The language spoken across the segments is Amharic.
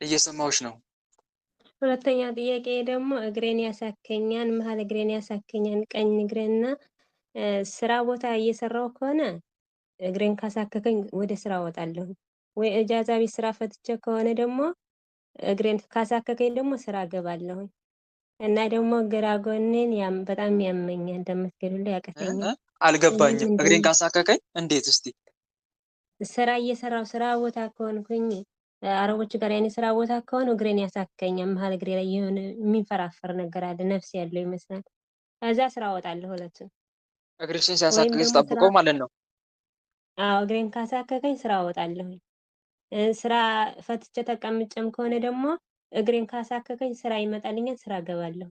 እየሰማሁሽ ነው። ሁለተኛ ጥያቄ ደግሞ እግሬን ያሳከኛል፣ መሀል እግሬን ያሳከኛል፣ ቀኝ እግሬንና ስራ ቦታ እየሰራሁ ከሆነ እግሬን ካሳከከኝ ወደ ስራ እወጣለሁ። ወይ እጃዛ ቤት ስራ ፈትቼ ከሆነ ደግሞ እግሬን ካሳከከኝ ደግሞ ስራ እገባለሁ። እና ደግሞ ግራ ጎኔን በጣም ያመኛል፣ እንደምትገሉልኝ ያቀተኛል። ይህ አልገባኝም። ምንድን እግሬን ነው? ካሳከከኝ እንዴት? እስቲ ስራ እየሰራሁ ስራ ቦታ ከሆንኩኝ አረቦች ጋር ያኔ ስራ ቦታ ከሆነ እግሬን ያሳከኛል። መሀል እግሬ ላይ የሆነ የሚንፈራፈር ነገር አለ፣ ነፍስ ያለው ይመስላል። ከዛ ስራ እወጣለሁ ሁለቱን። እግርሽን ወይም ሲያሳክክሽ ደግሞ ስራ ጠብቀው ማለት ነው። አዎ እግሬን ካሳከከኝ ስራ እወጣለሁ። ስራ ፈትቼ ተቀምጬም ከሆነ ደግሞ እግሬን ካሳከከኝ ስራ ይመጣልኛል፣ ስራ እገባለሁ።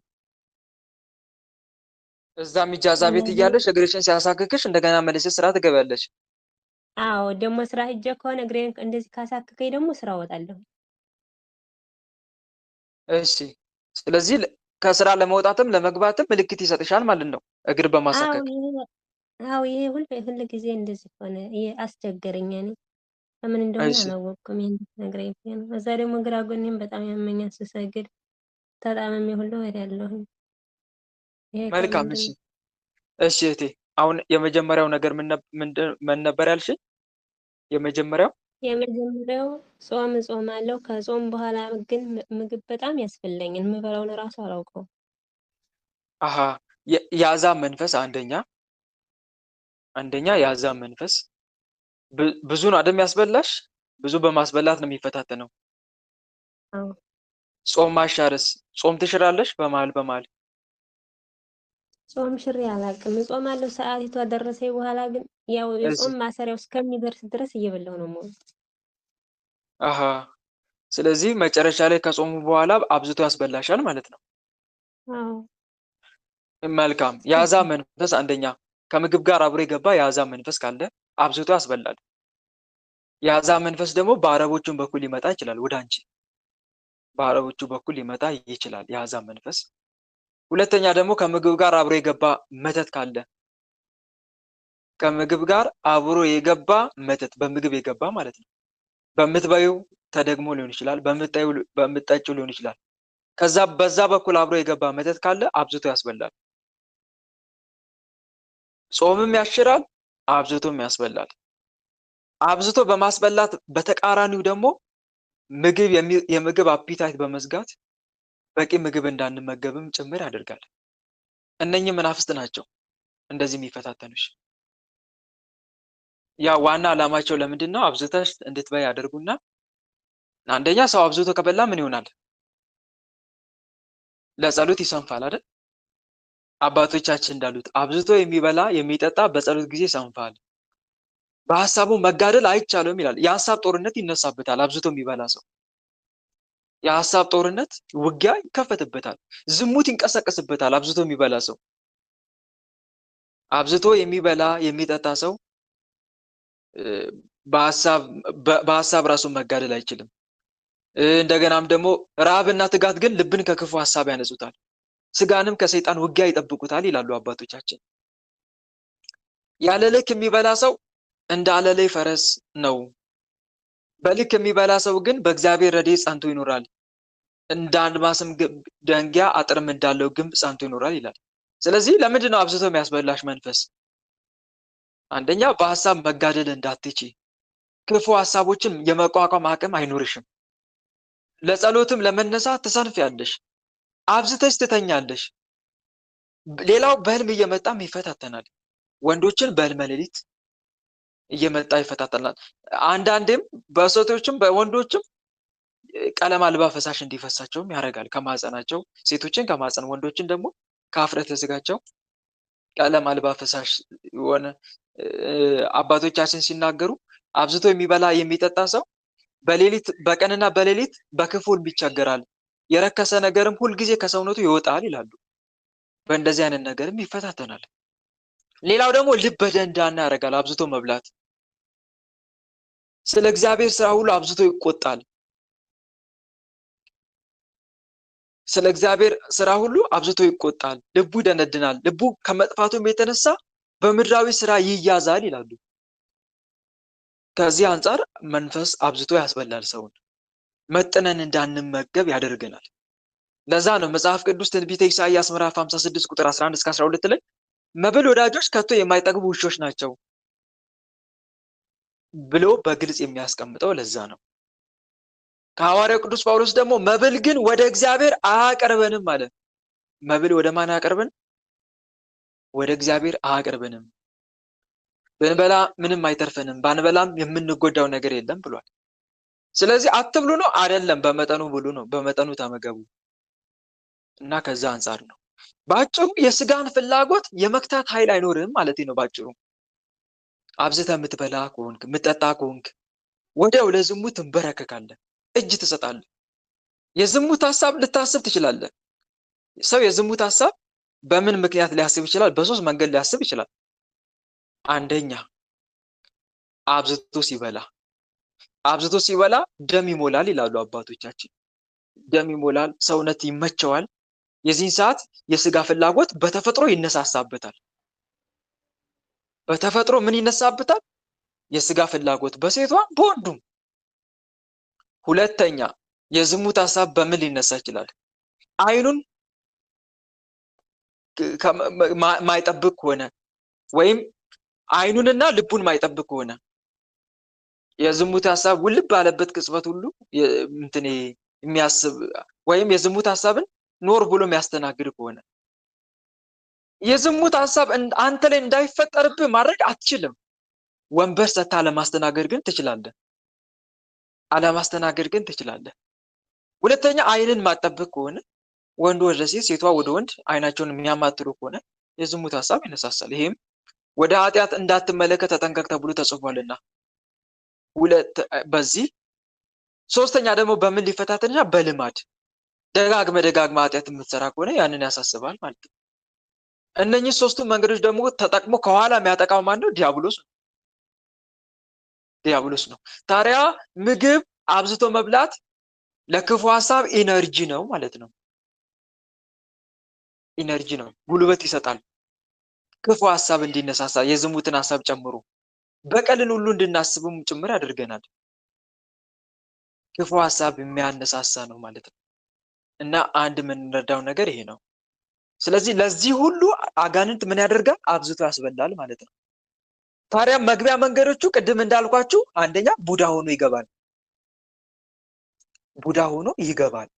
እዛም ኢጃዛ ቤት እነዚህ እያለሽ እግርሽን ሲያሳክክሽ እንደገና መልሰሽ ስራ ትገቢያለሽ። አዎ ደግሞ ስራ ሂጄ ከሆነ እግሬን እንደዚህ ካሳከከኝ ደግሞ ስራ እወጣለሁ። እሺ፣ ስለዚህ ከስራ ለመውጣትም ለመግባትም ምልክት ይሰጥሻል ማለት ነው፣ እግር አዎ በማሳከክ። ይሄ አዎ ይሄ ሁል ጊዜ እንደዚህ ሆነ። ይሄ አስቸገረኝ። እኔ ከምን እንደሆነ እሺ፣ አላወቅኩም። ይሄን ነግረኝ ነው። እዛ ደግሞ ግራ ጎኔም በጣም ያመኛል ስሰግድ ተጣመሜ ሁሉ እሄዳለሁ። ይሄ መልካም። ከምንድን እሺ፣ ነው? እሺ እህቴ፣ አሁን የመጀመሪያው ነገር ምን ነበር ያልሽኝ? የመጀመሪያው የመጀመሪያው ጾም እጾማለሁ። ከጾም በኋላ ግን ምግብ በጣም ያስፈልገኛል። የምበላውን እራሱ አላውቀውም። አሃ የአዛብ መንፈስ አንደኛ የአዛብ መንፈስ ብዙ ነው አይደል የሚያስበላሽ? ብዙ በማስበላት ነው የሚፈታተነው። አዎ ጾም ማሻረስ፣ ጾም ትሽራለሽ በመሀል በመሀል? ጾም ሽሬ አላውቅም። እጾማለሁ ሰዓቲቷ ደረሰኝ በኋላ ግን ያው እሺ፣ የጾም ማሰሪያው እስከሚደርስ ድረስ እየበላሁ ነው የምውለው። አሃ ስለዚህ መጨረሻ ላይ ከጾሙ በኋላ አብዝቶ ያስበላሻል ማለት ነው። አዎ መልካም። የአዛብ መንፈስ አንደኛ ከምግብ ጋር አብሮ የገባ የአዛብ መንፈስ ካለ አብዝቶ ያስበላል። የአዛብ መንፈስ ደግሞ በአረቦቹም በኩል ሊመጣ ይችላል ወደ አንቺ፣ በአረቦቹ በኩል ሊመጣ ይችላል የአዛብ መንፈስ። ሁለተኛ ደግሞ ከምግብ ጋር አብሮ የገባ መተት ካለ፣ ከምግብ ጋር አብሮ የገባ መተት፣ በምግብ የገባ ማለት ነው። በምትበዩ ተደግሞ ሊሆን ይችላል፣ በምትጠጪው ሊሆን ይችላል። ከዛ በዛ በኩል አብሮ የገባ መተት ካለ አብዝቶ ያስበላል። ጾምም ያሽራል፣ አብዝቶም ያስበላል። አብዝቶ በማስበላት በተቃራኒው ደግሞ የምግብ አፒታይት በመዝጋት በቂ ምግብ እንዳንመገብም ጭምር ያደርጋል። እነኚህ መናፍስት ናቸው እንደዚህ የሚፈታተኑሽ። ያ ዋና ዓላማቸው ለምንድን ነው? አብዝተሽ እንድትበይ ያደርጉና አንደኛ ሰው አብዝቶ ከበላ ምን ይሆናል? ለጸሎት ይሰንፋል አይደል? አባቶቻችን እንዳሉት አብዝቶ የሚበላ የሚጠጣ በጸሎት ጊዜ ይሰንፋል፣ በሀሳቡ መጋደል አይቻልም ይላል። የሀሳብ ጦርነት ይነሳበታል አብዝቶ የሚበላ ሰው። የሀሳብ ጦርነት ውጊያ ይከፈትበታል። ዝሙት ይንቀሰቀስበታል አብዝቶ የሚበላ ሰው። አብዝቶ የሚበላ የሚጠጣ ሰው በሀሳብ ራሱን መጋደል አይችልም። እንደገናም ደግሞ ረሃብና ትጋት ግን ልብን ከክፉ ሀሳብ ያነጹታል፣ ስጋንም ከሰይጣን ውጊያ ይጠብቁታል ይላሉ አባቶቻችን። ያለ ልክ የሚበላ ሰው እንደ አለሌ ፈረስ ነው። በልክ የሚበላ ሰው ግን በእግዚአብሔር ረድኤት ጸንቶ ይኖራል፣ እንደ አድማስም ደንጊያ አጥርም እንዳለው ግንብ ጸንቶ ይኖራል ይላል። ስለዚህ ለምንድን ነው አብዝቶ የሚያስበላሽ መንፈስ? አንደኛ በሀሳብ መጋደል እንዳትቺ፣ ክፉ ሀሳቦችን የመቋቋም አቅም አይኖርሽም። ለጸሎትም ለመነሳት ትሰንፊያለሽ፣ አብዝተሽ ትተኛለሽ። ሌላው በህልም እየመጣም ይፈታተናል። ወንዶችን በህልመ ሌሊት እየመጣ ይፈታተናል። አንዳንዴም በሴቶችም በወንዶችም ቀለም አልባ ፈሳሽ እንዲፈሳቸውም ያደርጋል። ከማህፀናቸው ሴቶችን ከማህፀን ወንዶችን ደግሞ ከአፍረተ ስጋቸው ቀለም አልባ ፈሳሽ የሆነ አባቶቻችን ሲናገሩ አብዝቶ የሚበላ የሚጠጣ ሰው በቀንና በሌሊት በክፉ ህልም ይቸገራል፣ የረከሰ ነገርም ሁልጊዜ ከሰውነቱ ይወጣል ይላሉ። በእንደዚህ አይነት ነገርም ይፈታተናል። ሌላው ደግሞ ልበ ደንዳና ያደርጋል አብዝቶ መብላት። ስለ እግዚአብሔር ስራ ሁሉ አብዝቶ ይቆጣል። ስለ እግዚአብሔር ስራ ሁሉ አብዝቶ ይቆጣል፣ ልቡ ይደነድናል። ልቡ ከመጥፋቱም የተነሳ በምድራዊ ስራ ይያዛል ይላሉ። ከዚህ አንጻር መንፈስ አብዝቶ ያስበላል ሰውን። መጥነን እንዳንመገብ ያደርገናል። ለዛ ነው መጽሐፍ ቅዱስ ትንቢተ ኢሳይያስ ምዕራፍ 56 ቁጥር 11 እስከ 12 ላይ መብል ወዳጆች ከቶ የማይጠግቡ ውሾች ናቸው ብሎ በግልጽ የሚያስቀምጠው ለዛ ነው። ከሐዋርያው ቅዱስ ጳውሎስ ደግሞ መብል ግን ወደ እግዚአብሔር አያቀርበንም አለ። መብል ወደ ማን አያቀርበን? ወደ እግዚአብሔር አያቀርበንም። ብንበላ ምንም አይተርፈንም፣ ባንበላም የምንጎዳው ነገር የለም ብሏል። ስለዚህ አትብሉ ነው አይደለም፣ በመጠኑ ብሉ ነው፣ በመጠኑ ተመገቡ እና ከዛ አንጻር ነው። ባጭሩ የስጋን ፍላጎት የመክታት ኃይል አይኖርም ማለት ነው። ባጭሩ አብዝተህ የምትበላ ከሆንክ የምትጠጣ ከሆንክ ወዲያው ለዝሙት ትንበረከካለህ፣ እጅ ትሰጣለህ። የዝሙት ሐሳብ ልታስብ ትችላለህ። ሰው የዝሙት ሐሳብ በምን ምክንያት ሊያስብ ይችላል? በሶስት መንገድ ሊያስብ ይችላል። አንደኛ አብዝቶ ሲበላ። አብዝቶ ሲበላ ደም ይሞላል ይላሉ አባቶቻችን። ደም ይሞላል፣ ሰውነት ይመቸዋል። የዚህን ሰዓት የስጋ ፍላጎት በተፈጥሮ ይነሳሳበታል። በተፈጥሮ ምን ይነሳበታል? የስጋ ፍላጎት፣ በሴቷ በወንዱም። ሁለተኛ የዝሙት ሐሳብ በምን ሊነሳ ይችላል? አይኑን ማይጠብቅ ከሆነ ወይም አይኑንና ልቡን ማይጠብቅ ከሆነ የዝሙት ሐሳብ ውልብ ባለበት ቅጽበት ሁሉ እንትን የሚያስብ ወይም የዝሙት ሐሳብን ኖር ብሎ የሚያስተናግድ ከሆነ የዝሙት ሐሳብ አንተ ላይ እንዳይፈጠርብህ ማድረግ አትችልም። ወንበር ሰታ አለማስተናገድ ግን ትችላለህ። አለማስተናገድ ግን ትችላለህ። ሁለተኛ አይንን ማጠብቅ ከሆነ ወንዱ ወደ ሴት፣ ሴቷ ወደ ወንድ አይናቸውን የሚያማትሩ ከሆነ የዝሙት ሐሳብ ይነሳሳል። ይሄም ወደ ኃጢአት እንዳትመለከት ተጠንቀቅ ተብሎ ተጽፏልና። በዚህ ሶስተኛ ደግሞ በምን ሊፈታተንና በልማድ ደጋግመ ኃጢአት የምትሰራ ከሆነ ያንን ያሳስባል ማለት ነው። እነኚህ ሶስቱ መንገዶች ደግሞ ተጠቅሞ ከኋላ የሚያጠቃው ማን ነው? ዲያብሎስ ነው። ዲያብሎስ ነው። ታዲያ ምግብ አብዝቶ መብላት ለክፉ ሐሳብ ኢነርጂ ነው ማለት ነው። ኢነርጂ ነው፣ ጉልበት ይሰጣል። ክፉ ሐሳብ እንዲነሳሳ የዝሙትን ሐሳብ ጨምሮ በቀልን ሁሉ እንድናስብም ጭምር ያደርገናል። ክፉ ሐሳብ የሚያነሳሳ ነው ማለት ነው። እና አንድ የምንረዳው ነገር ይሄ ነው። ስለዚህ ለዚህ ሁሉ አጋንንት ምን ያደርጋል? አብዝቶ ያስበላል ማለት ነው። ታዲያ መግቢያ መንገዶቹ ቅድም እንዳልኳችሁ አንደኛ ቡዳ ሆኖ ይገባል። ቡዳ ሆኖ ይገባል።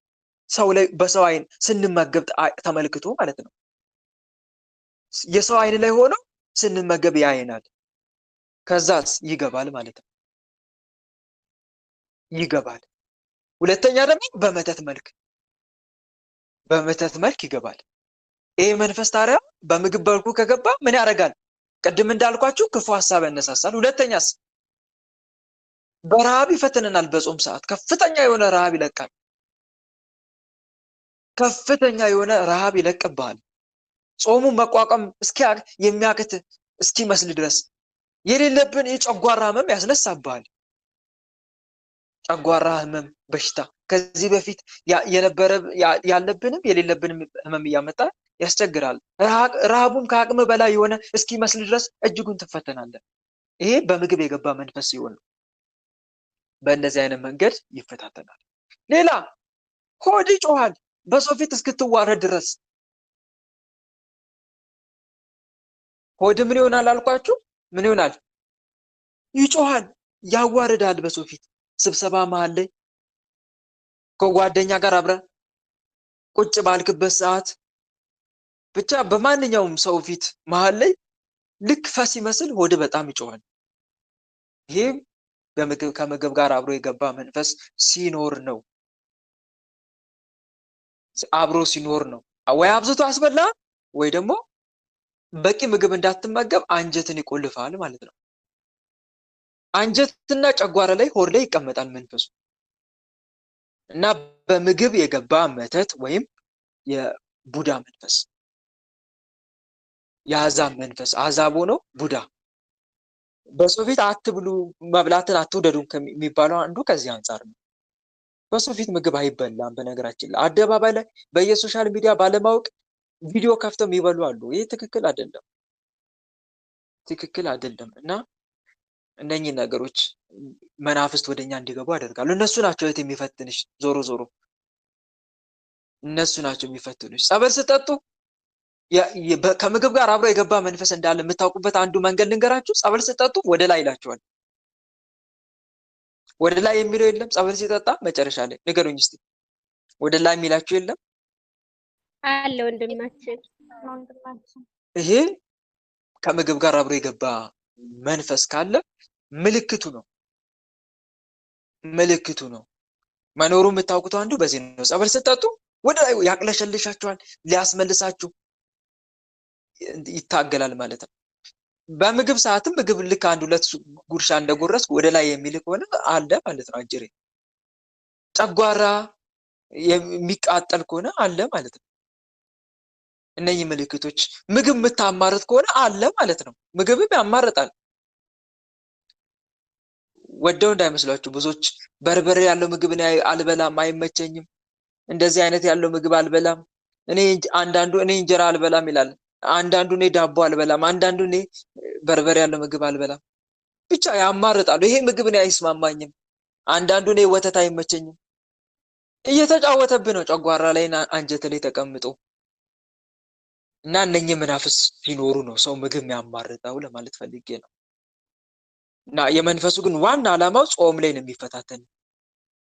ሰው ላይ በሰው አይን ስንመገብ ተመልክቶ ማለት ነው። የሰው አይን ላይ ሆኖ ስንመገብ ያየናል። ከዛስ ይገባል ማለት ነው። ይገባል። ሁለተኛ ደግሞ በመተት መልክ ይገባል። ይሄ መንፈስ ታዲያ በምግብ በልኩ ከገባ ምን ያደርጋል? ቅድም እንዳልኳችሁ ክፉ ሐሳብ ያነሳሳል። ሁለተኛስ በረሃብ ይፈትነናል። በጾም ሰዓት ከፍተኛ የሆነ ረሃብ ይለቃል። ከፍተኛ የሆነ ረሃብ ይለቅብሃል። ጾሙ መቋቋም የሚያቅት እስኪመስል ድረስ የሌለብን የጨጓራ ህመም ያስነሳብሃል። ጨጓራ ህመም በሽታ ከዚህ በፊት ያለብንም የሌለብንም ህመም እያመጣ ያስቸግራል። ረሃቡም ከአቅም በላይ የሆነ እስኪመስል ድረስ እጅጉን ትፈተናለህ። ይሄ በምግብ የገባ መንፈስ ሲሆን ነው። በእንደዚህ አይነት መንገድ ይፈታተናል። ሌላ ሆድ ይጮሃል በሰው ፊት እስክትዋረድ ድረስ። ሆድ ምን ይሆናል አልኳችሁ? ምን ይሆናል? ይጮሃል፣ ያዋርዳል በሰው ፊት። ስብሰባ መሀል ላይ ከጓደኛ ጋር አብረ ቁጭ ባልክበት ሰዓት ብቻ በማንኛውም ሰው ፊት መሀል ላይ ልክ ፈስ ይመስል ሆድ በጣም ይጮሃል። ይሄም ከምግብ ጋር አብሮ የገባ መንፈስ ሲኖር ነው። አብሮ ሲኖር ነው። ወይ አብዝቶ አስበላ ወይ ደግሞ በቂ ምግብ እንዳትመገብ አንጀትን ይቆልፋል ማለት ነው። አንጀትና ጨጓራ ላይ ሆድ ላይ ይቀመጣል መንፈሱ እና በምግብ የገባ መተት ወይም የቡዳ መንፈስ፣ የአሕዛብ መንፈስ አሕዛብ ሆኖ ቡዳ። በሰው ፊት አትብሉ፣ መብላትን አትውደዱ የሚባለው አንዱ ከዚህ አንጻር ነው። በሰው ፊት ምግብ አይበላም። በነገራችን ላይ አደባባይ ላይ በየሶሻል ሚዲያ ባለማወቅ ቪዲዮ ከፍተው የሚበሉ አሉ። ይህ ትክክል አይደለም፣ ትክክል አይደለም። እና እነኚህ ነገሮች መናፍስት ወደኛ እንዲገቡ ያደርጋሉ። እነሱ ናቸው የሚፈትንሽ። ዞሮ ዞሮ እነሱ ናቸው የሚፈትኑሽ። ጸበል ስጠጡ ከምግብ ጋር አብሮ የገባ መንፈስ እንዳለ የምታውቁበት አንዱ መንገድ ልንገራችሁ። ጸበል ስጠጡ ወደ ላይ ይላችኋል። ወደ ላይ የሚለው የለም። ጸበል ሲጠጣ መጨረሻ ላይ ንገሩኝ እስቲ፣ ወደ ላይ የሚላችሁ የለም አለ? ወንድማችን ይሄ ከምግብ ጋር አብሮ የገባ መንፈስ ካለ ምልክቱ ነው። መኖሩ የምታውቁት አንዱ በዚህ ነው። ጸበል ስጠጡ ወደ ላይ ያቅለሸልሻችኋል፣ ሊያስመልሳችሁ ይታገላል ማለት ነው። በምግብ ሰዓትም ምግብ ልክ 1-2 ጉርሻ እንደጎረስክ ወደ ላይ የሚል ከሆነ አለ ማለት ነው። አጅሬ ጨጓራ የሚቃጠል ከሆነ አለ ማለት ነው። እነዚህ ምልክቶች ምግብ የምታማርጥ ከሆነ አለ ማለት ነው። ምግብም ያማርጣል። ወደው እንዳይመስላችሁ ብዙዎች በርበሬ ያለው ምግብ እኔ አልበላም፣ አይመቸኝም፣ እንደዚህ አይነት ያለው ምግብ አልበላም፣ አንዳንዱ እኔ እንጀራ አልበላም ይላል፣ አንዳንዱ እኔ ዳቦ አልበላም፣ አንዳንዱ እኔ በርበሬ ያለው ምግብ አልበላም። ብቻ ያማርጣሉ። ይሄ ምግብ እኔ አይስማማኝም፣ አንዳንዱ እኔ ወተት አይመቸኝም። እየተጫወተብህ ነው ጨጓራ ላይ አንጀት ላይ ተቀምጦ። እና እነኚህ መናፍስ ሲኖሩ ነው ሰው ምግብ የሚያማርጠው ለማለት ፈልጌ ነው። እና የመንፈሱ ግን ዋና ዓላማው ጾም ላይ ነው የሚፈታተን።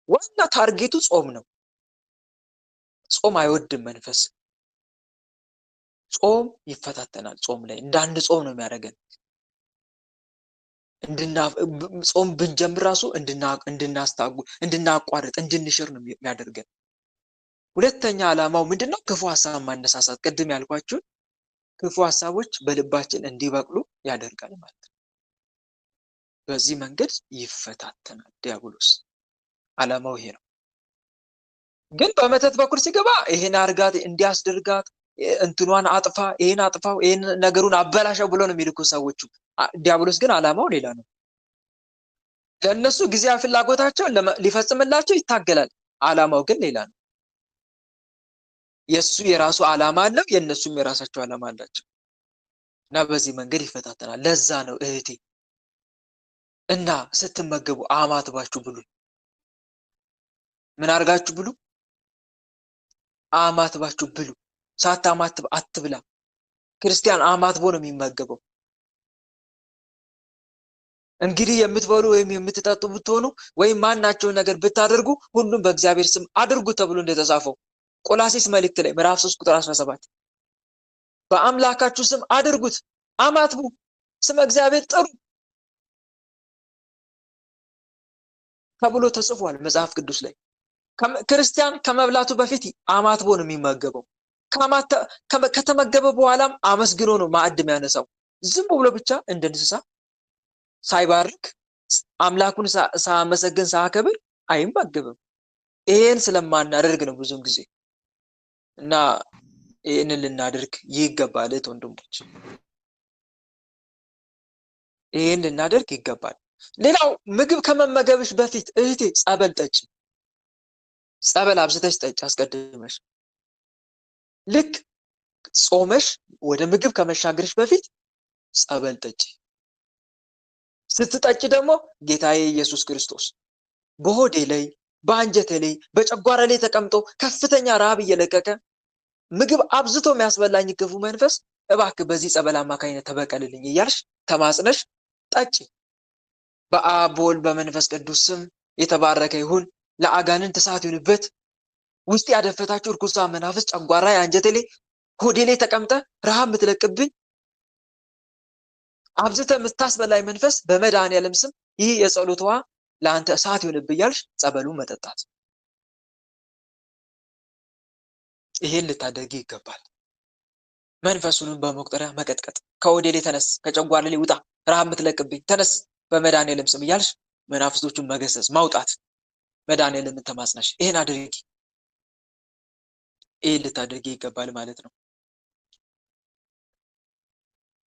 ዋና ታርጌቱ ጾም ነው። ጾም አይወድም መንፈስ። ጾም ይፈታተናል። ጾም ላይ እንዳንድ ጾም ነው የሚያደርገን። ጾም ብንጀምር ራሱ እንድናቋርጥ እንድንሽር ነው የሚያደርገን። ሁለተኛ ዓላማው ምንድነው? ክፉ ሐሳብ ማነሳሳት። ቅድም ያልኳችሁን ክፉ ሐሳቦች በልባችን እንዲበቅሉ ያደርጋል ማለት ነው። በዚህ መንገድ ይፈታተናል ዲያብሎስ። ዓላማው ይሄ ነው። ግን በመተት በኩል ሲገባ ይሄን አርጋት፣ እንዲያስደርጋት፣ እንትኗን አጥፋ፣ ይሄን አጥፋው፣ ይሄን ነገሩን አበላሸው ብሎ ነው የሚልኩ ሰዎቹ። ዲያብሎስ ግን ዓላማው ሌላ ነው። ለእነሱ ጊዜያዊ ፍላጎታቸውን ሊፈጽምላቸው ይታገላል። ዓላማው ግን ሌላ ነው። የሱ የራሱ ዓላማ አለው፣ የእነሱም የራሳቸው ዓላማ አላቸው። እና በዚህ መንገድ ይፈታተናል። ለዛ ነው እህቴ እና ስትመገቡ አማትባችሁ ብሉ። ምን አድርጋችሁ ብሉ? አማትባችሁ ብሉ። ሳታማትብ አትብላ። ክርስቲያን አማትቦ ነው የሚመገበው። እንግዲህ የምትበሉ ወይም የምትጠጡ ብትሆኑ ወይም ማናቸውን ነገር ብታደርጉ ሁሉም በእግዚአብሔር ስም አድርጉ ተብሎ እንደተጻፈው ቆላሲስ መልእክት ላይ ምዕራፍ 3 ቁጥር 17 በአምላካችሁ ስም አድርጉት፣ አማትቡ፣ ስመ እግዚአብሔር ጥሩ ተብሎ ተጽፏል መጽሐፍ ቅዱስ ላይ። ክርስቲያን ከመብላቱ በፊት አማትቦ ነው የሚመገበው። ከተመገበ በኋላም አመስግኖ ነው ማዕድ የሚያነሳው። ዝም ብሎ ብቻ እንደ እንስሳ ሳይባርክ አምላኩን ሳያመሰግን ሳያከብር አይመገብም። ይሄን ስለማናደርግ ነው ብዙውን ጊዜ። እና ይህንን ልናደርግ ይገባል ወንድሞች፣ ይህን ልናደርግ ይገባል። ሌላው ምግብ ከመመገብሽ በፊት እህቴ ጸበል ጠጪ። ጸበል አብዝተሽ ጠጪ አስቀድመሽ። ልክ ጾመሽ ወደ ምግብ ከመሻገርሽ በፊት ጸበል ጠጪ። ስትጠጪ ደግሞ ጌታዬ ኢየሱስ ክርስቶስ በሆዴ ላይ፣ በአንጀቴ ላይ፣ በጨጓራ ላይ ተቀምጦ ከፍተኛ ረሃብ እየለቀቀ ምግብ አብዝቶ የሚያስበላኝ ክፉ መንፈስ እባክህ በዚህ ጸበል አማካኝነት ተበቀልልኝ እያልሽ ተማጽነሽ ጠጪ። በአብ በወልድ በመንፈስ ቅዱስ ስም የተባረከ ይሁን። ለአጋንንት እሳት ይሁንበት። ውስጥ ያደፈታችሁ እርኩሳን መናፍስት ጨጓራ አንጀቴ ላይ ሆዴ ላይ ተቀምጠ ረሃብ የምትለቅብኝ አብዝተ የምታስበላኝ መንፈስ በመድኃኒዓለም ስም ይህ የጸሎት ውሃ ለአንተ እሳት ይሁንብህ እያልሽ ጸበሉን መጠጣት። ይሄን ልታደርጊ ይገባል። መንፈሱንም በመቁጠሪያ መቀጥቀጥ። ከሆዴ ላይ ተነስ፣ ከጨጓራ ላይ ውጣ፣ ረሃብ የምትለቅብኝ ተነስ በመድኃኒዓለም ስም እያልሽ መናፍስቶቹን መገሰጽ ማውጣት። መድኃኒዓለምን ተማጽነሽ ይሄን አድርጊ። ይሄን ልታደርጊ ይገባል ማለት ነው።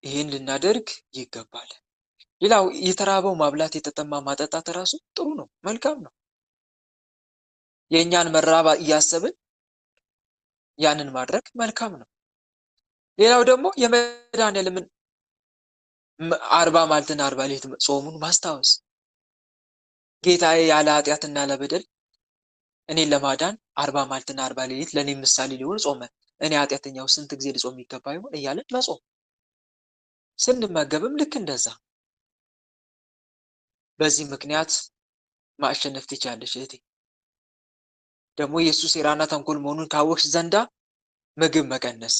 ይሄን ልናደርግ ይገባል። ሌላው የተራበው ማብላት፣ የተጠማ ማጠጣት ራሱ ጥሩ ነው፣ መልካም ነው። የእኛን መራብ እያሰብን ያንን ማድረግ መልካም ነው። ሌላው ደግሞ የመድኃኒዓለምን 40 መዓልትና 40 ሌሊት ጾሙን ማስታወስ ጌታዬ ያለ ኃጢአትና ለበደል እኔን ለማዳን 40 መዓልትና 40 ሌሊት ለኔ ምሳሌ ሊሆን ጾመ። እኔ ኃጢአተኛው ስንት ጊዜ ልጾም ይገባ ይሆን እያለን መጾም። ስንመገብም ልክ እንደዛ። በዚህ ምክንያት ማሸነፍ ትችያለሽ እህቴ። ደግሞ የኢየሱስ ሴራና ተንኮል መሆኑን ካወቅሽ ዘንዳ ምግብ መቀነስ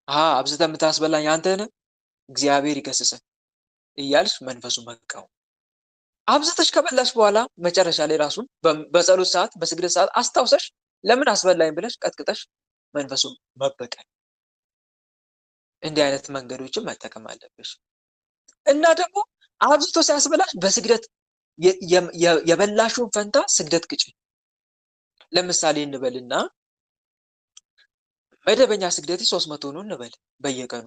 አብዝተህ የምታስበላኝ አንተ ነህ፣ እግዚአብሔር ይገስጽህ እያልሽ መንፈሱ መቃወም። አብዝተሽ ከበላሽ በኋላ መጨረሻ ላይ ራሱን በጸሎት ሰዓት በስግደት ሰዓት አስታውሰሽ ለምን አስበላኝ ብለሽ ቀጥቅጠሽ መንፈሱን መበቀል። እንዲህ አይነት መንገዶችን መጠቀም አለብሽ። እና ደግሞ አብዝቶ ሲያስበላሽ በስግደት የበላሽውን ፈንታ ስግደት ቅጪ። ለምሳሌ እንበልና መደበኛ ስግደት 300 ነው እንበል፣ በየቀኑ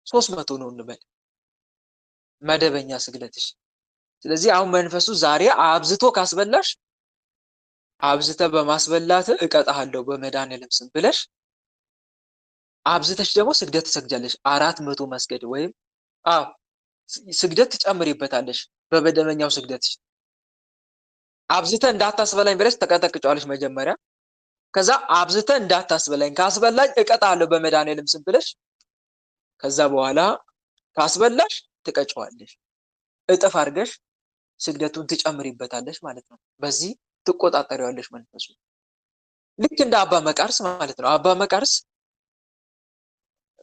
300 ነው እንበል መደበኛ ስግደትሽ። ስለዚህ አሁን መንፈሱ ዛሬ አብዝቶ ካስበላሽ አብዝተ በማስበላት እቀጣሃለሁ በመድኃኒዓለም ስም ብለሽ አብዝተሽ ደግሞ ስግደት ትሰግጃለሽ። 400 መስገድ ወይም ስግደት ትጨምሪበታለሽ በመደበኛው ስግደትሽ። አብዝተ እንዳታስበላኝ ብለሽ ተቀጠቅጫለሽ መጀመሪያ። ከዛ አብዝተ እንዳታስበላኝ ካስበላኝ እቀጣለሁ በመድኃኒዓለም ስም ብለሽ ከዛ በኋላ ካስበላሽ ትቀጫዋለሽ። እጥፍ አድርገሽ ስግደቱን ትጨምሪበታለሽ ማለት ነው። በዚህ ትቆጣጠሪዋለሽ መንፈሱ። ልክ እንደ አባ መቃርስ ማለት ነው። አባ መቃርስ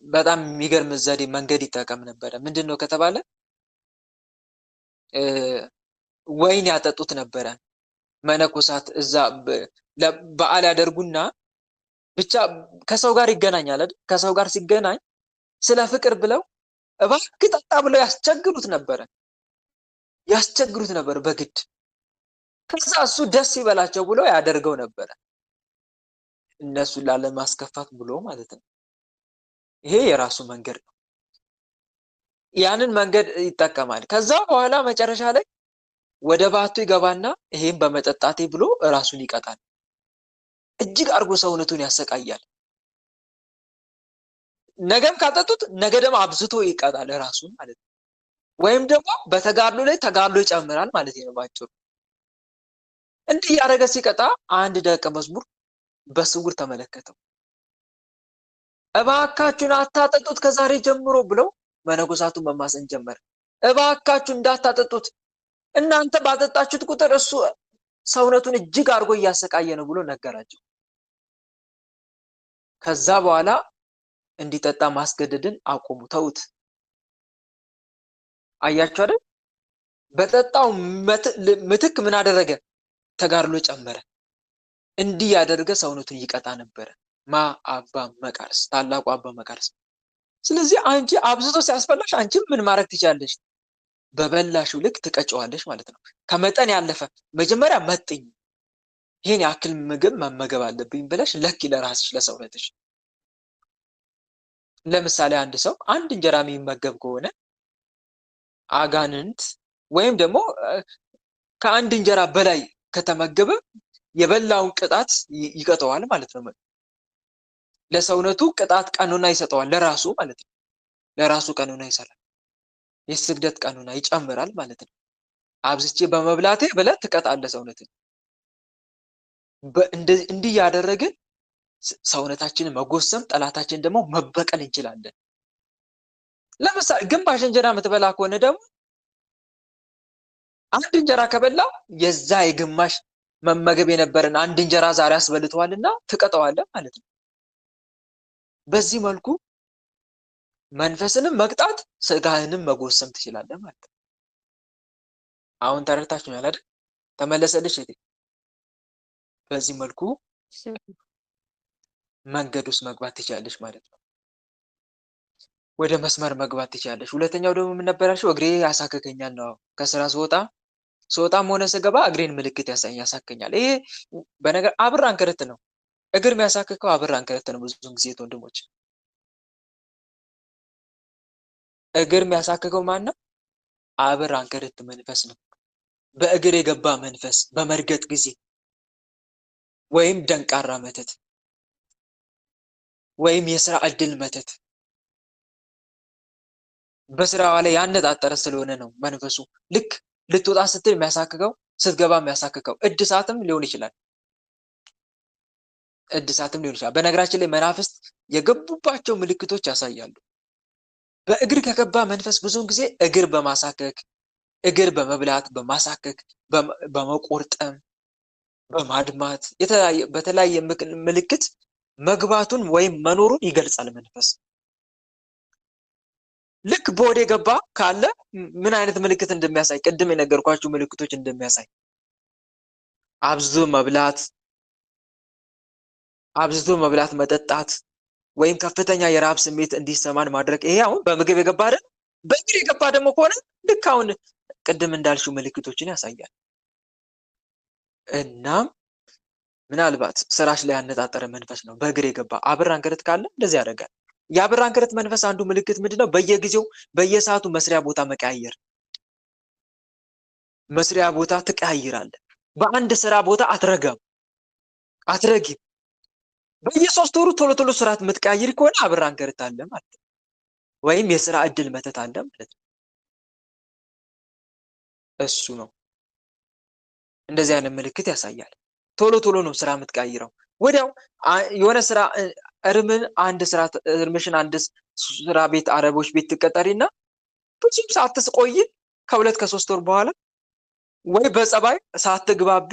በጣም የሚገርም ዘዴ መንገድ ይጠቀም ነበረ። ምንድነው ከተባለ ወይን ያጠጡት ነበረ መነኮሳት። እዛ በዓል ያደርጉና ብቻ ከሰው ጋር ይገናኛል አይደል? ከሰው ጋር ሲገናኝ ስለ ፍቅር ብለው እባክህ ጠጣ ብለው ያስቸግሩት ነበር በግድ። ከዛ እሱ ደስ ይበላቸው ብሎ ያደርገው ነበረ፣ እነሱን ላለማስከፋት ብሎ ማለት ነው። ይሄ የራሱ መንገድ ነው። ያንን መንገድ ይጠቀማል። ከዛ በኋላ መጨረሻ ላይ ወደ ባቱ ይገባና ይሄን በመጠጣቴ ብሎ ራሱን ይቀጣል። እጅግ አርጎ ሰውነቱን ያሰቃያል። ነገም ካጠጡት ነገ ደግሞ አብዝቶ ይቀጣል ራሱን ማለት ነው። ወይም ደግሞ በተጋድሎ ላይ ተጋድሎ ይጨምራል ማለት ነው ባጭሩ። እንዲህ ያደረገ ሲቀጣ አንድ ደቀ መዝሙር በስውር ተመለከተው። እባካችሁን አታጠጡት ከዛሬ ጀምሮ ብለው መነኮሳቱን መማፀን ጀመረ። እባካችሁ እንዳታጠጡት፣ እናንተ ባጠጣችሁት ቁጥር እሱ ሰውነቱን እጅግ አርጎ እያሰቃየ ነው ብሎ ነገራቸው። ከዛ በኋላ እንዲጠጣ ማስገደድን አቆሙ፣ ተውት። አያችሁ አይደል? በጠጣው ምትክ ምን አደረገ? ተጋድሎ ጨመረ። እንዲህ ያደረገ ሰውነቱን ይቀጣ ነበረ አባ መቃርስ፣ ታላቁ አባ መቃርስ። ስለዚህ አንቺ አብዝቶ ሲያስበላሽ አንቺ ምን ማድረግ ትችላለሽ? በበላሽው ልክ ትቀጨዋለሽ ማለት ነው። ከመጠን ያለፈ መጀመሪያ መጥኝ፣ ይሄን ያክል ምግብ መመገብ አለብኝ ብለሽ ለኪ ለራስሽ ለሰውነትሽ። ለምሳሌ አንድ ሰው አንድ እንጀራ የሚመገብ ከሆነ አጋንንት ወይም ደግሞ ከአንድ እንጀራ በላይ ከተመገበ የበላውን ቅጣት ይቀጠዋል ማለት ነው። ለሰውነቱ ቅጣት ቀኖና ይሰጠዋል፣ ለራሱ ማለት ነው። ለራሱ ቀኖና ይሰራል፣ የስግደት ቀኖና ይጨምራል ማለት ነው። አብዝቼ በመብላቴ ብለህ ትቀጣለህ ሰውነትን። እንዲህ ያደረግን ሰውነታችንን መጎሰም፣ ጠላታችን ደግሞ መበቀል እንችላለን። ለምሳሌ ግማሽ እንጀራ የምትበላ ከሆነ ደግሞ አንድ እንጀራ ከበላ የዛ የግማሽ መመገብ የነበረን አንድ እንጀራ ዛሬ አስበልተዋልና ትቀጠዋለህ ማለት ነው። በዚህ መልኩ መንፈስንም መቅጣት ስጋህንም መጎሰም ትችላለህ ማለት ነው። አሁን ተረድታችኋል አይደል? ተመለሰልሽ እቴ? በዚህ መልኩ መንገድ ውስጥ መግባት ትችላለሽ ማለት ነው። ወደ መስመር መግባት ትችላለሽ። ሁለተኛው ደግሞ ምን ነበራችሁ? እግሬ ያሳከከኛል ነው። ከስራ ስወጣም ሆነ ስገባ እግሬን ምልክት ያሳከኛል። ይሄ በነገር አብር አንከረት ነው። እግር የሚያሳክከው አብር አንከረት ነው። ብዙውን ጊዜ ወንድሞች እግር የሚያሳክከው ማን ነው? አብር አንከረት መንፈስ ነው። በእግር የገባ መንፈስ በመርገጥ ጊዜ ወይም ደንቃራ መተት ወይም የስራ እድል መተት በስራዋ ላይ ያነጣጠረ ስለሆነ ነው መንፈሱ። ልክ ልትወጣ ስትል የሚያሳክከው፣ ስትገባ የሚያሳክከው እድሳትም ሊሆን ይችላል። በነገራችን ላይ መናፍስት የገቡባቸው ምልክቶች ያሳያሉ። በእግር ከገባ መንፈስ ብዙውን ጊዜ እግር በማሳከክ፣ እግር በመብላት፣ በማሳከክ፣ በመቆርጠም፣ በማድማት በተለያየ ምልክት መግባቱን ወይም መኖሩን ይገልጻል መንፈስ። ልክ በሆድ የገባ ካለ ምን አይነት ምልክት እንደሚያሳይ ቅድም የነገርኳችሁ ምልክቶች እንደሚያሳይ አብዝቶ መብላት፣ መጠጣት ወይም ከፍተኛ የረሃብ ስሜት እንዲሰማን ማድረግ። ይሄ አሁን በምግብ የገባ አይደል? በእግር የገባ ደግሞ ከሆነ ልክ አሁን ቅድም እንዳልሽው ምልክቶችን ያሳያል። እናም ምናልባት ስራሽ ላይ ያነጣጠረ መንፈስ ነው በእግር የገባ። አብር አንክርት ካለ እንደዚህ ያደርጋል። የአብር አንክርት መንፈስ አንዱ ምልክት ምንድነው? በየጊዜው በየሰዓቱ መስሪያ ቦታ መቀያየር። መስሪያ ቦታ ትቀያይራለህ። በአንድ ስራ ቦታ አትረጊም። በየሶስት ወሩ ቶሎ ቶሎ ስራት የምትቀያይር ከሆነ አብር አንክርት አለ ማለት ነው። ወይም የስራ እድል መተት አለ ማለት ነው። እሱ ነው እንደዚህ አይነት ምልክት ያሳያል። ቶሎ ቶሎ ነው ስራ የምትቀያይረው። ወዲያው የሆነ ስራ እርምሽን አንድ ስራ ቤት አረቦች ቤት ትቀጠሪና ብዙም ሳትቆይ ከ2 ከ3 ወር በኋላ ወይ በጸባይ ሳትግባቢ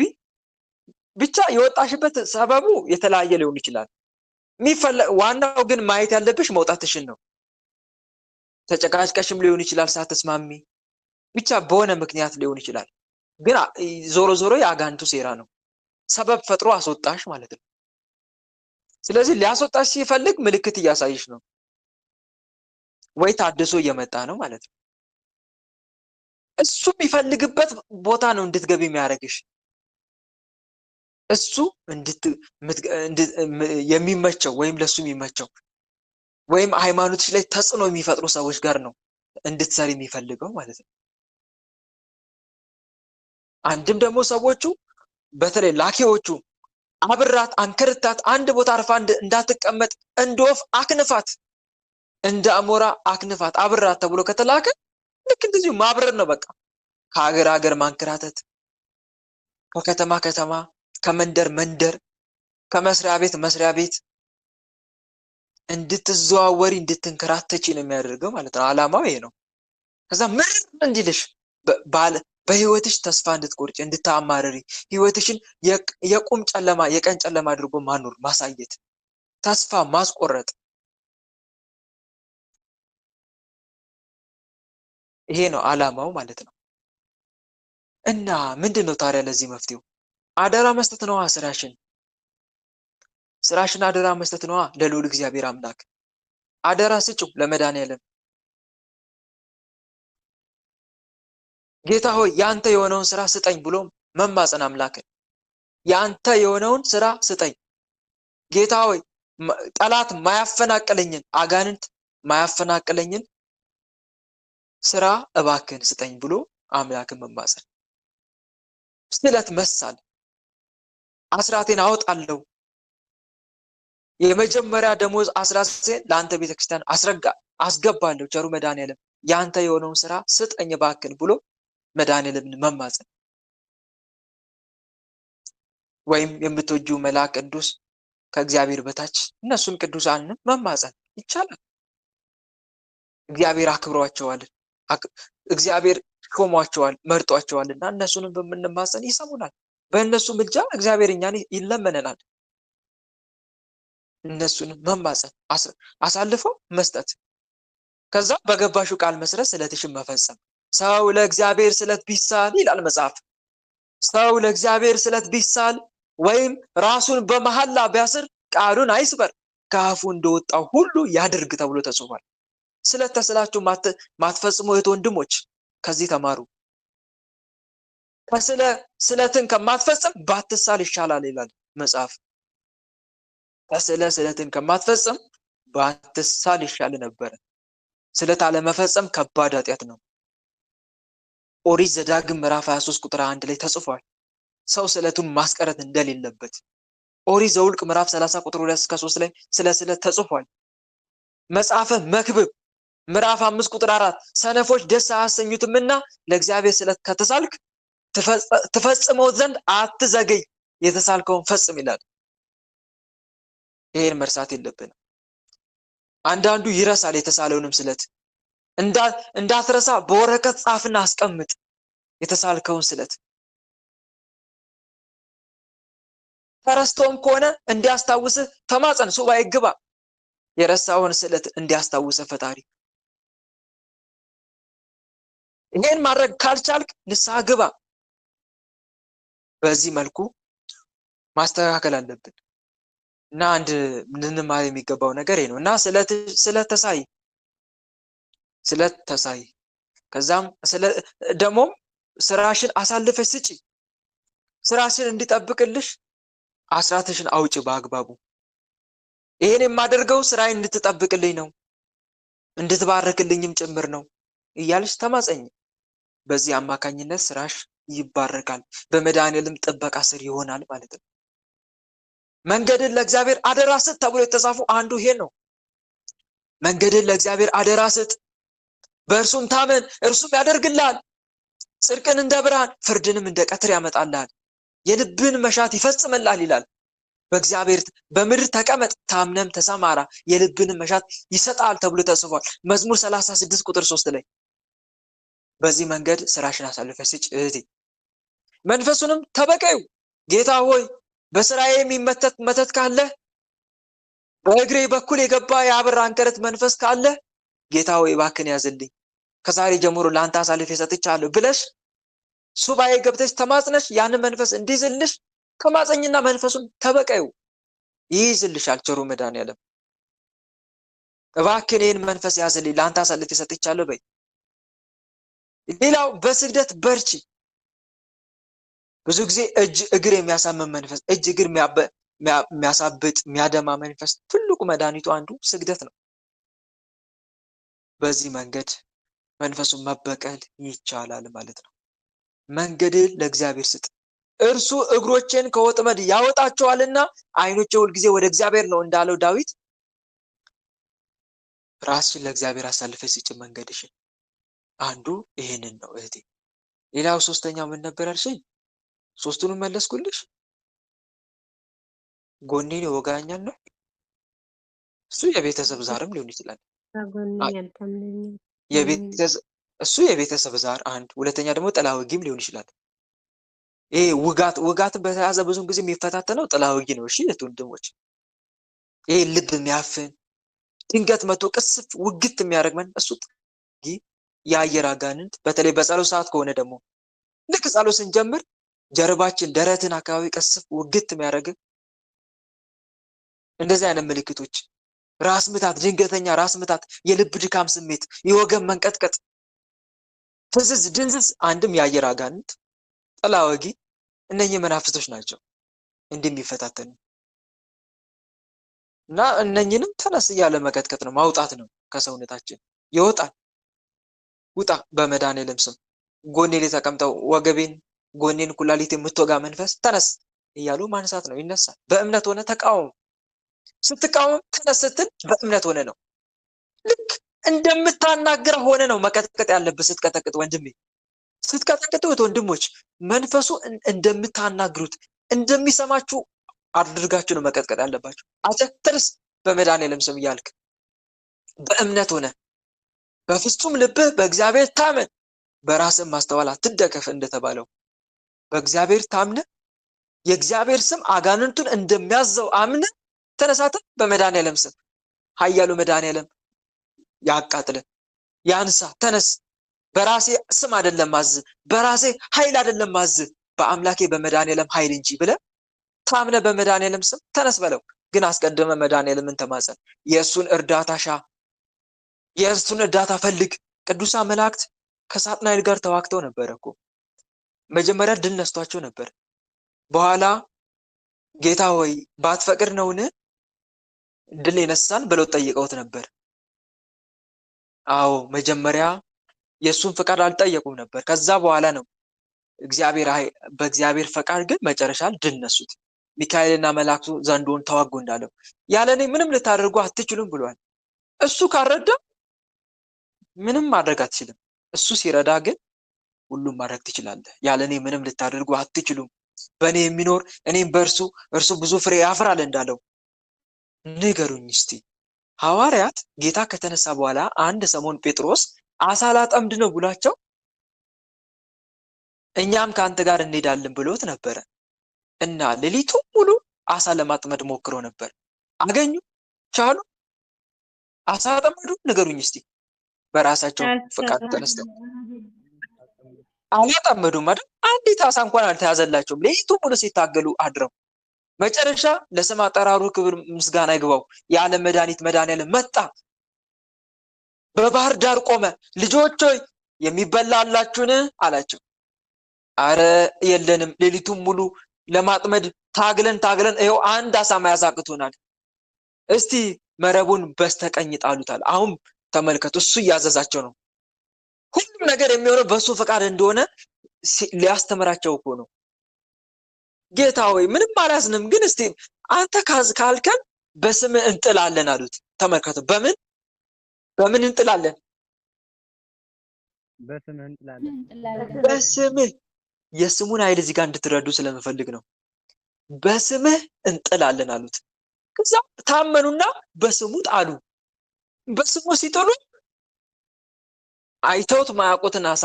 ብቻ የወጣሽበት ሰበቡ የተለያየ ሊሆን ይችላል። ዋናው ግን ማየት ያለብሽ መውጣትሽን ነው። ተጨቃጭቀሽም ሊሆን ይችላል፣ ሳትስማሚ ብቻ በሆነ ምክንያት ሊሆን ይችላል። ግን ዞሮ ዞሮ የአጋንንቱ ሴራ ነው። ሰበብ ፈጥሮ አስወጣሽ ማለት ነው። ስለዚህ ሊያስወጣሽ ሲፈልግ ምልክት እያሳይሽ ነው፣ ወይ ታድሶ እየመጣ ነው ማለት ነው። እሱ የሚፈልግበት ቦታ ነው እንድትገቢ የሚያደርግሽ። እሱ የሚመቸው ወይም ለሱ የሚመቸው ወይም ሃይማኖትሽ ላይ ተጽዕኖ የሚፈጥሩ ሰዎች ጋር ነው እንድትሰሪ የሚፈልገው ማለት ነው። አንድም ደግሞ ሰዎቹ በተለይ ላኪዎቹ አብራት፣ አንከርታት፣ አንድ ቦታ አርፋ እንዳትቀመጥ እንደ ወፍ አክንፋት፣ እንደ አሞራ አክንፋት፣ አብራት ተብሎ ከተላከ ልክ እንደዚሁ ማብረር ነው። በቃ ከሀገር ሀገር ማንከራተት፣ ከከተማ ከተማ፣ ከመንደር መንደር፣ ከመስሪያ ቤት መስሪያ ቤት እንድትዘዋወሪ እንድትንከራተቺ ነው የሚያደርገው ማለት ነው። ዓላማው ይሄ ነው። ከዛ ምርር እንዲልሽ በህይወትሽ ተስፋ እንድትቆርጭ፣ እንድታማረሪ፣ ህይወትሽን የቁም ጨለማ የቀን ጨለማ አድርጎ ማኖር ማሳየት፣ ተስፋ ማስቆረጥ፣ ይሄ ነው ዓላማው ማለት ነው። እና ምንድነው ታዲያ ለዚህ መፍትሄው? አደራ መስጠት ነዋ። ስራሽን አደራ መስጠት ነዋ ለልዑል እግዚአብሔር አምላክ። አደራ ስጪው ለመድኃኒዓለም። ጌታ ሆይ ያንተ የሆነውን ስራ ስጠኝ ብሎ መማፀን አምላክን። ያንተ የሆነውን ስራ ስጠኝ ጌታ ሆይ፣ ጠላት ማያፈናቅለኝን፣ አጋንንት ማያፈናቅለኝን ስራ እባክን ስጠኝ ብሎ አምላክን መማፀን። ስለት መሳል፣ አስራቴን አወጣለሁ፣ የመጀመሪያ ደሞዝ አስራቴን ለአንተ ቤተክርስቲያን አስገባለሁ፣ ቸሩ መድኃኒዓለም ያንተ የሆነውን ስራ ስጠኝ እባክን ብሎ መድኃኒዓለምን መማፀን። ወይም የምትወጂው መልአክ ቅዱስ ከእግዚአብሔር በታች እነሱን ቅዱሳንን መማፀን ይቻላል። እግዚአብሔር አክብሯቸዋል፣ እግዚአብሔር ሾሟቸዋል፣ መርጧቸዋልና እነሱንም በምንማፀን ይሰሙናል። በእነሱ ምልጃ እግዚአብሔር እኛን ይለመነናል። እነሱንም መማፀን፣ አሳልፈው መስጠት፣ ከዛ በገባሽው ቃል መሰረት ስለትሽን መፈጸም። ሰው ለእግዚአብሔር ስለት ቢሳል ይላል መጽሐፍ። ሰው ለእግዚአብሔር ስለት ቢሳል ወይም ራሱን በመሐላ ቢያስር ቃሉን አይስበር፣ ከአፉ እንደወጣው ሁሉ ያድርግ ተብሎ ተጽፏል። ስለት ተስላችሁ ማትፈጽሙ እህት ወንድሞች ከዚህ ተማሩ። ስለትን ከማትፈጽም ባትሳል ይሻላል ይላል መጽሐፍ። ስለትን ከማትፈጽም ባትሳል ይሻል ነበረ። ስለት አለመፈጸም ከባድ ኃጢአት ነው። ኦሪት ዘዳግም ምዕራፍ 23 ቁጥር 1 ላይ ተጽፏል ሰው ስለቱን ማስቀረት እንደሌለበት። ኦሪት ዘኍልቍ ምዕራፍ 30 ቁጥር 2 እስከ 3 ላይ ስለ ስለት ተጽፏል። መጽሐፈ መክብብ ምዕራፍ 5 ቁጥር 4 ሰነፎች ደስ አያሰኙትምና ለእግዚአብሔር ስለት ከተሳልክ ትፈጽመው ዘንድ አትዘገይ፣ የተሳልከውን ፈጽም ይላል። ይሄን መርሳት የለብንም። አንዳንዱ ይረሳል የተሳለውንም ስለት። እንዳትረሳ በወረቀት ጻፍና አስቀምጥ የተሳልከውን ስለት። ተረስቶም ከሆነ እንዲያስታውስህ ተማጸን፣ ሱባኤ ግባ፣ የረሳውን ስለት እንዲያስታውስህ ፈጣሪ። ይሄን ማድረግ ካልቻልክ ንስሐ ግባ። በዚህ መልኩ ማስተካከል አለብን እና አንድ ልንማር የሚገባው ነገር ይሄ ነው እና ስለት ተሳይ ከዛም ደግሞ ስራሽን አሳልፈሽ ስጪ። ስራሽን እንዲጠብቅልሽ አስራትሽን አውጪ በአግባቡ። ይሄን የማደርገው ስራዬን እንድትጠብቅልኝ ነው፣ እንድትባረክልኝም ጭምር ነው እያልሽ ተማጸኝ። በዚህ አማካኝነት ስራሽ ይባረካል፣ በመድኃኔዓለም ጥበቃ ስር ይሆናል ማለት ነው። መንገድን ለእግዚአብሔር አደራ ስጥ ተብሎ የተጻፉ አንዱ ይሄ ነው። መንገድን ለእግዚአብሔር አደራ ስጥ፣ በእርሱም ታመን፣ እርሱም ያደርግልሃል። ጽድቅን እንደ ብርሃን ፍርድንም እንደ ቀትር ያመጣልሃል። የልብን መሻት ይፈጽምልሃል ይላል። በእግዚአብሔር በምድር ተቀመጥ፣ ታምነም ተሰማራ፣ የልብን መሻት ይሰጣል ተብሎ ተጽፏል። መዝሙር 36 ቁጥር 3 ላይ። በዚህ መንገድ ስራሽን አሳልፈሽ ስጭ እህቴ። መንፈሱንም ተበቀዩ። ጌታ ሆይ በስራዬ የሚመተት መተት ካለ፣ በእግሬ በኩል የገባ የአብር አንከረት መንፈስ ካለ ጌታ ሆይ እባክህን ያዝልኝ፣ ከዛሬ ጀምሮ ለአንተ አሳልፌ ሰጥቻለሁ ብለሽ ሱባኤ ገብተሽ ተማጽነሽ ያንን መንፈስ እንዲይዝልሽ ተማጸኝና መንፈሱን ተበቀዩ። ይይዝልሻል ቸሩ መድኃኔዓለም። እባክህን ይህን መንፈስ ያዝልኝ፣ ለአንተ አሳልፌ ሰጥቻለሁ በይ። ሌላው በስግደት በርቺ። ብዙ ጊዜ እጅ እግር የሚያሳምም መንፈስ፣ እጅ እግር የሚያሳብጥ የሚያደማ መንፈስ ትልቁ መድኃኒቱ አንዱ ስግደት ነው። በዚህ መንገድ መንፈሱን መበቀል ይቻላል ማለት ነው። መንገድን ለእግዚአብሔር ስጥ፣ እርሱ እግሮቼን ከወጥመድ ያወጣቸዋልና ዓይኖቼ ሁልጊዜ ወደ እግዚአብሔር ነው እንዳለው ዳዊት፣ ራስሽን ለእግዚአብሔር አሳልፈሽ ስጪ መንገድሽን። አንዱ ይሄንን ነው እህቴ። ሌላው ሶስተኛው ምን ነበር አልሽኝ? ሶስቱንም መለስኩልሽ። ጎኔን ይወጋኛል ነው እሱ የቤተሰብ ዛርም ሊሆን ይችላል። እሱ የቤተሰብ ዛር አንድ፣ ሁለተኛ ደግሞ ጥላ ወጊም ሊሆን ይችላል። ይሄ ውጋትን በተያዘ ብዙን ጊዜ የሚፈታተነው ጥላ ወጊ ነው። እሺ ወንድሞች፣ ይሄ ልብ የሚያፍን ድንገት መቶ ቅስፍ ውግት የሚያደርግ እሱ የአየር አጋንንት፣ በተለይ በጸሎት ሰዓት ከሆነ ደግሞ ልክ ጸሎት ስንጀምር ጀርባችን ደረትን አካባቢ ቅስፍ ውግት የሚያደርግ እንደዚህ አይነት ምልክቶች፣ ራስ ምታት፣ ድንገተኛ ራስ ምታት፣ የልብ ድካም ስሜት፣ የወገብ መንቀጥቀጥ፣ ፍዝዝ ድንዝዝ፣ አንድም የአየር አጋንንት፣ ጥላ ወጊ፣ እነኚህ መናፍስቶች ናቸው እንደሚፈታተኑ እና እነኚህንም ተነስ እያለ መቀጥቀጥ ነው፣ ማውጣት ነው ከሰውነታችን። ይወጣል። ውጣ በመድኃኔዓለም ስም። ጎኔ ላይ ተቀምጠው ወገቤን፣ ጎኔን፣ ኩላሊት የምትወጋ መንፈስ ተነስ እያሉ ማንሳት ነው። ይነሳል። በእምነት ሆነ ተቃወም። ስትቃወም ተነስ ስትል በእምነት ሆነ ነው። ልክ እንደምታናግረው ሆነ ነው መቀጥቀጥ ያለብህ። ስትቀጠቅጥ ወንድሜ፣ ስትቀጠቅጡት ወንድሞች፣ መንፈሱ እንደምታናግሩት እንደሚሰማችሁ አድርጋችሁ ነው መቀጥቀጥ ያለባችሁ። አንተ ተነስ በመድኃኔዓለም ስም እያልክ በእምነት ሆነ በፍጹም ልብህ በእግዚአብሔር ታመን፣ በራስህ ማስተዋል አትደገፍ እንደተባለው በእግዚአብሔር ታምነ የእግዚአብሔር ስም አጋንንቱን እንደሚያዘው አምነ ተነሳተ በመድኃኔዓለም ስም። ኃያሉ መድኃኔዓለም ያቃጥለ፣ ያንሳ፣ ተነስ። በራሴ ስም አይደለም ማዝ፣ በራሴ ኃይል አይደለም ማዝ፣ በአምላኬ በመድኃኔዓለም ኃይል እንጂ ብለህ ታምነ በመድኃኔዓለም ስም ተነስ በለው። ግን አስቀድመ መድኃኔዓለምን ተማጸን። የእሱን እርዳታ ሻ፣ የእሱን እርዳታ ፈልግ። ቅዱሳን መላእክት ከሳጥናኤል ጋር ተዋግተው ነበር እኮ። መጀመሪያ ድል ነስቷቸው ነበር። በኋላ ጌታ ሆይ ባትፈቅድ ነውን ድል የነሳን ብለው ጠይቀውት ነበር። አዎ መጀመሪያ የእሱን ፈቃድ አልጠየቁም ነበር። ከዛ በኋላ ነው በእግዚአብሔር ፈቃድ ግን መጨረሻ ድል ነሱት። ሚካኤልና መላእክቱ ዘንዶን ተዋጉ እንዳለው ያለኔ ምንም ልታደርጉ አትችሉም ብሏል። እሱ ካረዳ ምንም ማድረግ አትችልም። እሱ ሲረዳ ግን ሁሉም ማድረግ ትችላለህ። ያለ እኔ ምንም ልታደርጉ አትችሉም። በእኔ የሚኖር እኔም በእርሱ እርሱ ብዙ ፍሬ ያፈራል እንዳለው ንገሩኝ እስቲ። ሐዋርያት ጌታ ከተነሳ በኋላ አንድ ሰሞን ጴጥሮስ አሳ ላጠምድ ነው ብሏቸው እኛም ከአንተ ጋር እንሄዳለን ብሎት ነበረ እና ሌሊቱን ሙሉ አሳ ለማጥመድ ሞክሮ ነበር። አገኙ? ቻሉ? አሳ አጠመዱ? ንገሩኝ እስቲ። በራሳቸው ፈቃድ ተነስተው አላጠመዱም አይደል? አንዲት አሳ እንኳን አልተያዘላቸውም። ሌሊቱን ሙሉ ሲታገሉ አድረው መጨረሻ ለስም አጠራሩ ክብር ምስጋና ይግባው የዓለም መድኃኒት መድኃኒዓለም መጣ። በባህር ዳር ቆመ። ልጆች ሆይ የሚበላ አላችሁን አላቸው። አረ የለንም፣ ሌሊቱን ሙሉ ለማጥመድ ታግለን ይኸው አንድ አሳ መያዝ አቅቶናል። እስቲ መረቡን በስተቀኝ ጣሉታል። አሁን ተመልከቱ፣ እሱ እያዘዛቸው ነው። ሁሉም ነገር የሚሆነው በእሱ ፈቃድ እንደሆነ ሊያስተምራቸው እኮ ነው። ጌታ ሆይ ምንም አላዝንም፣ ግን እስቲ አንተ ካልከን በስምህ እንጥላለን አሉት። ተመልከቱ፣ በምን እንጥላለን? በስምህ እንጥላለን። በስምህ። የስሙን ኃይል እዚህ ጋር እንድትረዱ ስለምፈልግ ነው። በስምህ እንጥላለን አሉት። ከዛ ታመኑና በስሙ ጣሉ። በስሙ ሲጥሉ አይተውት ማያውቁትን አሳ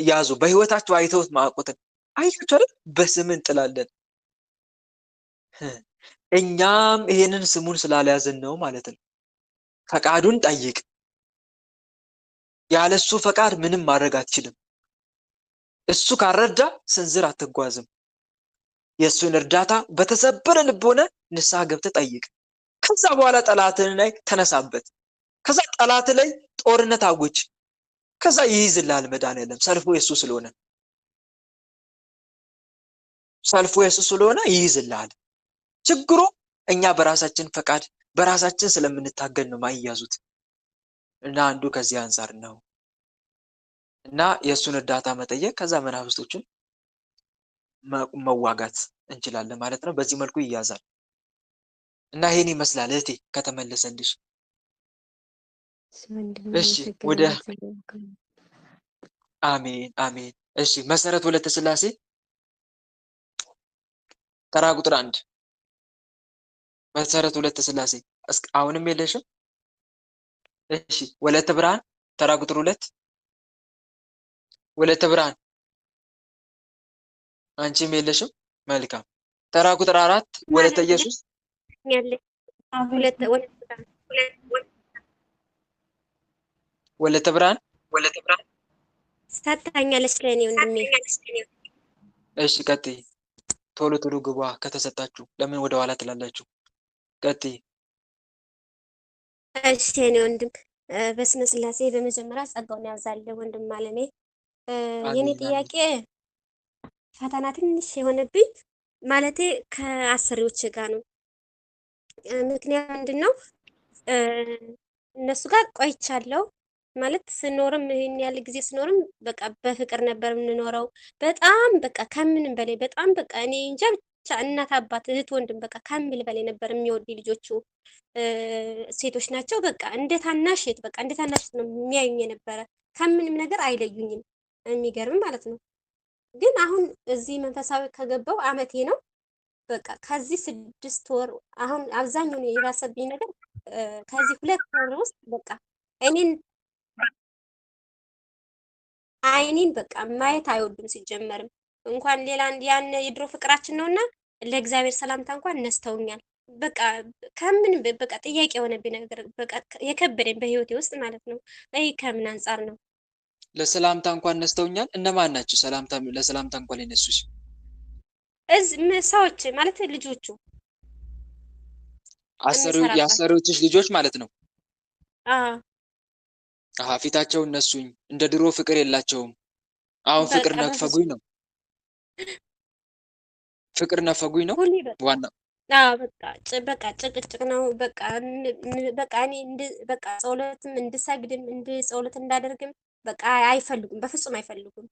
ያዙ። በህይወታቸው አይተውት ማያውቁትን አይታችሁ አይደል? በስምህ እንጥላለን። እኛም ይሄንን ስሙን ስላልያዝን ነው ማለት ነው። ፈቃዱን ጠይቅ። ያለሱ ፈቃድ ምንም ማድረግ አትችልም። እሱ ካልረዳ ስንዝር አትጓዝም። የእሱን እርዳታ በተሰበረ ልብ ሆነ ንስሐ ገብተህ ጠይቅ። ከዛ በኋላ ጠላትን ላይ ተነሳበት። ከዛ ጠላት ላይ ጦርነት አውጅ። ከዛ ይይዝልሃል መድኃኒዓለም። ሰልፉ የሱ ስለሆነ ይይዝልሃል። ችግሩ እኛ በራሳችን ፈቃድ በራሳችን ስለምንታገል ነው ማይያዙት። እና አንዱ ከዚህ አንፃር ነው እና የእሱን እርዳታ መጠየቅ፣ ከዛ መናፍስቶችን መዋጋት እንችላለን ማለት ነው። በዚህ መልኩ ይያዛል እና ይሄን ይመስላል። እህቴ ከተመለሰልሽ። እሺ ወደ አሜን። እሺ መሰረት ወለተ ስላሴ ተራ ቁጥር 1 መሰረት ወለተ ስላሴ አሁንም የለሽም? እሺ ወለተ ብርሃን ተራ ቁጥር 2 ወለተ ብርሃን አንቺም የለሽም? መልካም። ተራ ቁጥር 4 ወለተ ኢየሱስ ወለተ ብርሃን ሰጥታኛለች ለኔ ወንድሜ። እሺ ቀጥይ። ቶሎ ግባ ከተሰጣችሁ። ለምን ወደ ኋላ ትላላችሁ? ቀጥይ። እሺ የኔ ወንድም በስመ ስላሴ በመጀመሪያ ጸጋውን ያብዛልህ ወንድም አለሜ። የኔ ጥያቄ ፈተና ትንሽ የሆነብኝ ማለቴ ከአሰሪዎች ጋር ነው። ምክንያት ምንድነው? እነሱ ጋር ቆይቻለሁ ማለት ስኖርም ይሄን ያለ ጊዜ ስኖርም በቃ በፍቅር ነበር የምንኖረው። በጣም በቃ ከምንም በላይ በጣም በቃ እኔ እንጃ ብቻ እናት አባት እህት ወንድም በቃ ከምል በላይ ነበር የሚወዱ ልጆቹ ሴቶች ናቸው። በቃ እንደ ታናሽ እህት በቃ እንደ ታናሽ ነው የሚያዩኝ የነበረ። ከምንም ነገር አይለዩኝም። የሚገርም ማለት ነው። ግን አሁን እዚህ መንፈሳዊ ከገባው አመቴ ነው። በቃ ከዚህ 6 ወር አሁን አብዛኛውን የባሰብኝ ነገር ከዚህ 2 ወር ውስጥ በቃ አይኔን በቃ ማየት አይወዱም። ሲጀመርም እንኳን ሌላ ያን የድሮ ፍቅራችን ነውና ለእግዚአብሔር ሰላምታ እንኳን ነስተውኛል። በቃ ከምንም በቃ ጥያቄ የሆነብኝ ነገር በቃ የከበደኝ በህይወቴ ውስጥ ማለት ነው። ይሄ ከምን አንጻር ነው? ለሰላምታ እንኳን ነስተውኛል። እነማን ናቸው ለሰላምታ እንኳን የነሱሽ? ሰዎች ማለት ልጆቹ የአሰሪዎችሽ ልጆች ማለት ነው። ፊታቸው እነሱኝ እንደ ድሮ ፍቅር የላቸውም። አሁን ፍቅር ነፈጉኝ ነው ዋና። በቃ ጭቅጭቅ ነው። በቃ እኔ በቃ ጸሎትም እንድሰግድም ጸሎት እንዳደርግም በቃ አይፈልጉም፣ በፍጹም አይፈልጉም።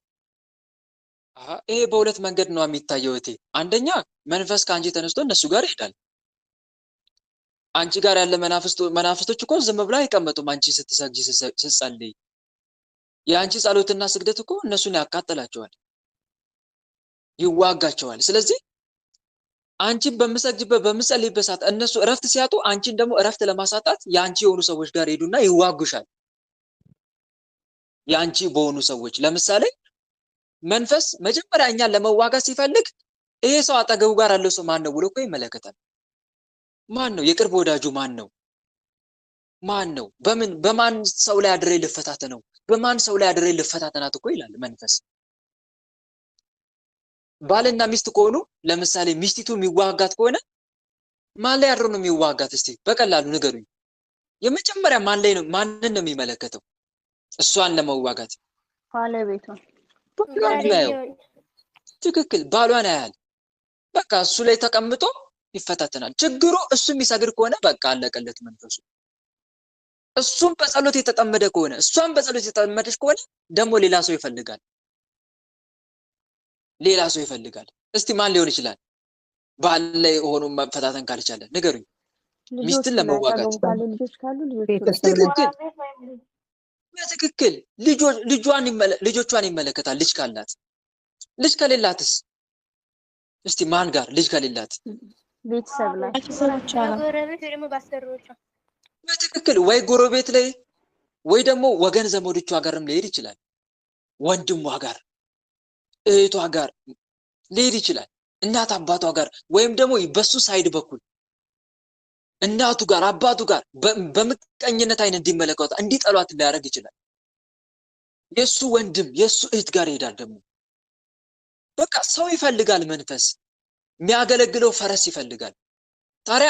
ይሄ በሁለት መንገድ ነው የሚታየው እህቴ። አንደኛ መንፈስ ከአንቺ ተነስቶ እነሱ ጋር ይሄዳል። አንቺ ጋር ያለ መናፍስቶች እኮ ዝም ብለው አይቀመጡም። አንቺ ስትሰግጂ ስትጸልይ የአንቺ ጸሎትና ስግደት እኮ እነሱን ያቃጥላቸዋል፣ ይዋጋቸዋል። ስለዚህ አንቺ በምትጸልይበት ሰዓት እነሱ እረፍት ሲያጡ አንቺን ደግሞ እረፍት ለማሳጣት የአንቺ የሆኑ ሰዎች ጋር ሄዱና ይዋጉሻል። የአንቺ በሆኑ ሰዎች ለምሳሌ መንፈስ መጀመሪያ እኛን ለመዋጋት ሲፈልግ ይሄ ሰው አጠገቡ ጋር ያለው ሰው ማን ነው ብሎ እኮ ይመለከታል። ማን ነው? የቅርብ ወዳጁ ማን ነው? ማን ነው? በማን ሰው ላይ አድሬ ልፈታተነው? በማን ሰው ላይ አድሬ ልፈታተናት እኮ ይላል መንፈስ። ባልና ሚስት ከሆኑ ለምሳሌ ሚስቲቱ የሚዋጋት ከሆነ ማን ላይ አድሮ ነው የሚዋጋት? እስቲ በቀላሉ ንገሩኝ። የመጀመሪያ ማንን ነው የሚመለከተው? እሷን ለመዋጋት ባለቤቷን ትክክል፣ ባሏን ያያል። በቃ እሱ ላይ ተቀምጦ ይፈታተናል። ችግሩ እሱ የሚሰግድ ከሆነ በቃ አለቀለት መንፈሱ። እሱም በጸሎት የተጠመደ ከሆነ እሷም በጸሎት የተጠመደች ከሆነ ደግሞ ሌላ ሰው ይፈልጋል። እስቲ ማን ሊሆን ይችላል? ባል ላይ ሆኖ መፈታተን ካልቻለ ንገሩኝ። ሚስትን ለመዋጋት በትክክል ልጆቿን ይመለከታል። ልጅ ካላት፣ ልጅ ከሌላትስ? እስቲ ማን ጋር ልጅ ከሌላት? ቤተሰብ ላይ በትክክል ወይ ጎረቤት ላይ ወይ ደግሞ ወገን ዘመዶቿ ጋርም ሊሄድ ይችላል። ወንድሟ ጋር፣ እህቷ ጋር ሊሄድ ይችላል። እናት አባቷ ጋር ወይም ደግሞ በሱ ሳይድ በኩል እናቱ ጋር አባቱ ጋር በምቀኝነት አይነት እንዲመለከቷት እንዲጠሏት ሊያደርግ ይችላል። የሱ ወንድም የሱ እህት ጋር ይሄዳል። ደግሞ በቃ ሰው ይፈልጋል። መንፈስ የሚያገለግለው ፈረስ ይፈልጋል። ታዲያ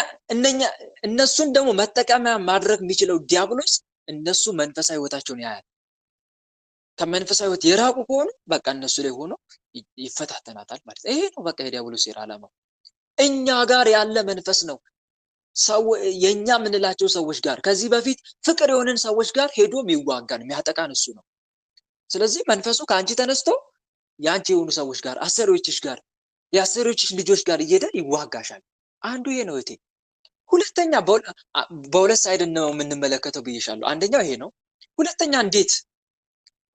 እነሱን ደግሞ መጠቀሚያ ማድረግ የሚችለው ዲያብሎስ እነሱ መንፈሳዊ ህይወታቸውን ያያል። ከመንፈሳዊ ህይወት የራቁ ከሆኑ በቃ እነሱ ላይ ሆኖ ይፈታተናታል ማለት ነው። ይሄ ነው በቃ የዲያብሎስ ሴራ ዓላማው። እኛ ጋር ያለ መንፈስ ነው የኛ የምንላቸው ሰዎች ጋር ከዚህ በፊት ፍቅር የሆንን ሰዎች ጋር ሄዶ የሚዋጋን የሚያጠቃን እሱ ነው። ስለዚህ መንፈሱ ከአንቺ ተነስቶ የአንቺ የሆኑ ሰዎች ጋር አሰሪዎችሽ ጋር የአሰሪዎችሽ ልጆች ጋር እየሄደ ይዋጋሻል። አንዱ ይሄ ነው እቴ። ሁለተኛ በሁለት ሳይድ ነው የምንመለከተው ብዬሻለሁ። አንደኛው ይሄ ነው።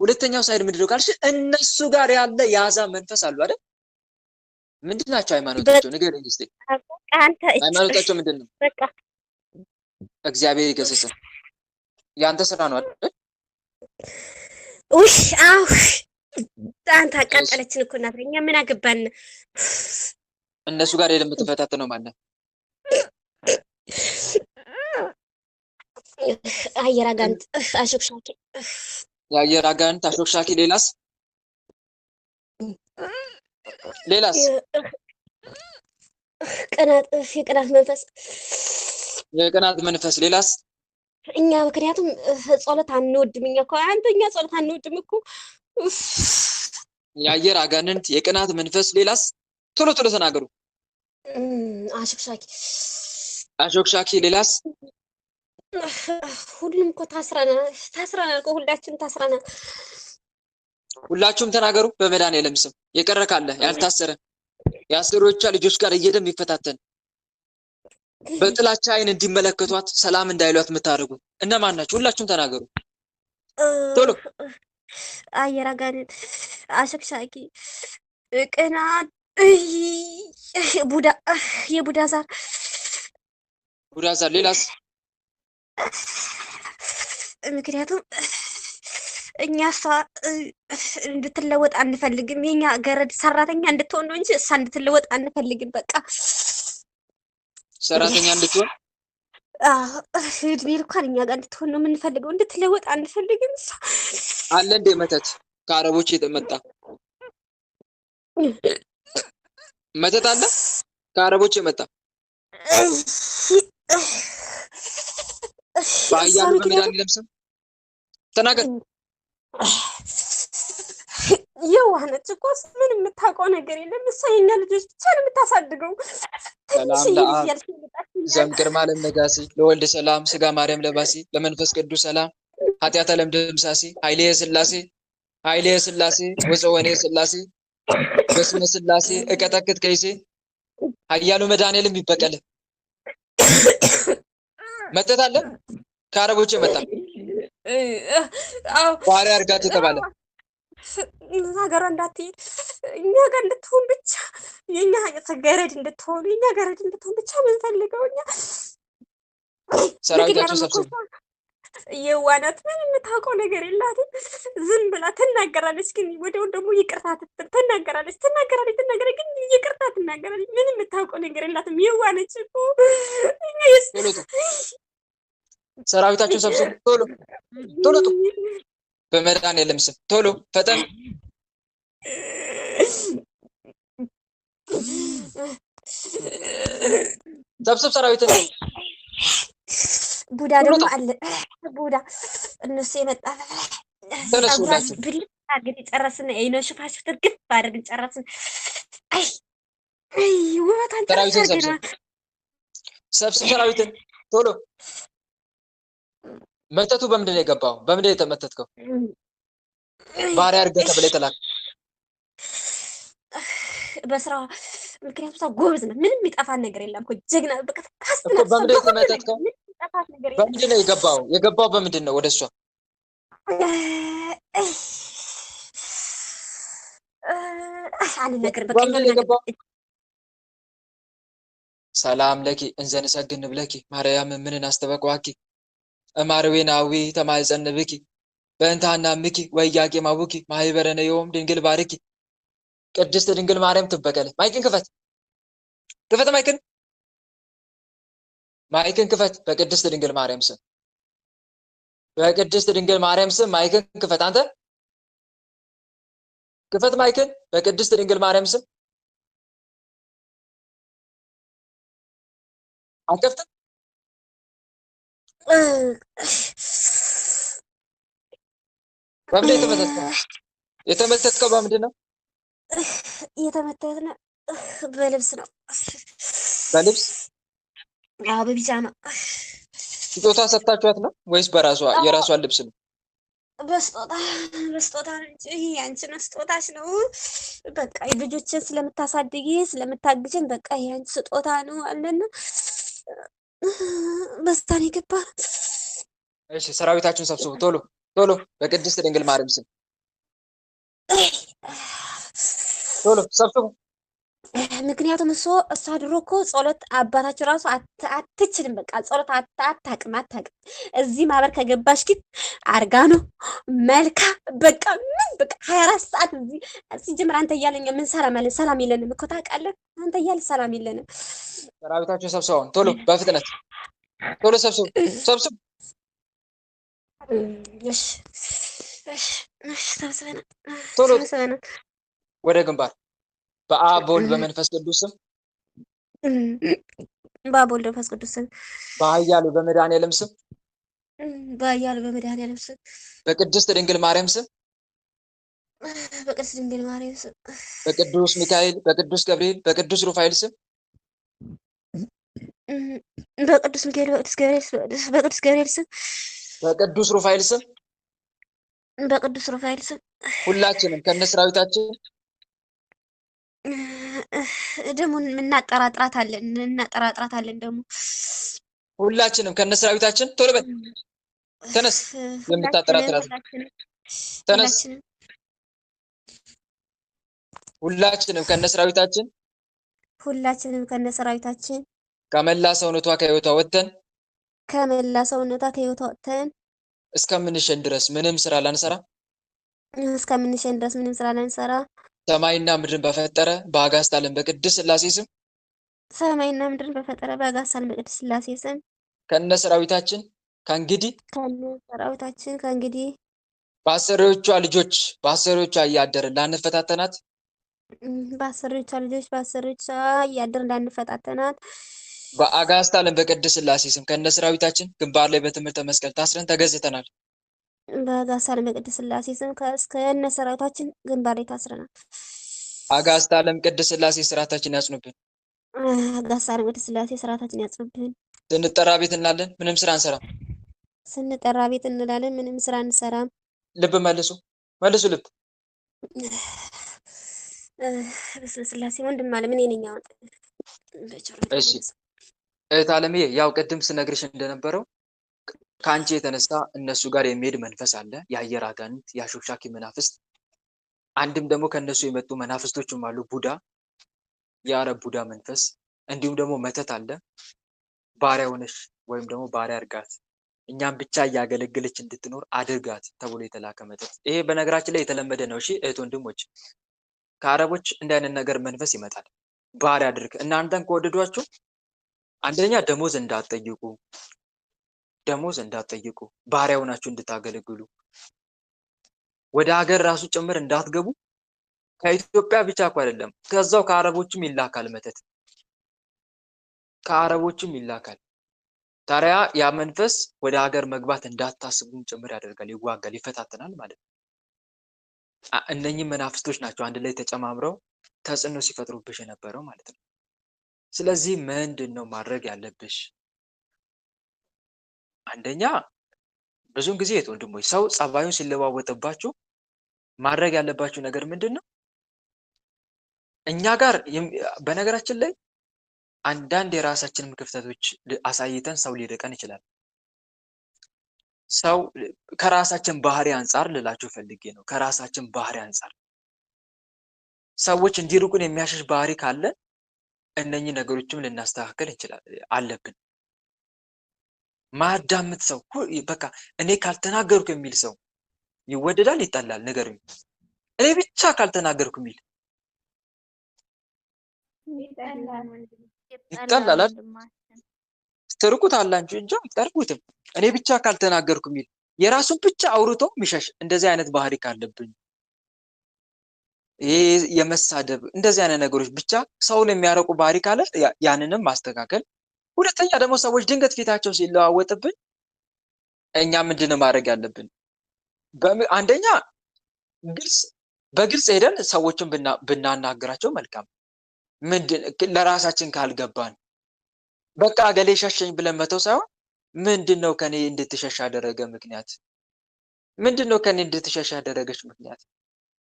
ሁለተኛው ሳይድ ምንድነው ካልሽ እነሱ ጋር ያለ የአሕዛብ መንፈስ አሉ አይደል? ምንድናቸው ሃይማኖታቸው? ንገረኝ እስቲ። ሃይማኖታቸው ምንድነው? በቃ እግዚአብሔር ይገሰጽ። ያንተ ስራ ነው አይደል? ውሽ አው አንተ አቃጠለችን እኮ እናት። እኛ ምን አገባን? እነሱ ጋር የምትፈታተነው ማን ነው? አየር አጋንንት አሾክሻኪ። የአየር አጋንንት አሾክሻኪ። ሌላስ? የቅናት መንፈስ። የቅናት መንፈስ። ሌላስ? እኛ ምክንያቱም ጸሎት አንወድም። እኛ እኮ እኛ ጸሎት አንወድም እኮ። የአየር አጋንንት፣ የቅናት መንፈስ። ሌላስ? ቶሎ ተናገሩ። አሾክሻኪ። ሌላስ? ሁሉም እኮ ታስረናል እኮ ሁላችንም ታስረናል። ሁላችሁም ተናገሩ በመድኃኒዓለም ስም። የቀረ ካለ ያልታሰረ የአሰሪዎቿ ልጆች ጋር እየደም ይፈታተን በጥላቻ አይን እንዲመለከቷት ሰላም እንዳይሏት የምታደርጉ እነማን ናቸው? ሁላችሁም ተናገሩ ቶሎ። አየር አጋንንት፣ አሾክሻኪ፣ ቅናት፣ የቡዳ ዛር። ሌላስ? ምክንያቱም እኛ እሷ እንድትለወጥ አንፈልግም። የኛ ገረድ ሰራተኛ እንድትሆን ነው እንጂ እሷ እንድትለወጥ አንፈልግም። በቃ ሰራተኛ እንድትሆን እድሜ ልኳን እኛ ጋር እንድትሆን ነው የምንፈልገው። እንድትለወጥ አንፈልግም። እሷ አለ እንደ መተት ከአረቦች የተመጣ መተት አለ ከአረቦች የመጣ ባያሉ በመድኃኒዓለም ስም ተናገር። የዋህ ነች እኮ ምንም የምታውቀው ነገር የለም። እሷ የኛ ልጆች ብቻ ነው የምታሳድገው። ሰላም ለአብ ዘእምቅድመ ዓለም ነጋሲ ለወልድ ሰላም ስጋ ማርያም ለባሲ ለመንፈስ ቅዱስ ሰላም ኃጢአተ ዓለም ደምሳሲ ኃይሌ ሥላሴ ወፀወኔ ሥላሴ በስመ ሥላሴ እቀጠቅጥ ከይሴ ኃያሉ መድኃኒዓለም ይበቀል። መተት አለ ከአረቦች የመጣ አዎ ባሪያ አድርጋት የተባለ ሀገሯ እንዳትሄድ እኛ ጋር እንድትሆን ብቻ የኛ ገረድ እንድትሆን የኛ ገረድ እንድትሆን ብቻ ምን ፈልገው እኛ ሰራዊታቸው ሰብስቡ የዋናት ምንም የምታውቀው ነገር የላትም። ዝም ብላ ትናገራለች፣ ግን ወዲያው ደግሞ ይቅርታ ትናገራለች ግን ይቅርታ ትናገራለች። ምንም የምታውቀው ነገር የላትም። የዋነች እኮ ቶሎ ሰራዊታቸው ሰብስቡ ቶሎ በመድኃኒዓለም ስም ቶሎ ፈጠን ሰብስብ ሰራዊትን ቡዳ ደግሞ አለ ቡዳ እነሱ የመጣ ተነሱላችሁ ብልጥ አድርገን ጨረስን። አይኖ ሽፋሽፍት እርግፍ አድርገን ጨረስን። አይ ውበታን ሰራዊትን ሰብስብ ሰራዊትን ቶሎ መተቱ በምንድን ነው የገባው? በምንድን ነው የተመተትከው? ባሪያ አድርገህ ተብለህ የተላክ በስራዋ ምክንያቱም እሷ ጎበዝ ነው። ምንም የሚጠፋን ነገር የለም እኮ ጀግና በቃ እኮ በምንድን ነው የተመተትከው? በምንድን ነው የገባው በምንድን ነው ወደሷ? አልነግርም በቃ በምንድን ነው የገባው? ሰላም ለኪ እንዘንሰግን ብለኪ ማርያም ምንን አስተበቅዋኪ እማርዌናዊ ተማይጸንብኪ በእንታና ምኪ ወያቄ ማቡኪ ማይበረነ የውም ድንግል ባርኪ ቅድስት ድንግል ማርያም ትበቀለ። ማይክን ክፈት ማይክን ክፈት። በቅድስት ድንግል ማርያም ስም ማይክን ክፈት። አንተ ክፈት ማይክን በቅድስት ድንግል ማርያም ስም አትከፍትም? በምንድን የተመተትከው? በምንድን ነው የተመተትነው? በልብስ ነው። በልብስ? አዎ በቢጃማ። ስጦታ ሰጥታችኋት ነው ወይስ የራሷን ልብስ ነው? በስጦታ ነው እንጂ ያንቺ ነው ስጦታሽ ነው። በቃ ልጆችን ስለምታሳድጊ ስለምታግዥን በቃ ያንቺ ስጦታ ነው አለና በስታን የገባ። እሺ ሰራዊታችሁን ሰብስቡ ቶሎ በቅድስት ድንግል ማርያም ስም ቶሎ ሰብስቡ። ምክንያቱም እሷ ድሮ እኮ ጸሎት አባታችሁ ራሱ አትችልም። በቃ ጸሎት አታውቅም። እዚህ ማህበር ከገባሽ ግን አርጋ ነው መልካ በቃ ምን በቃ 24 ሰዓት እዚህ ሲጀምር አንተ እያለኝ ምን ሰላም የለንም እኮ ታውቃለህ። አንተ እያለ ሰላም የለንም። ሰራዊታችሁን ሰብስቡ ቶሎ በፍጥነት ቶሎ ሰብስቡ። እሺ ሰብስበናል ቶሎ ወደ ግንባር። በአብ በወልድ በመንፈስ ቅዱስ ስም በአብ ወልድ በመንፈስ ቅዱስ ስም በኃያሉ በመድኃኒዓለም ስም በቅድስት ድንግል ማርያም ስም በቅዱስ ሚካኤል በቅዱስ ገብርኤል በቅዱስ ሩፋኤል ስም በቅዱስ ሚካኤል በቅዱስ ገብርኤል ስም በቅዱስ ሩፋኤል ስም ሁላችንም ከነሰራዊታችን ደግሞ እናጠራጥራታለን ደግሞ ሁላችንም ከነሰራዊታችን ቶሎ በል ተነስ። የምታጠራጥራት ተነስ። ሁላችንም ከነሰራዊታችን ከመላ ሰውነቷ ከህይወቷ ወጥተን እስከምንሸን ድረስ ምንም ስራ ላንሰራ ሰማይና ምድርን በፈጠረ በአጋዕዝተ ዓለም በቅድስት ሥላሴ ስም ከነሰራዊታችን ከእንግዲህ በአሰሪዎቿ ልጆች እያደርን ላንፈታተናት በአጋዕዝተ ዓለም በቅድስት ሥላሴ ስም ከነሰራዊታችን ግንባር ላይ በትምህርተ መስቀል ታስረን ተገዝተናል። በአጋዕዝተ ዓለም በቅድስት ሥላሴ ስም ከነሰራዊታችን ግንባር ላይ ታስረናል። አጋዕዝተ ዓለም ቅድስት ሥላሴ ስርዓታችን ያጽኑብን። ስንጠራ ቤት እንላለን፣ ምንም ስራ አንሰራም። ልብ መልሱ ልብ በስመ ስላሴ ወንድም አለ ምን የነኛ ወጥ እሺ እህት ዓለምዬ ያው ቅድም ስነግርሽ እንደነበረው ከአንቺ የተነሳ እነሱ ጋር የሚሄድ መንፈስ አለ፣ የአየር አጋንንት፣ የአሾክሻኪ መናፍስት። አንድም ደግሞ ከእነሱ የመጡ መናፍስቶችም አሉ፣ ቡዳ፣ የአረብ ቡዳ መንፈስ፣ እንዲሁም ደግሞ መተት አለ። ባሪያ ሆነሽ ወይም ደግሞ ባሪያ አድርጋት እኛም ብቻ እያገለገለች እንድትኖር አድርጋት ተብሎ የተላከ መተት። ይሄ በነገራችን ላይ የተለመደ ነው። እሺ እህት ወንድሞች፣ ከአረቦች እንዲህ አይነት ነገር መንፈስ ይመጣል። ባሪያ አድርግ። እናንተን ከወደዷችሁ አንደኛ ደሞዝ እንዳትጠይቁ፣ ባሪያ ሆናችሁ እንድታገለግሉ፣ ወደ ሀገር ራሱ ጭምር እንዳትገቡ። ከኢትዮጵያ ብቻ እኮ አይደለም፣ ከዛው ከአረቦችም ይላካል መተት፣ ከአረቦችም ይላካል። ታዲያ ያ መንፈስ ወደ ሀገር መግባት እንዳታስቡም ጭምር ያደርጋል፣ ይዋጋል፣ ይፈታተናል ማለት ነው። እነኚህ መናፍስቶች ናቸው አንድ ላይ ተጨማምረው ተጽዕኖ ሲፈጥሩብሽ የነበረው ማለት ነው። ስለዚህ ምንድን ነው ማድረግ ያለብሽ? አንደኛ ብዙውን ጊዜ የት ወንድሞች ሰው ጸባዩን ሲለዋወጥባችሁ ማድረግ ያለባችሁ ነገር ምንድን ነው? እኛ ጋር በነገራችን ላይ አንዳንድ የራሳችንን ክፍተቶች አሳይተን ሰው ሊርቀን ይችላል። ሰው ከራሳችን ባህሪ አንጻር ልላችሁ ፈልጌ ነው። ከራሳችን ባህሪ አንጻር ሰዎች እንዲርቁን የሚያሸሽ ባህሪ ካለ እነኚህ ነገሮችም ልናስተካከል አለብን። ማዳምጥ ሰው በቃ እኔ ካልተናገርኩ የሚል ሰው ይወደዳል ይጠላል? ንገሩኝ። እኔ ብቻ ካልተናገርኩ የሚል ይጠላል። ትርቁት አላችሁ እንጂ አትጠርቁትም። እኔ ብቻ ካልተናገርኩ የሚል የራሱን ብቻ አውርቶ የሚሸሽ እንደዚህ አይነት ባህሪ ካለብኝ ይሄ የመሳደብ እንደዚህ አይነት ነገሮች ብቻ ሰውን የሚያረቁ ባህሪ ካለ ያንንም ማስተካከል። ሁለተኛ ደግሞ ሰዎች ድንገት ፊታቸው ሲለዋወጥብን እኛ ምንድን ማድረግ ያለብን? አንደኛ በግልጽ ሄደን ሰዎችን ብናናገራቸው መልካም። ለራሳችን ካልገባን በቃ ገሌ ሸሸኝ ብለን መተው ሳይሆን ምንድነው ከኔ እንድትሸሽ ያደረገ ምክንያት? ምንድነው ከኔ እንድትሸሽ ያደረገች ምክንያት?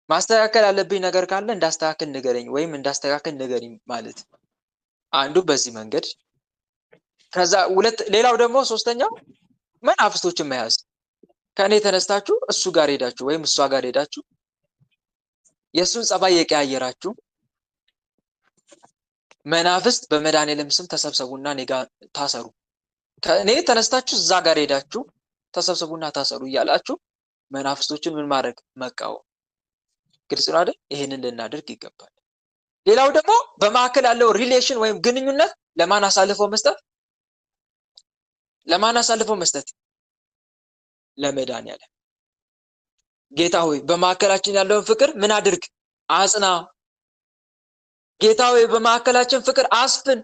ማስተካከል ያለብኝ ነገር ካለ እንዳስተካከል ንገረኝ ወይም እንዳስተካከል ንገረኝ ማለት አንዱ በዚህ መንገድ። ከዛ ሌላው ደግሞ ሶስተኛው መናፍስቶችን መያዝ። ከኔ ተነስታችሁ እሱ ጋር ሄዳችሁ ወይም እሷ ጋር ሄዳችሁ የእሱን ጸባይ የቀያየራችሁ መናፍስት በመድኃኒዓለም ስም ተሰብሰቡና እኔ ጋር ታሰሩ። ከእኔ ተነስታችሁ እዛ ጋር ሄዳችሁ ተሰብሰቡና ታሰሩ እያላችሁ መናፍስቶችን ምን ማድረግ? መቃወም። ግልጽ ነው አይደል? ይሄንን ልናደርግ ይገባል። ሌላው ደግሞ በማዕከል ያለው ሪሌሽን ወይም ግንኙነት ለማን አሳልፎ መስጠት? ለመድኃኒዓለም። ጌታ ሆይ በማዕከላችን ያለውን ፍቅር ምን አድርግ? አጽና። ጌታ ሆይ በማዕከላችን ፍቅር አስፍን።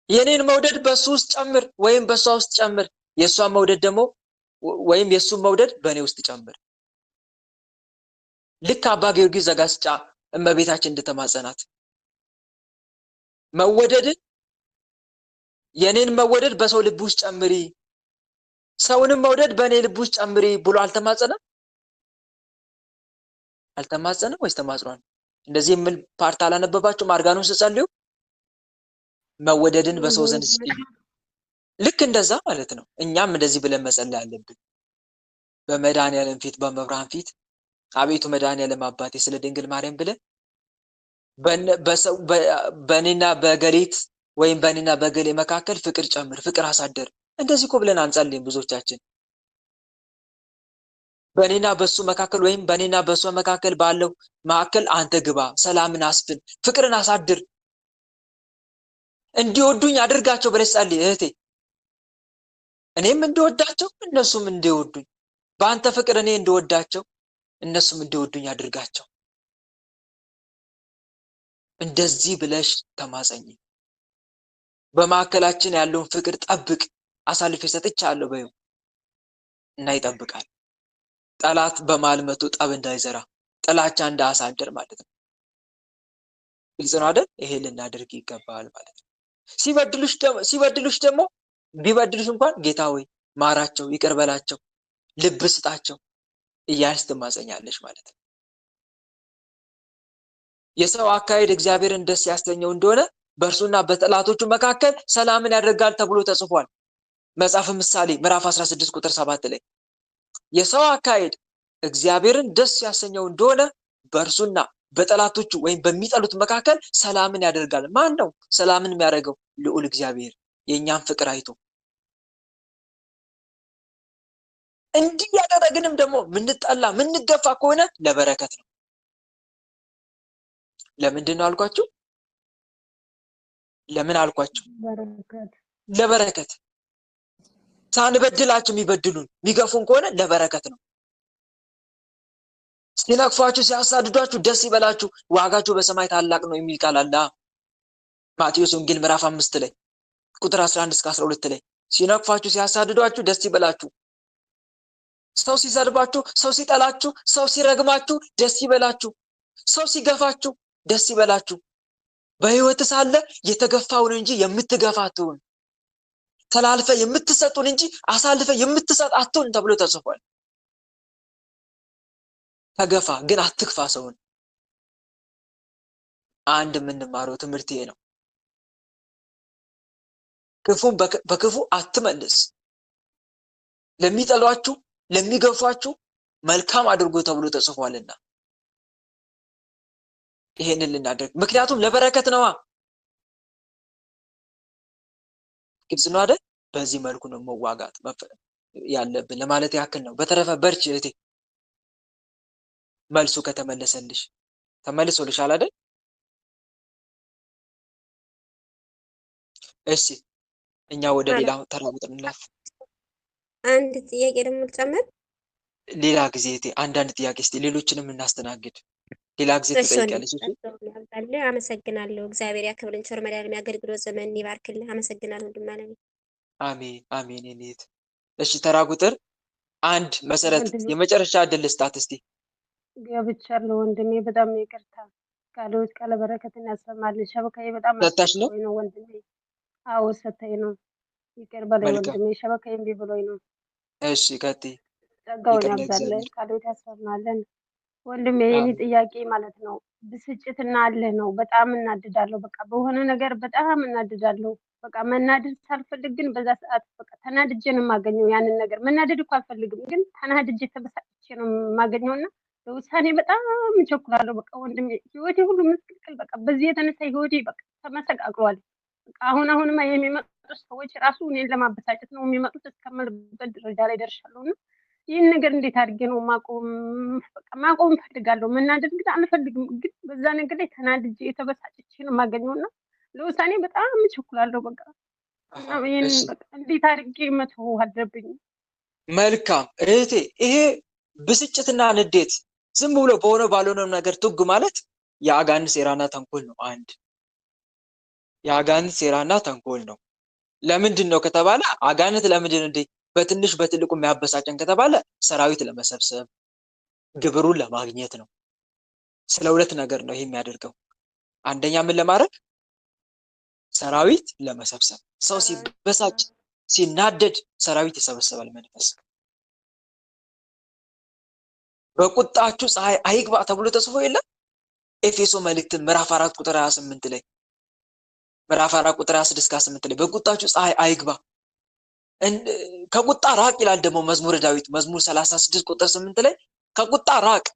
የኔን መውደድ በሱ ውስጥ ጨምር ወይም በሷ ውስጥ ጨምር። የሷን መውደድ ደግሞ ወይም የሱን መውደድ በእኔ ውስጥ ጨምር። ልክ አባ ጊዮርጊስ ዘጋስጫ እመቤታችን እንደተማጸናት መወደድን የኔን መወደድ በሰው ልብ ውስጥ ጨምሪ፣ ሰውንም መውደድ በእኔ ልብ ውስጥ ጨምሪ ብሎ አልተማጸነም ወይስ ተማጽኗል? እንደዚህ የሚል ፓርት አላነበባችሁም? አርጋኖን ሲጸልዩ መወደድን በሰው ዘንድ ልክ እንደዛ ማለት ነው። እኛም እንደዚህ ብለን መጸለይ አለብን። በመድኃኒዓለም ፊት በመብርሃን ፊት አቤቱ መድኃኒዓለም አባቴ ስለ ድንግል ማርያም ብለን በእኔና በገሊት ወይም በእኔና በገሌ መካከል ፍቅር ጨምር፣ ፍቅር አሳደር። እንደዚህ እኮ ብለን አንጸልይም ብዙዎቻችን። በእኔና በሱ መካከል ወይም በእኔና በሷ መካከል ባለው መካከል አንተ ግባ፣ ሰላምን አስፍን፣ ፍቅርን አሳድር፣ እንዲወዱኝ አድርጋቸው ብለሽ ጸልይ እህቴ። እኔም እንዲወዳቸው እነሱም እንዲወዱኝ፣ በአንተ ፍቅር እኔ እንዲወዳቸው እነሱም እንዲወዱኝ አድርጋቸው። እንደዚህ ብለሽ ተማጸኝ። በማዕከላችን ያለውን ፍቅር ጠብቅ፣ አሳልፌ ሰጥቻለሁ በይው እና ይጠብቃል። ጠላት በመሃል መቶ ጠብ እንዳይዘራ፣ ጥላቻ እንዳያሳድር ማለት ነው። ግልጽ ነው አይደል? ይሄ ልናደርግ ይገባል ማለት ነው። ሲበድሉሽ ደግሞ ቢበድሉሽ እንኳን ጌታ ሆይ ማራቸው፣ ይቅር በላቸው፣ ልብ ስጣቸው እያልሽ ትማጸኛለሽ ማለት ነው። የሰው አካሄድ እግዚአብሔርን ደስ ያሰኘው እንደሆነ በእርሱና በጠላቶቹ መካከል ሰላምን ያደርጋል ተብሎ ተጽፏል። መጽሐፈ ምሳሌ ምዕራፍ 16 ቁጥር 7 ላይ የሰው አካሄድ እግዚአብሔርን ደስ ያሰኘው እንደሆነ በእርሱና በጠላቶቹ ወይም በሚጠሉት መካከል ሰላምን ያደርጋል። ማን ነው ሰላምን የሚያደርገው? ልዑል እግዚአብሔር የእኛን ፍቅር አይቶ። እንዲህ ያደረግንም ደግሞ ምንጠላ ምንገፋ ከሆነ ለበረከት ነው። ለምንድን ነው አልኳችሁ? ለምን አልኳችሁ? ለበረከት። ሳንበድላችሁ የሚበድሉን የሚገፉን ከሆነ ለበረከት ነው። ሲነቅፏችሁ ሲያሳድዷችሁ ደስ ይበላችሁ ዋጋችሁ በሰማይ ታላቅ ነው የሚል ቃል አለ። ማቴዎስ ወንጌል ምዕራፍ 5 ላይ ቁጥር 11 እስከ 12 ላይ ሲነቅፏችሁ ሲያሳድዷችሁ ደስ ይበላችሁ፣ ሰው ሲሰድባችሁ፣ ሰው ሲጠላችሁ፣ ሰው ሲረግማችሁ ደስ ይበላችሁ፣ ሰው ሲገፋችሁ ደስ ይበላችሁ። በሕይወት ሳለ የተገፋውን እንጂ የምትገፋ አትሁን፣ ተላልፈ የምትሰጡን እንጂ አሳልፈ የምትሰጥ አትሁን ተብሎ ተጽፏል። ተገፋ ግን አትክፋ ሰውን። አንድ የምንማረው ትምህርት ይሄ ነው። ክፉን በክፉ አትመልስ። ለሚጠሏችሁ ለሚገፏችሁ መልካም አድርጎ ተብሎ ተጽፏልና ይሄንን ልናደርግ፣ ምክንያቱም ለበረከት ነዋ። ግልጽ ነው አይደል? በዚህ መልኩ ነው መዋጋት ያለብን ለማለት ያክል ነው። በተረፈ በርቺ እህቴ። መልሱ ከተመለሰልሽ ተመልሶልሻል አይደል? እሺ እኛ ወደ ሌላ ተራ ቁጥር እንለፍ። አንድ ጥያቄ ደግሞ ልጨምር። ሌላ ጊዜ እህቴ አንዳንድ ጥያቄ እስቲ ሌሎችንም እናስተናግድ። ሌላ ጊዜ ትጠይቂያለሽ። እሺ አመሰግናለሁ። እግዚአብሔር ያክብርን። ቸር መድኃኒዓለም የአገልግሎት ዘመን ይባርክልህ። አመሰግናለሁ ወንድም አለኝ። አሜን አሜን። እኔት እሺ ተራ ቁጥር አንድ መሰረት የመጨረሻ ዕድል ልስጣት እስቲ። ገብቻለሁ ወንድሜ፣ በጣም ይቅርታ። ቃሎች ቃለ በረከትን ያሰማልን። ሸበካዬ በጣም ሰታሽ ነው ወንድሜ። አዎ ሰታኝ ነው። ይቅር በላይ ወንድሜ፣ ሸበካዬ እምቢ ብሎኝ ነው። እሺ ቀጥይ። ጸጋውን ያብዛልን፣ ቃሎች ያሰማልን ወንድሜ። የኔ ጥያቄ ማለት ነው ብስጭትና አለ ነው። በጣም እናድዳለሁ። በቃ በሆነ ነገር በጣም እናድዳለሁ። በቃ መናደድ ሳልፈልግ ግን በዛ ሰዓት በቃ ተናድጄ ነው የማገኘው ያንን ነገር። መናደድ እኮ አልፈልግም፣ ግን ተናድጄ ተበሳጭቼ ነው የማገኘውና ለውሳኔ በጣም እቸኩላለሁ። በቃ ወንድሜ ህይወቴ ሁሉ ምስቅልቅል፣ በቃ በዚህ የተነሳ ህይወቴ በቃ ተመሰቃቅሏል። በቃ አሁንማ የሚመጡት ሰዎች ራሱ እኔን ለማበሳጨት ነው የሚመጡት እስከምልበት ደረጃ ላይ ደርሻለሁና ይህን ነገር እንዴት አድርጌ ነው ማቆም ፈልጋለሁ። መናደድ ግን አልፈልግም፣ ግን በዛ ነገር ላይ ተናድጄ የተበሳጭቼ ነው የማገኘውና ለውሳኔ በጣም እቸኩላለሁ። በቃ ይህን በቃ እንዴት አድርጌ መተው አለብኝ? መልካም እህቴ፣ ይሄ ብስጭትና ንዴት ዝም ብሎ በሆነ ባልሆነው ነገር ቱግ ማለት የአጋንንት ሴራና ተንኮል ነው። አንድ የአጋንንት ሴራና ተንኮል ነው። ለምንድን ነው ከተባለ አጋንንት ለምንድን እንዴ በትንሽ በትልቁ የሚያበሳጨን ከተባለ ሰራዊት ለመሰብሰብ ግብሩን ለማግኘት ነው። ስለ ሁለት ነገር ነው ይሄ የሚያደርገው። አንደኛ ምን ለማድረግ? ሰራዊት ለመሰብሰብ። ሰው ሲበሳጭ ሲናደድ ሰራዊት ይሰበሰባል መንፈስ። በቁጣችሁ ፀሐይ አይግባ ተብሎ ተጽፎ የለም? ኤፌሶ መልእክት ምዕራፍ 4 ቁጥር 28 ላይ ምዕራፍ 4 ቁጥር 26 እስከ 28 ላይ በቁጣችሁ ፀሐይ አይግባ ከቁጣ ራቅ ይላል። ደግሞ መዝሙረ ዳዊት መዝሙር 36 ቁጥር 8 ላይ ከቁጣ ራቅ፣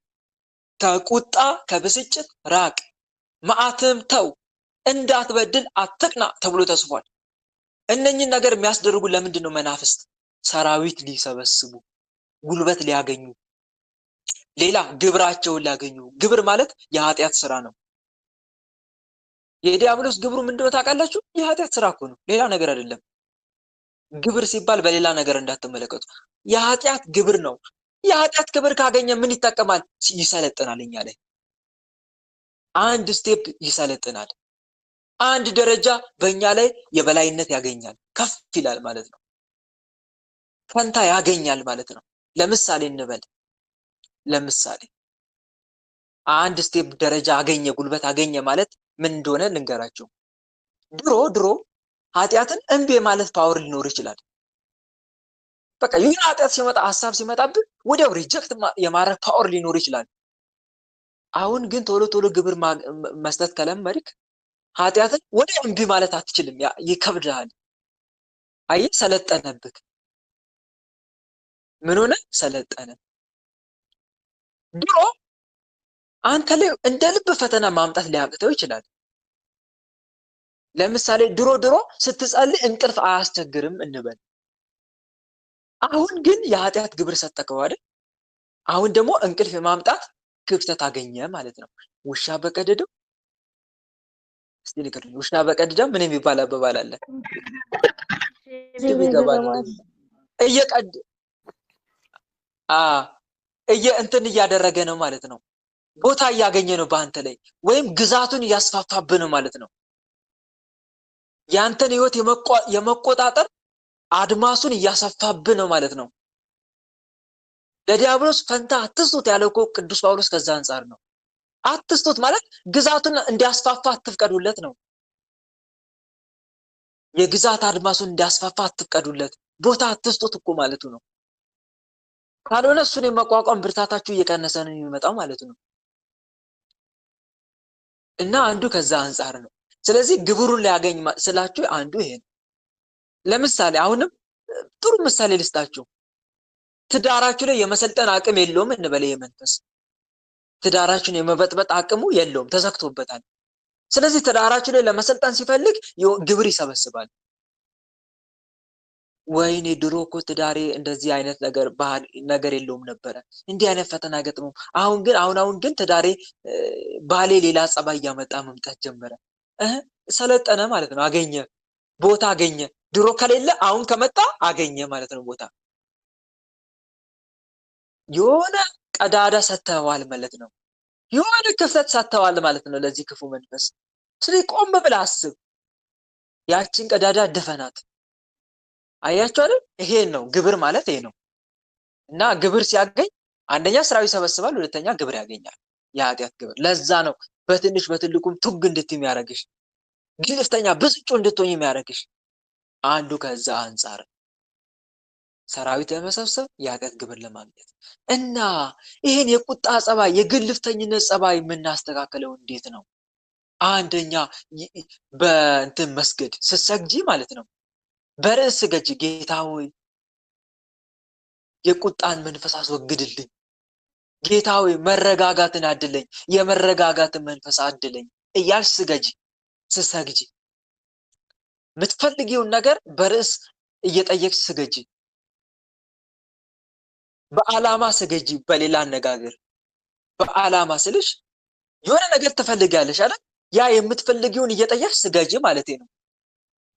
ከቁጣ ከብስጭት ራቅ፣ መዓትም ተው፣ እንዳትበድል አትቅና ተብሎ ተጽፏል። እነኚህን ነገር የሚያስደርጉ ለምንድን ነው? መናፍስት ሰራዊት ሊሰበስቡ፣ ጉልበት ሊያገኙ፣ ሌላ ግብራቸውን ሊያገኙ። ግብር ማለት የኃጢአት ስራ ነው። የዲያብሎስ ግብሩ ምንድነው ታውቃላችሁ? የኃጢአት ስራ እኮ ነው፣ ሌላ ነገር አይደለም። ግብር ሲባል በሌላ ነገር እንዳትመለከቱ። የኃጢአት ግብር ነው። የኃጢአት ግብር ካገኘ ምን ይጠቀማል? ይሰለጥናል። እኛ ላይ አንድ ስቴፕ ይሰለጥናል። አንድ ደረጃ በእኛ ላይ የበላይነት ያገኛል፣ ከፍ ይላል ማለት ነው። ፈንታ ያገኛል ማለት ነው። ለምሳሌ እንበል፣ ለምሳሌ አንድ ስቴፕ ደረጃ አገኘ፣ ጉልበት አገኘ ማለት ምን እንደሆነ ልንገራችሁ። ድሮ ኃጢአትን እምቢ ማለት ፓወር ሊኖር ይችላል። በቃ ይህን ኃጢአት ሲመጣ ሀሳብ ሲመጣብህ ወዲያው ሪጀክት የማድረግ ፓወር ሊኖር ይችላል። አሁን ግን ቶሎ ቶሎ ግብር መስጠት ከለመድክ ኃጢአትን ወደ እምቢ ማለት አትችልም። ይከብዳል። አየህ፣ ሰለጠነብክ። ምን ሆነ? ሰለጠነ። ድሮ አንተ ላይ እንደ ልብ ፈተና ማምጣት ሊያቅተው ይችላል። ለምሳሌ ድሮ ስትጸልይ እንቅልፍ አያስቸግርም እንበል። አሁን ግን የኃጢአት ግብር ሰጠከው አይደል? አሁን ደግሞ እንቅልፍ የማምጣት ክፍተት አገኘ ማለት ነው። ውሻ በቀደደው እስቲ ንገሩኝ፣ ውሻ በቀደደው ምን የሚባል አባባል አለ? እየቀድ እንትን እያደረገ ነው ማለት ነው። ቦታ እያገኘ ነው በአንተ ላይ፣ ወይም ግዛቱን እያስፋፋብህ ነው ማለት ነው። ያንተን ህይወት የመቆጣጠር አድማሱን እያሰፋብህ ነው ማለት ነው። ለዲያብሎስ ፈንታ አትስጡት ያለው እኮ ቅዱስ ጳውሎስ ከዛ አንጻር ነው። አትስጡት ማለት ግዛቱን እንዲያስፋፋ አትፍቀዱለት ነው። የግዛት አድማሱን እንዲያስፋፋ አትፍቀዱለት፣ ቦታ አትስጡት እኮ ማለቱ ነው። ካልሆነ እሱን የመቋቋም ብርታታችሁ እየቀነሰ ነው የሚመጣው ማለት ነው። እና አንዱ ከዛ አንጻር ነው። ስለዚህ ግብሩን ሊያገኝ ስላችሁ አንዱ ይሄ ነው። ለምሳሌ አሁንም ጥሩ ምሳሌ ልስጣችሁ። ትዳራችሁ ላይ የመሰልጠን አቅም የለውም እንበል። የመንፈስ ትዳራችሁን የመበጥበጥ አቅሙ የለውም፣ ተዘግቶበታል። ስለዚህ ትዳራችሁ ላይ ለመሰልጠን ሲፈልግ ግብር ይሰበስባል። ወይኔ ድሮ እኮ ትዳሬ እንደዚህ አይነት ነገር የለውም ነበረ፣ እንዲህ አይነት ፈተና ገጥሞ፣ አሁን ግን ትዳሬ ባሌ ሌላ ጸባይ እያመጣ መምጣት ጀመረ። ሰለጠነ ማለት ነው። አገኘ፣ ቦታ አገኘ። ድሮ ከሌለ አሁን ከመጣ አገኘ ማለት ነው ቦታ። የሆነ ቀዳዳ ሰጥተዋል ማለት ነው። የሆነ ክፍተት ሰጥተዋል ማለት ነው ለዚህ ክፉ መንፈስ። ስለዚህ ቆም ብለህ አስብ፣ ያችን ቀዳዳ ድፈናት። አያችሁ አይደል? ይሄ ነው ግብር ማለት ይሄ ነው። እና ግብር ሲያገኝ አንደኛ ስራው ይሰበስባል፣ ሁለተኛ ግብር ያገኛል፣ የኃጢአት ግብር። ለዛ ነው በትንሽ በትልቁም ቱግ እንድትይ የሚያደርግሽ፣ ግልፍተኛ ብስጩ እንድትሆኝ የሚያደርግሽ አንዱ ከዛ አንጻር ሰራዊት ለመሰብሰብ የኃጢአት ግብር ለማግኘት። እና ይሄን የቁጣ ጸባይ፣ የግልፍተኝነት ጸባይ የምናስተካክለው እንዴት ነው? አንደኛ በእንትን መስገድ፣ ስትሰግጂ ማለት ነው በርዕስ ስገጂ። ጌታ ሆይ የቁጣን መንፈስ አስወግድልኝ፣ ጌታ ሆይ መረጋጋትን አድለኝ፣ የመረጋጋትን መንፈስ አድለኝ እያልሽ ስገጂ። ስትሰግጂ የምትፈልጊውን ነገር በርዕስ እየጠየቅሽ ስገጂ። በዓላማ ስገጂ። በሌላ አነጋገር በዓላማ ስልሽ የሆነ ነገር ትፈልጊያለሽ አይደል? ያ የምትፈልጊውን እየጠየቅሽ ስገጂ ማለት ነው።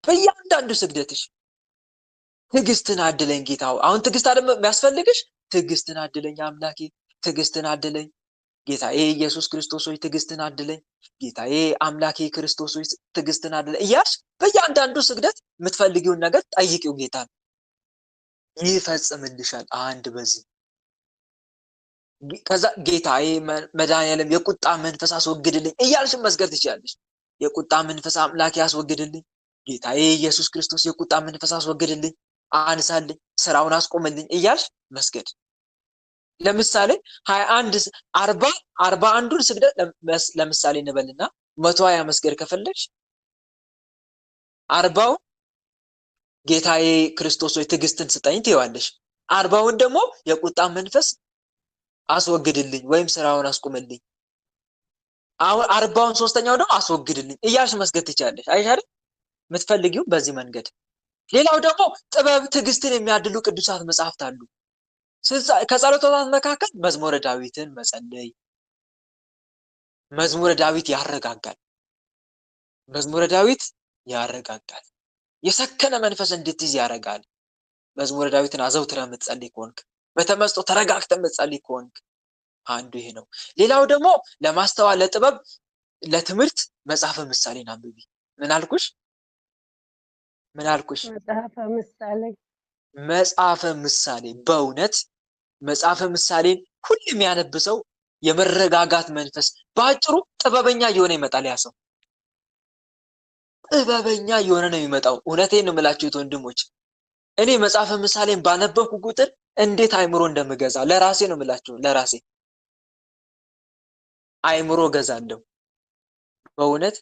በእያንዳንዱ ስግደትሽ ትዕግስትን አድለኝ ጌታ ሆይ። አሁን ትዕግስት አይደል የሚያስፈልግሽ? ትዕግስትን አድለኝ አምላኬ፣ ትዕግስትን አድለኝ ጌታዬ ኢየሱስ ክርስቶስ ሆይ ትዕግስትን አድለኝ፣ ጌታዬ አምላኬ ክርስቶስ ሆይ ትዕግስትን አድለኝ እያልሽ በእያንዳንዱ ስግደት የምትፈልጊውን ነገር ጠይቂው። ጌታን ይፈጽምልሻል። አንድ በዚህ ከዛ ጌታዬ መድኃኒዓለም የቁጣ መንፈስ አስወግድልኝ እያልሽ መስገድ ትችላለሽ። የቁጣ መንፈስ አምላኬ አስወግድልኝ፣ ጌታዬ ኢየሱስ ክርስቶስ የቁጣ መንፈስ አስወግድልኝ፣ አንሳልኝ፣ ስራውን አስቆምልኝ እያልሽ መስገድ። ለምሳሌ 41ን ስግደት ለምሳሌ እንበልና 120 መስገድ ከፈለግሽ 40ውን ጌታዬ ክርስቶስ ሆይ ትዕግስትን ስጠኝ ትይዋለሽ። 40ውን ደግሞ የቁጣ መንፈስ አስወግድልኝ ወይም ስራውን አስቆምልኝ፣ አሁን 40ውን ሶስተኛው ደግሞ አስወግድልኝ እያልሽ መስገድ ትችላለሽ። አይሻልም? የምትፈልጊው በዚህ መንገድ። ሌላው ደግሞ ጥበብ፣ ትዕግስትን የሚያድሉ ቅዱሳት መጽሐፍት አሉ። ከጸሎታት መካከል መዝሙረ ዳዊትን መጸለይ። መዝሙረ ዳዊት ያረጋጋል። መዝሙረ ዳዊት ያረጋጋል። የሰከነ መንፈስ እንድትይዝ ያደርጋል። መዝሙረ ዳዊትን አዘውትረህ የምትጸልይ ከሆንክ፣ በተመስጦ ተረጋግተህ የምትጸልይ ከሆንክ አንዱ ይሄ ነው። ሌላው ደግሞ ለማስተዋል፣ ለጥበብ፣ ለትምህርት መጽሐፈ ምሳሌን አንብቢ። ምን አልኩሽ? መጽሐፈ ምሳሌ። በእውነት መጽሐፈ ምሳሌን ሁሉ የሚያነብሰው የመረጋጋት መንፈስ፣ በአጭሩ ጥበበኛ እየሆነ ይመጣል። ያ ሰው ጥበበኛ እየሆነ ነው የሚመጣው። እውነቴን ነው የምላችሁት ወንድሞች፣ እኔ መጽሐፈ ምሳሌን ባነበብኩ ቁጥር እንዴት አይምሮ እንደምገዛ ለራሴ ነው የምላችሁ። ለራሴ አይምሮ ገዛለሁ። በእውነት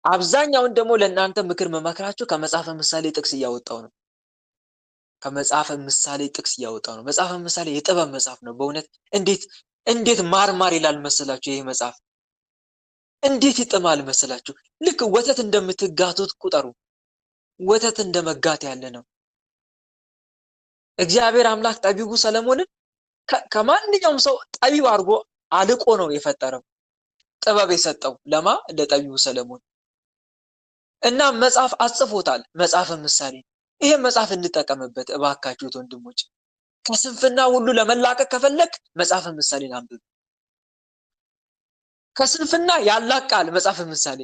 አብዛኛውን ደግሞ ለእናንተ ምክር መመክራችሁ ከመጽሐፈ ምሳሌ ጥቅስ እያወጣው ነው። ከመጽሐፈ ምሳሌ ጥቅስ እያወጣው ነው። መጽሐፈ ምሳሌ የጥበብ መጽሐፍ ነው። በእውነት እንዴት ማርማር ይላል መሰላችሁ። ይሄ መጽሐፍ እንዴት ይጥማል መሰላችሁ። ልክ ወተት እንደምትጋቱት ቁጠሩ። ወተት እንደመጋት ያለ ነው። እግዚአብሔር አምላክ ጠቢቡ ሰለሞንን ከማንኛውም ሰው ጠቢብ አድርጎ አልቆ ነው የፈጠረው። ጥበብ የሰጠው ለማ ለጠቢቡ ሰለሞን እና መጽሐፍ አጽፎታል። መጽሐፈ ምሳሌ ይሄ መጽሐፍ እንጠቀምበት እባካችሁት ወንድሞች። ከስንፍና ሁሉ ለመላቀቅ ከፈለክ መጽሐፈ ምሳሌን አንብብ። ከስንፍና ያላቃል መጽሐፈ ምሳሌ።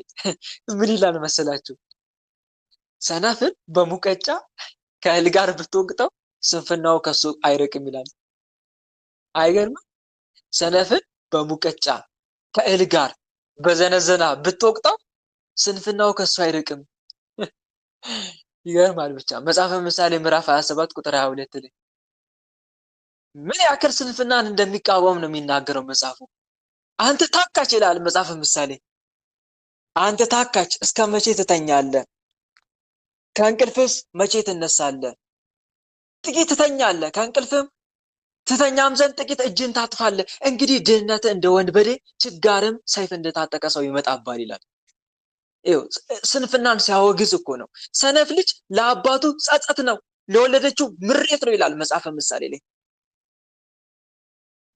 ምን ይላል መሰላችሁ? ሰነፍን በሙቀጫ ከእህል ጋር ብትወቅጠው ስንፍናው ከሱ አይርቅም ይላል። አይገርም? ሰነፍን በሙቀጫ ከእህል ጋር በዘነዘና ብትወቅጠው ስንፍናው ከሱ አይርቅም። ይገርማል። ብቻ መጽሐፈ ምሳሌ ምዕራፍ 27 ቁጥር 22 ላይ ምን ያክል ስንፍናን እንደሚቃወም ነው የሚናገረው መጽሐፉ። አንተ ታካች ይላል መጽሐፈ ምሳሌ። አንተ ታካች እስከ መቼ ትተኛለህ? ከእንቅልፍስ መቼ ትነሳለህ? ጥቂት ትተኛለህ፣ ከእንቅልፍም ትተኛም ዘንድ ጥቂት እጅን ታጥፋለህ። እንግዲህ ድህነትህ እንደ ወንበዴ ችጋርም ሰይፍ እንደታጠቀ ሰው ይመጣባል ይላል። ይኸው ስንፍናን ሲያወግዝ እኮ ነው። ሰነፍ ልጅ ለአባቱ ጸጸት ነው፣ ለወለደችው ምሬት ነው ይላል መጽሐፈ ምሳሌ ላይ።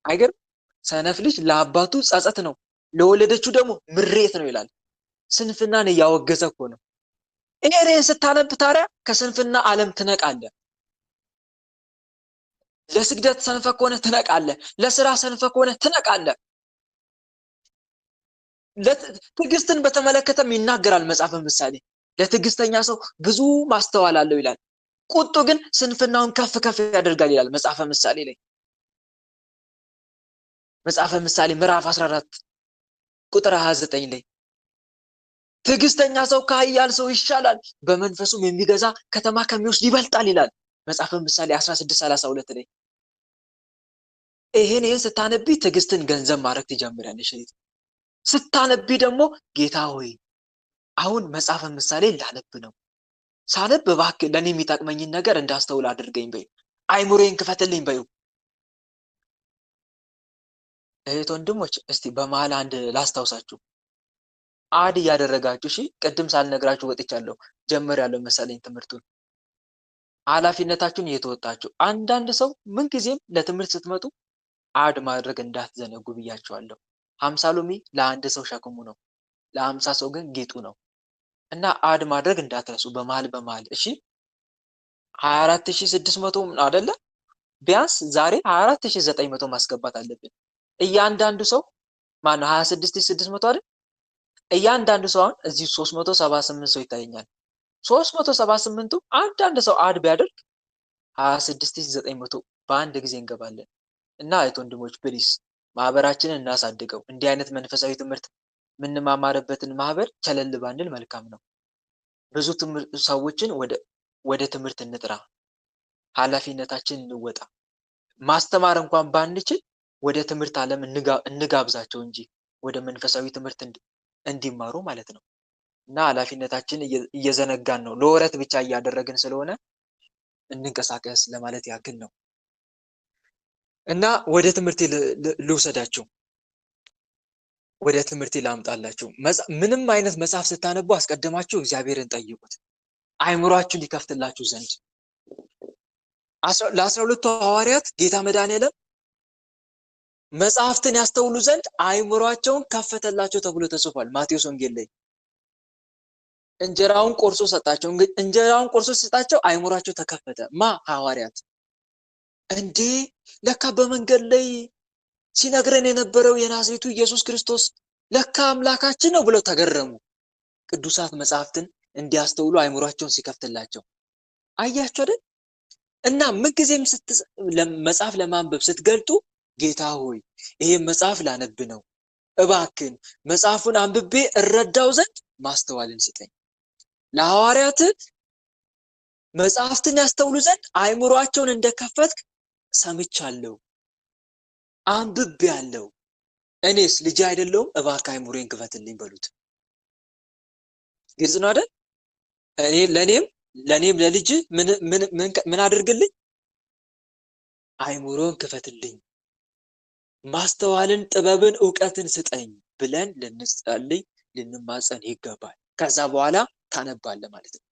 አይገርም? ሰነፍ ልጅ ለአባቱ ጸጸት ነው፣ ለወለደችው ደግሞ ምሬት ነው ይላል። ስንፍናን እያወገዘ እኮ ነው። ይሄን ስታነብ ታዲያ ከስንፍና ዓለም ትነቃለህ። ለስግደት ሰንፈ ከሆነ ትነቃለህ። ለስራ ሰንፈ ከሆነ ትነቃለህ። ትዕግስትን በተመለከተም ይናገራል መጽሐፈ ምሳሌ። ለትዕግስተኛ ሰው ብዙ ማስተዋል አለው ይላል። ቁጡ ግን ስንፍናውን ከፍ ከፍ ያደርጋል ይላል መጽሐፈ ምሳሌ ላይ። መጽሐፈ ምሳሌ ምዕራፍ 14 ቁጥር 29 ላይ ትዕግስተኛ ሰው ከኃያል ሰው ይሻላል፣ በመንፈሱም የሚገዛ ከተማ ከሚወስድ ይበልጣል ይላል መጽሐፈ ምሳሌ 16:32 ላይ። ይሄን ስታነቢ ትዕግስትን ገንዘብ ማድረግ ትጀምሪያለሽ። ስታነቢ ደግሞ ጌታ ሆይ አሁን መጽሐፈ ምሳሌ ላነብ ነው፣ ሳነብ እባክህ ለኔ የሚጠቅመኝን ነገር እንዳስተውል አድርገኝ በይ፣ አይምሮዬን ክፈትልኝ በዩ። እህት ወንድሞች፣ እስቲ በመሃል አንድ ላስታውሳችሁ። አድ እያደረጋችሁ እሺ፣ ቅድም ሳልነግራችሁ ወጥቻለሁ፣ ጀምሬያለሁ መሰለኝ ትምህርቱን። ኃላፊነታችሁን እየተወጣችሁ። አንዳንድ ሰው ምንጊዜም ለትምህርት ስትመጡ አድ ማድረግ እንዳትዘነጉ ብያችኋለሁ። 50 ሎሚ ለአንድ ሰው ሸክሙ ነው፣ ለ50 ሰው ግን ጌጡ ነው። እና አድ ማድረግ እንዳትረሱ በመሃል እሺ። 24600 አይደለ? ቢያንስ ዛሬ 24900 ማስገባት አለብን። እያንዳንዱ ሰው ማነው 26600 አይደል? እያንዳንዱ ሰው አሁን እዚህ 378 ሰው ይታየኛል። 378ቱ አንዳንድ ሰው አድ ቢያደርግ 26900 በአንድ ጊዜ እንገባለን። እና እህት ወንድሞች ፕሊስ ማህበራችንን እናሳድገው። እንዲህ አይነት መንፈሳዊ ትምህርት የምንማማርበትን ማህበር ቸለል ባንል መልካም ነው። ብዙ ሰዎችን ወደ ትምህርት እንጥራ፣ ኃላፊነታችን እንወጣ። ማስተማር እንኳን ባንችል ወደ ትምህርት ዓለም እንጋብዛቸው እንጂ ወደ መንፈሳዊ ትምህርት እንዲማሩ ማለት ነው። እና ኃላፊነታችን እየዘነጋን ነው፣ ለወረት ብቻ እያደረግን ስለሆነ እንንቀሳቀስ ለማለት ያክል ነው። እና ወደ ትምህርት ልውሰዳችሁ፣ ወደ ትምህርት ላምጣላችሁ። ምንም አይነት መጽሐፍ ስታነቡ አስቀድማችሁ እግዚአብሔርን ጠይቁት፣ አይምሯችሁን ሊከፍትላችሁ ዘንድ። ለ12ቱ ሐዋርያት ጌታ መድኃኔዓለም መጽሐፍትን ያስተውሉ ዘንድ አይምሯቸውን ከፈተላቸው ተብሎ ተጽፏል ማቴዎስ ወንጌል ላይ። እንጀራውን ቆርሶ ሰጣቸው። እንጀራውን ቆርሶ ሲሰጣቸው አይምሯቸው ተከፈተ። ሐዋርያት እንዴ ለካ በመንገድ ላይ ሲነግረን የነበረው የናዝሬቱ ኢየሱስ ክርስቶስ ለካ አምላካችን ነው ብለው ተገረሙ። ቅዱሳት መጽሐፍትን እንዲያስተውሉ አይምሯቸውን ሲከፍትላቸው አያችሁ አይደል? እና ምንጊዜም መጽሐፍ ለማንበብ ስትገልጡ ጌታ ሆይ ይሄ መጽሐፍ ላነብ ነው፣ እባክን መጽሐፉን አንብቤ እረዳው ዘንድ ማስተዋልን ስጠኝ። ለሐዋርያት መጽሐፍትን ያስተውሉ ዘንድ አይምሯቸውን እንደከፈትክ ሰምቻለሁ፣ አንብቤያለሁ። እኔስ ልጅ አይደለሁም? እባክህ አይምሮዬን ክፈትልኝ በሉት። ግልጽ ነው አይደል? ለኔም ለልጅ ምን አድርግልኝ? አይምሮን ክፈትልኝ፣ ማስተዋልን፣ ጥበብን፣ ዕውቀትን ስጠኝ ብለን ልንጸልይ ልንማጸን ይገባል። ከዛ በኋላ ታነባለህ ማለት ነው።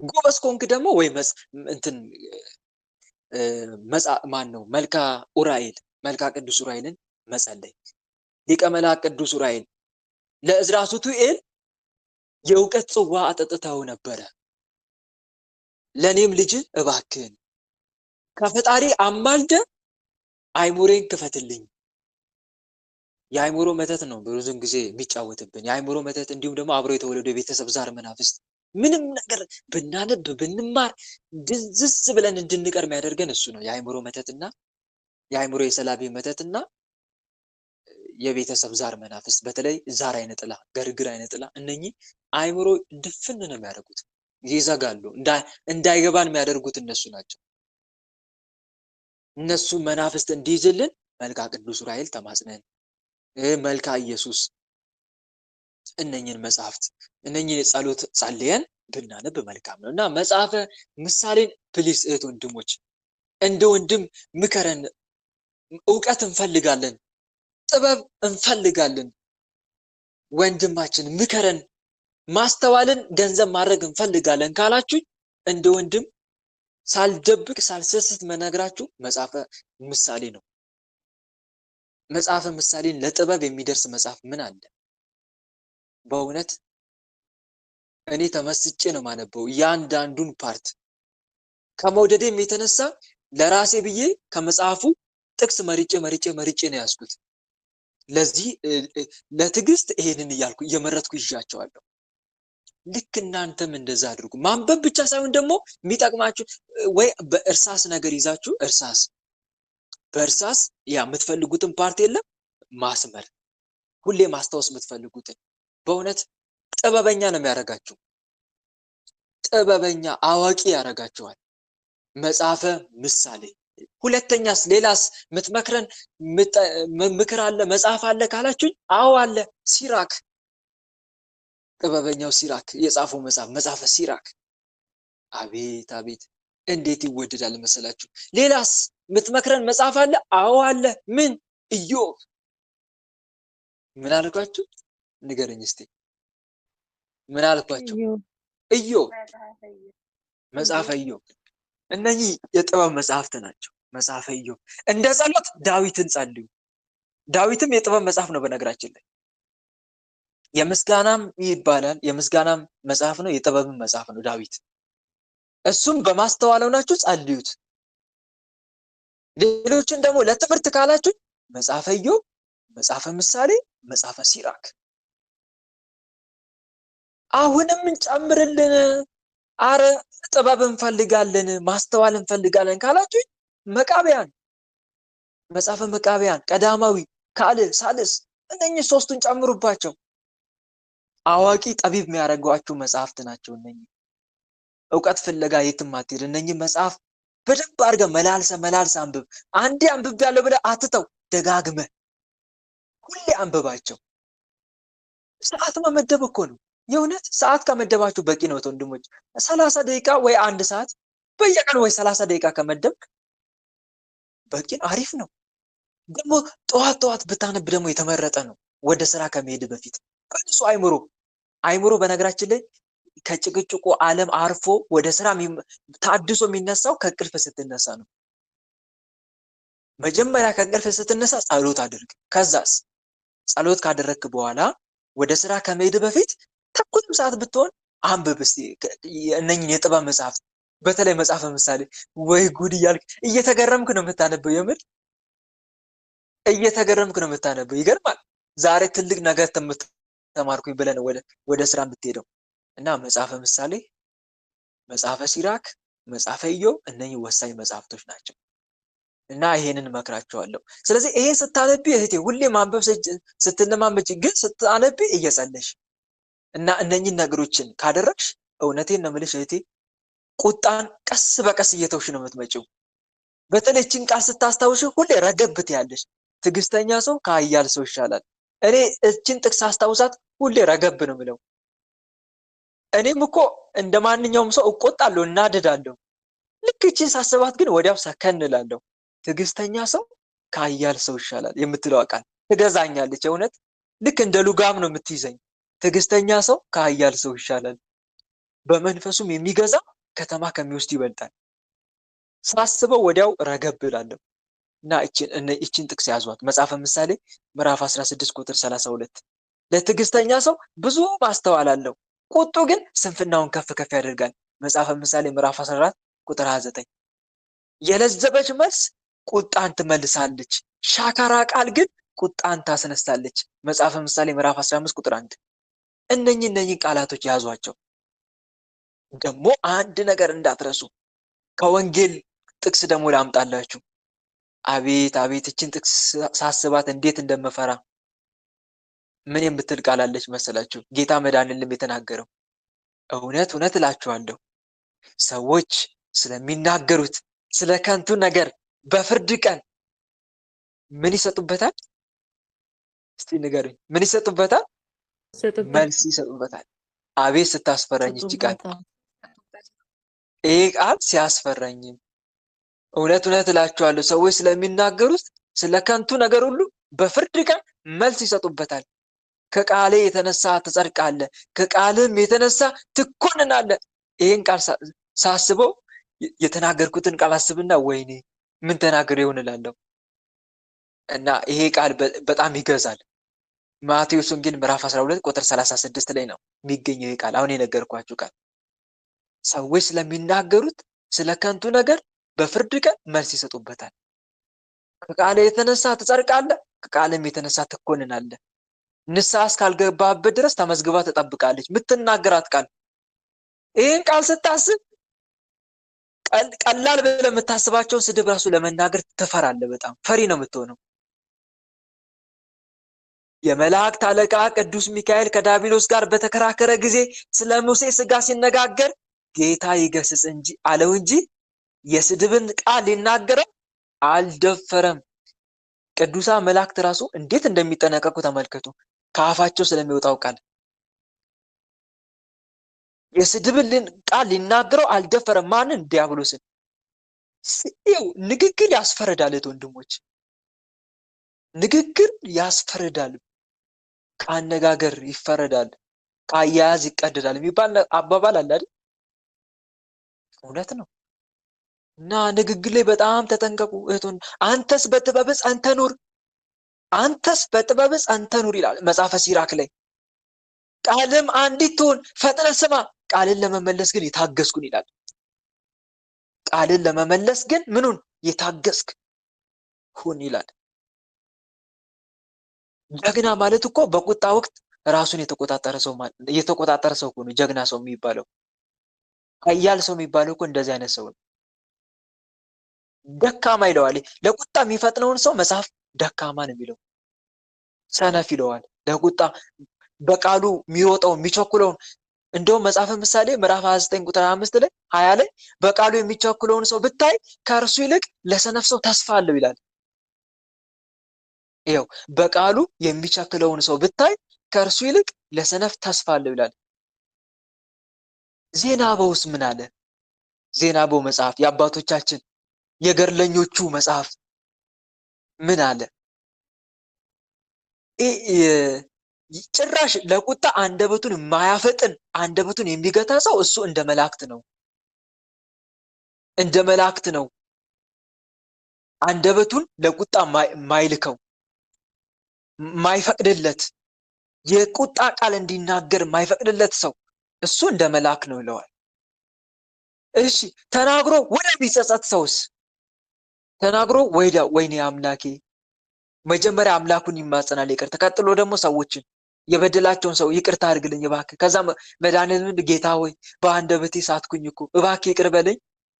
ጎበዝ ኮንክ ደግሞ ወይ እንትን ማን ነው መልካ ቅዱስ ዑራኤልን መጸለይ። ሊቀ መላእክት ቅዱስ ዑራኤል ለዕዝራ ሱቱኤል የእውቀት ጽዋ አጠጥተው ነበረ። ለኔም ልጅ እባክህን ከፈጣሪ አማልደ አይምሮን ክፈትልኝ። የአይምሮ መተት ነው ብዙን ጊዜ የሚጫወትብን የአይምሮ መተት። እንዲሁም ደግሞ አብሮ የተወለዱ የቤተሰብ ዛር መናፍስት ምንም ነገር ብናነብ ብንማር ድዝዝ ብለን እንድንቀር የሚያደርገን እሱ ነው። የአይምሮ መተትና የአይምሮ የሰላቢ መተትና የቤተሰብ ዛር መናፍስት፣ በተለይ ዛር አይነ ጥላ፣ ገርግር አይነ ጥላ፣ እነኚህ አይምሮ ድፍን ነው የሚያደርጉት፣ ይዘጋሉ። እንዳይገባን የሚያደርጉት እነሱ ናቸው። እነሱ መናፍስት እንዲይዝልን መልካ ቅዱስ ዑራኤል ተማጽነን፣ መልካ ኢየሱስ እነኚህን መጽሐፍት እነኚህን የጸሎት ጸልየን ብናነብ መልካም ነው። እና መጽሐፈ ምሳሌን ፕሊስ እህት ወንድሞች እንደ ወንድም ምከረን። ዕውቀት እንፈልጋለን፣ ጥበብ እንፈልጋለን። ወንድማችን ምከረን፣ ማስተዋልን ገንዘብ ማድረግ እንፈልጋለን ካላችሁ እንደ ወንድም ሳልደብቅ ሳልሰስት መነግራችሁ መጽሐፈ ምሳሌ ነው። መጽሐፈ ምሳሌን ለጥበብ የሚደርስ መጽሐፍ ምን አለ? በእውነት እኔ ተመስጬ ነው ማነበው እያንዳንዱን ፓርት። ከመውደዴም የተነሳ ለራሴ ብዬ ከመጽሐፉ ጥቅስ መርጬ ነው ያዝኩት። ለዚህ ለትዕግስት ይሄንን እያልኩ እየመረጥኩ ይዣቸዋለሁ። ልክ እናንተም እንደዛ አድርጉ። ማንበብ ብቻ ሳይሆን ደግሞ የሚጠቅማችሁ ወይ በእርሳስ ነገር ይዛችሁ በእርሳስ የምትፈልጉትን ፓርት የለም ማስመር፣ ሁሌ ማስታወስ የምትፈልጉትን። በእውነት ጥበበኛ ነው የሚያደርጋችሁ። ጥበበኛ አዋቂ ያደርጋችኋል መጽሐፈ ምሳሌ። ሁለተኛስ ሌላስ የምትመክረን ምክር አለ መጽሐፍ አለ ካላችሁኝ፣ አዎ አለ። ሲራክ፣ ጥበበኛው ሲራክ የጻፈው መጽሐፈ ሲራክ አቤት አቤት እንዴት ይወደዳል መሰላችሁ። ሌላስ የምትመክረን መጽሐፍ አለ? አዎ አለ። ምን? ኢዮብ። ምን አልኳችሁ? ንገረኝ እስቲ። ምን አልኳችሁ? ኢዮብ፣ መጽሐፈ ኢዮብ። እነኚህ የጥበብ መጽሐፍት ናቸው። መጽሐፈ ኢዮብ። እንደ ጸሎት ዳዊትን ጸልዩ። ዳዊትም የጥበብ መጽሐፍ ነው በነገራችን ላይ። የምስጋናም ይባላል። የምስጋናም መጽሐፍ ነው፣ የጥበብም መጽሐፍ ነው ዳዊት። እሱም በማስተዋል ሆናችሁ ጸልዩት። ሌሎችን ደግሞ ለትምህርት ካላችሁ መጽሐፈ ኢዮብ፣ መጽሐፈ ምሳሌ፣ መጽሐፈ ሲራክ። አሁንም እንጨምርልን፣ አረ ጥበብ እንፈልጋለን፣ ማስተዋል እንፈልጋለን ካላችሁ መቃብያን፣ መጽሐፈ መቃብያን፣ ቀዳማዊ፣ ካልዕ፣ ሳልስ፣ እነኚህ ሶስቱን ጨምሩባቸው። አዋቂ ጠቢብ የሚያደርጓችሁ መጽሐፍት ናቸው እነኚህ። ዕውቀት ፍለጋ የትም አትሄድ። እነኚህ መጽሐፍ በደንብ አድርገህ መላልሰ አንብብ። አንዴ አንብብ ያለው ብለህ አትተው፣ ደጋግመህ ሁሌ አንብባቸው። ሰዓት መመደብ እኮ ነው። የእውነት ሰዓት ከመደባችሁ በቂ ነው ወንድሞች። 30 ደቂቃ ወይ 1 ሰዓት በየቀኑ ወይ 30 ደቂቃ ከመደብክ በቂ አሪፍ ነው። ደግሞ ጠዋት ብታነብ ደግሞ የተመረጠ ነው። ወደ ስራ ከመሄድ በፊት በንጹህ አይምሮ በነገራችን ላይ ከጭቅጭቁ ዓለም አርፎ ወደ ስራ ታድሶ የሚነሳው ከእንቅልፍ ስትነሳ ነው። መጀመሪያ ከእንቅልፍ ስትነሳ ጸሎት አድርግ። ከዛስ ጸሎት ካደረግክ በኋላ ወደ ስራ ከመሄድ በፊት ተኩልም ሰዓት ብትሆን አንብብ እስቲ እነኚህን የጥበብ መጽሐፍት፣ በተለይ መጽሐፈ ምሳሌ። ወይ ጉድ እያልክ እየተገረምክ ነው የምታነበው። የምር እየተገረምክ ነው የምታነበው። ይገርማል። ዛሬ ትልቅ ነገር ተማርኩኝ ብለን ወደ ስራ የምትሄደው እና መጽሐፈ ምሳሌ፣ መጽሐፈ ሲራክ፣ መጽሐፈ ኢዮብ እነኚህ ወሳኝ መጽሐፍቶች ናቸው እና ይሄንን እመክራቸዋለሁ። ስለዚህ ይሄን ስታነቢ እህቴ ሁሌ ማንበብ ስትለማመጪ ግን ስታነቢ እየጸለሽ እና እነኚህን ነገሮችን ካደረግሽ እውነቴን ነው የምልሽ እህቴ ቁጣን ቀስ በቀስ እየተውሽ ነው የምትመጪው። በተለይ ይህችን ቃል ስታስታውሽ ሁሌ ረገብት ያለሽ። ትዕግስተኛ ሰው ከኃያል ሰው ይሻላል። እኔ እችን ጥቅስ አስታውሳት ሁሌ ረገብ ነው የምለው። እኔም እኮ እንደማንኛውም ሰው እቆጣለሁ፣ እናደዳለሁ። ልክ እቺን ሳስባት ግን ወዲያው ሰከን እላለሁ። ትዕግስተኛ ሰው ከኃያል ሰው ይሻላል የምትለው ቃል ትገዛኛለች። እውነት ልክ እንደ ሉጋም ነው የምትይዘኝ። ትዕግስተኛ ሰው ከኃያል ሰው ይሻላል፣ በመንፈሱም የሚገዛ ከተማ ከሚወስድ ይበልጣል። ሳስበው ወዲያው ረገብ እላለሁ። እና እቺን ጥቅስ ያዟት። መጽሐፈ ምሳሌ ምዕራፍ 16 ቁጥር 32 ለትዕግስተኛ ሰው ብዙ ማስተዋል አለው፣ ቁጡ ግን ስንፍናውን ከፍ ከፍ ያደርጋል። መጽሐፈ ምሳሌ ምዕራፍ 14 ቁጥር 29 የለዘበች መልስ ቁጣን ትመልሳለች፣ ሻካራ ቃል ግን ቁጣን ታስነሳለች። መጽሐፈ ምሳሌ ምዕራፍ 15 ቁጥር 1 እነኚህ ቃላቶች ያዟቸው። ደግሞ አንድ ነገር እንዳትረሱ፣ ከወንጌል ጥቅስ ደግሞ ላምጣላችሁ። አቤት አቤት እችን ጥቅስ ሳስባት እንዴት እንደምፈራ። ምን የምትል ቃል አለች መሰላችሁ? ጌታ መድኃኒዓለም የተናገረው እውነት እውነት እላችኋለሁ ሰዎች ስለሚናገሩት ስለ ከንቱ ነገር በፍርድ ቀን ምን ይሰጡበታል? እስቲ ንገሩኝ። ምን ይሰጡበታል? መልስ ይሰጡበታል። አቤት ስታስፈራኝ እቺ ቃል! ይሄ ቃል ሲያስፈራኝ! እውነት እውነት እላችኋለሁ ሰዎች ስለሚናገሩት ስለ ከንቱ ነገር ሁሉ በፍርድ ቀን መልስ ይሰጡበታል። ከቃሌ የተነሳ ትጸድቃለህ፣ ከቃልም የተነሳ ትኮንናለህ። ይሄን ቃል ሳስበው የተናገርኩትን ቃል አስብና ወይኔ ምን ተናገር ይሆን እላለሁ። እና ይሄ ቃል በጣም ይገዛል። ማቴዎስ ወንጌል ምዕራፍ 12 ቁጥር 36 ላይ ነው የሚገኘው ይሄ ቃል፣ አሁን የነገርኳችሁ ቃል። ሰዎች ስለሚናገሩት ስለ ከንቱ ነገር በፍርድ ቀን መልስ ይሰጡበታል። ከቃል የተነሳ ትጸድቃለህ፣ ከቃልም የተነሳ ትኮንናለህ። ንስሐ እስካልገባህበት ድረስ ተመዝግባ ትጠብቃለች የምትናገራት ቃል። ይህን ቃል ስታስብ ቀላል ብለህ የምታስባቸውን ስድብ ራሱ ለመናገር ትፈራለህ። በጣም ፈሪ ነው የምትሆነው። የመላእክት አለቃ ቅዱስ ሚካኤል ከዳቢሎስ ጋር በተከራከረ ጊዜ ስለ ሙሴ ሥጋ ሲነጋገር ጌታ ይገስጽ እንጂ አለው እንጂ የስድብን ቃል ሊናገረው አልደፈረም። ቅዱሳን መላእክት ራሱ እንዴት እንደሚጠነቀቁ ተመልከቱ። ከአፋቸው ስለሚወጣው ቃል የስድብን ቃል ሊናገረው አልደፈረም። ማንን? ዲያብሎስን። ንግግር ያስፈርዳል ወንድሞች፣ ንግግር ያስፈርዳል። ከአነጋገር ይፈረዳል፣ ከአያያዝ ይቀደዳል የሚባል አባባል አለ አይደል? እውነት ነው። እና ንግግር ላይ በጣም ተጠንቀቁ እህቶን። አንተስ በጥበብ ጸንተ ኑር፣ አንተስ በጥበብ ጸንተ ኑር ይላል መጽሐፈ ሲራክ ላይ። ቃልም አንዲት ትሁን ፈጥነህ ስማ፣ ቃልን ለመመለስ ግን የታገስኩን ይላል። ቃልን ለመመለስ ግን ምኑን? የታገስክ ሁን ይላል። ጀግና ማለት እኮ በቁጣ ወቅት ራሱን የተቆጣጠረ ሰው እኮ ነው ጀግና ሰው የሚባለው። ኃያል ሰው የሚባለው እኮ እንደዚህ አይነት ሰው ነው። ደካማ ይለዋል። ለቁጣ የሚፈጥነውን ሰው መጽሐፍ ደካማ ነው የሚለው። ሰነፍ ይለዋል። ለቁጣ በቃሉ የሚሮጠው የሚቸኩለውን። እንደውም መጽሐፈ ምሳሌ ምዕራፍ 29 ቁጥር 5 ላይ 20 ላይ በቃሉ የሚቸኩለውን ሰው ብታይ ከእርሱ ይልቅ ለሰነፍ ሰው ተስፋ አለው ይላል። ይኸው በቃሉ የሚቸኩለውን ሰው ብታይ ከእርሱ ይልቅ ለሰነፍ ተስፋ አለው ይላል። ዜና አበውስ ምን አለ? ዜና አበው መጽሐፍ የአባቶቻችን የገድለኞቹ መጽሐፍ ምን አለ? ጭራሽ ለቁጣ አንደበቱን የማያፈጥን አንደበቱን የሚገታ ሰው እሱ እንደ መላእክት ነው፣ እንደ መላእክት ነው። አንደበቱን ለቁጣ ማይልከው ማይፈቅድለት የቁጣ ቃል እንዲናገር ማይፈቅድለት ሰው እሱ እንደ መልአክ ነው ይለዋል። እሺ ተናግሮ ወደሚጸጸት ሰውስ? ተናግሮ ወይኔ አምላኬ፣ መጀመሪያ አምላኩን ይማጸናል ይቅርታ፣ ቀጥሎ ደግሞ ሰዎችን የበደላቸውን ሰው ይቅርታ አድርግልኝ እባክህ፣ ከዛ መድኃኒዓለም ጌታ ሆይ በአንደበቴ ሳትኩኝ እኮ እባክህ ይቅር በለኝ፣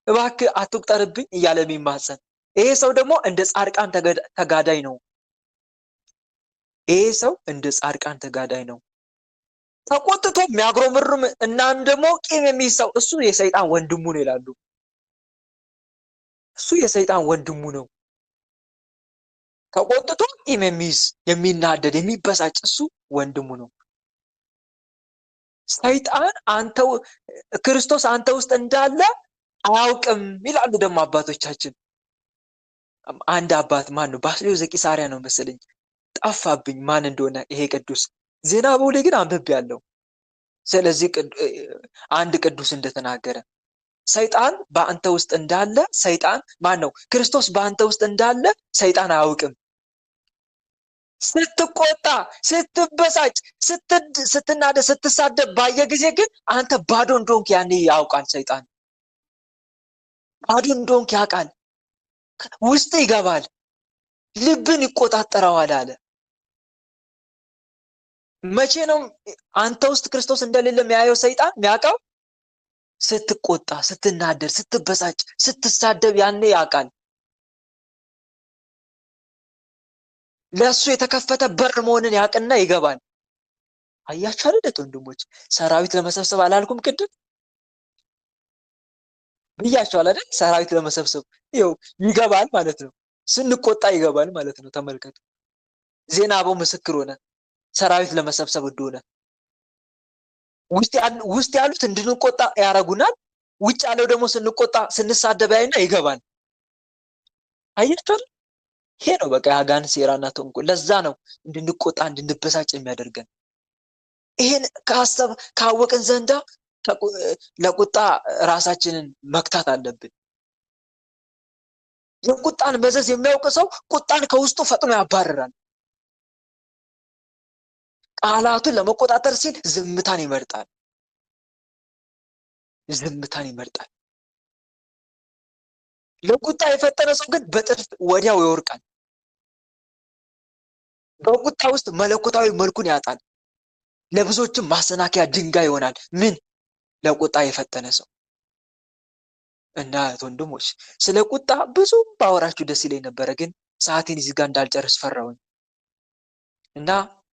እባክህ አትቁጠርብኝ እያለ የሚማጸን ይሄ ሰው ደግሞ እንደ ጻድቃን ተጋዳይ ነው። ይሄ ሰው እንደ ጻድቃን ተጋዳይ ነው። ተቆጥቶ የሚያጉረመርም እናም ደግሞ ቂም የሚይዝ ሰው እሱ የሰይጣን ወንድሙ ነው ይላሉ። እሱ የሰይጣን ወንድሙ ነው። ተቆጥቶ ቂም የሚይዝ የሚናደድ የሚበሳጭ እሱ ወንድሙ ነው። ሰይጣን ክርስቶስ አንተ ውስጥ እንዳለ አያውቅም ይላሉ ደግሞ አባቶቻችን። አንድ አባት ማን ነው? ባስልዮስ ዘቂሳርያ ነው መሰለኝ፣ ጠፋብኝ ማን እንደሆነ ይሄ ቅዱስ። ዜና በውሌ ግን አንብቤያለሁ። ስለዚህ አንድ ቅዱስ እንደተናገረ ሰይጣን በአንተ ውስጥ እንዳለ ሰይጣን ማን ነው? ክርስቶስ በአንተ ውስጥ እንዳለ ሰይጣን አያውቅም። ስትቆጣ፣ ስትበሳጭ፣ ስትናደ፣ ስትሳደብ ባየ ጊዜ ግን አንተ ባዶ እንደሆንክ ያኔ ያውቃል ሰይጣን። ባዶ እንደሆንክ ያውቃል። ውስጥ ይገባል፣ ልብን ይቆጣጠረዋል አለ። መቼ ነው አንተ ውስጥ ክርስቶስ እንደሌለ የሚያየው ሰይጣን የሚያውቀው? ስትቆጣ፣ ስትናደር፣ ስትበሳጭ፣ ስትሳደብ ያኔ ያውቃል። ለእሱ የተከፈተ በር መሆንን ያውቅና ይገባል። አያችሁ አይደል ወንድሞች? ሰራዊት ለመሰብሰብ አላልኩም ቅድም ብያቸዋል አይደል? ሰራዊት ለመሰብሰብ ይኸው ይገባል ማለት ነው። ስንቆጣ ይገባል ማለት ነው። ተመልከቱ። ዜና አበው ምስክር ሆነ ሰራዊት ለመሰብሰብ እንደሆነ። ውስጥ ያሉት እንድንቆጣ ያረጉናል። ውጭ ያለው ደግሞ ስንቆጣ ስንሳደብ ያይና ይገባል። አያችሁ? ይሄ ነው በቃ የአጋንንት ሴራና ተንኮል። ለዛ ነው እንድንቆጣ እንድንበሳጭ የሚያደርገን። ይሄን ካወቅን ዘንዳ ለቁጣ ራሳችንን መክታት አለብን። የቁጣን መዘዝ የሚያውቅ ሰው ቁጣን ከውስጡ ፈጥኖ ያባርራል። ቃላቱን ለመቆጣጠር ሲል ዝምታን ይመርጣል። ዝምታን ይመርጣል። ለቁጣ የፈጠነ ሰው ግን በጥፍ ወዲያው ይወርቃል። በቁጣ ውስጥ መለኮታዊ መልኩን ያጣል። ለብዙዎችም ማሰናከያ ድንጋይ ይሆናል። ምን? ለቁጣ የፈጠነ ሰው። እና ወንድሞች ስለ ቁጣ ብዙ ባወራችሁ ደስ ይለኝ ነበረ፣ ግን ሰዓቴን እዚህ ጋር እንዳልጨርስ ፈራሁኝ። እና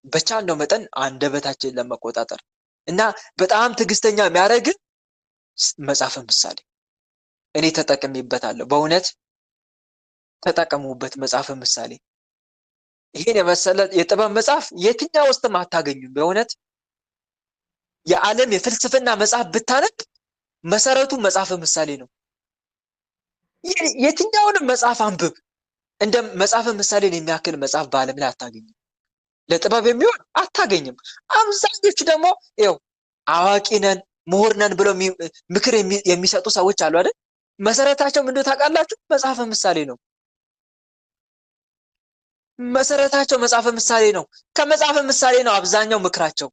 በቻልነው መጠን አንደበታችንን ለመቆጣጠር እና በጣም ትዕግስተኛ የሚያደርግ መጽሐፈ ምሳሌ እኔ ተጠቅሜበታለሁ። በእውነት ተጠቀሙበት። መጽሐፈ ምሳሌ ይሄን የመሰለ የጥበብ መጽሐፍ የትኛው ውስጥም አታገኙም። በእውነት የዓለም የፍልስፍና መጽሐፍ ብታነብ መሰረቱ መጽሐፈ ምሳሌ ነው። የትኛውንም መጽሐፍ አንብብ፣ እንደ መጽሐፈ ምሳሌን የሚያክል መጽሐፍ በዓለም ላይ አታገኝም። ለጥበብ የሚሆን አታገኝም። አብዛኞቹ ደግሞ ይኸው አዋቂ ነን ምሁር ነን ብለው ምክር የሚሰጡ ሰዎች አሉ አይደል? መሰረታቸው ምንድነው ታውቃላችሁ? መጽሐፈ ምሳሌ ነው። መሰረታቸው መጽሐፈ ምሳሌ ነው። ከመጽሐፈ ምሳሌ ነው አብዛኛው ምክራቸው።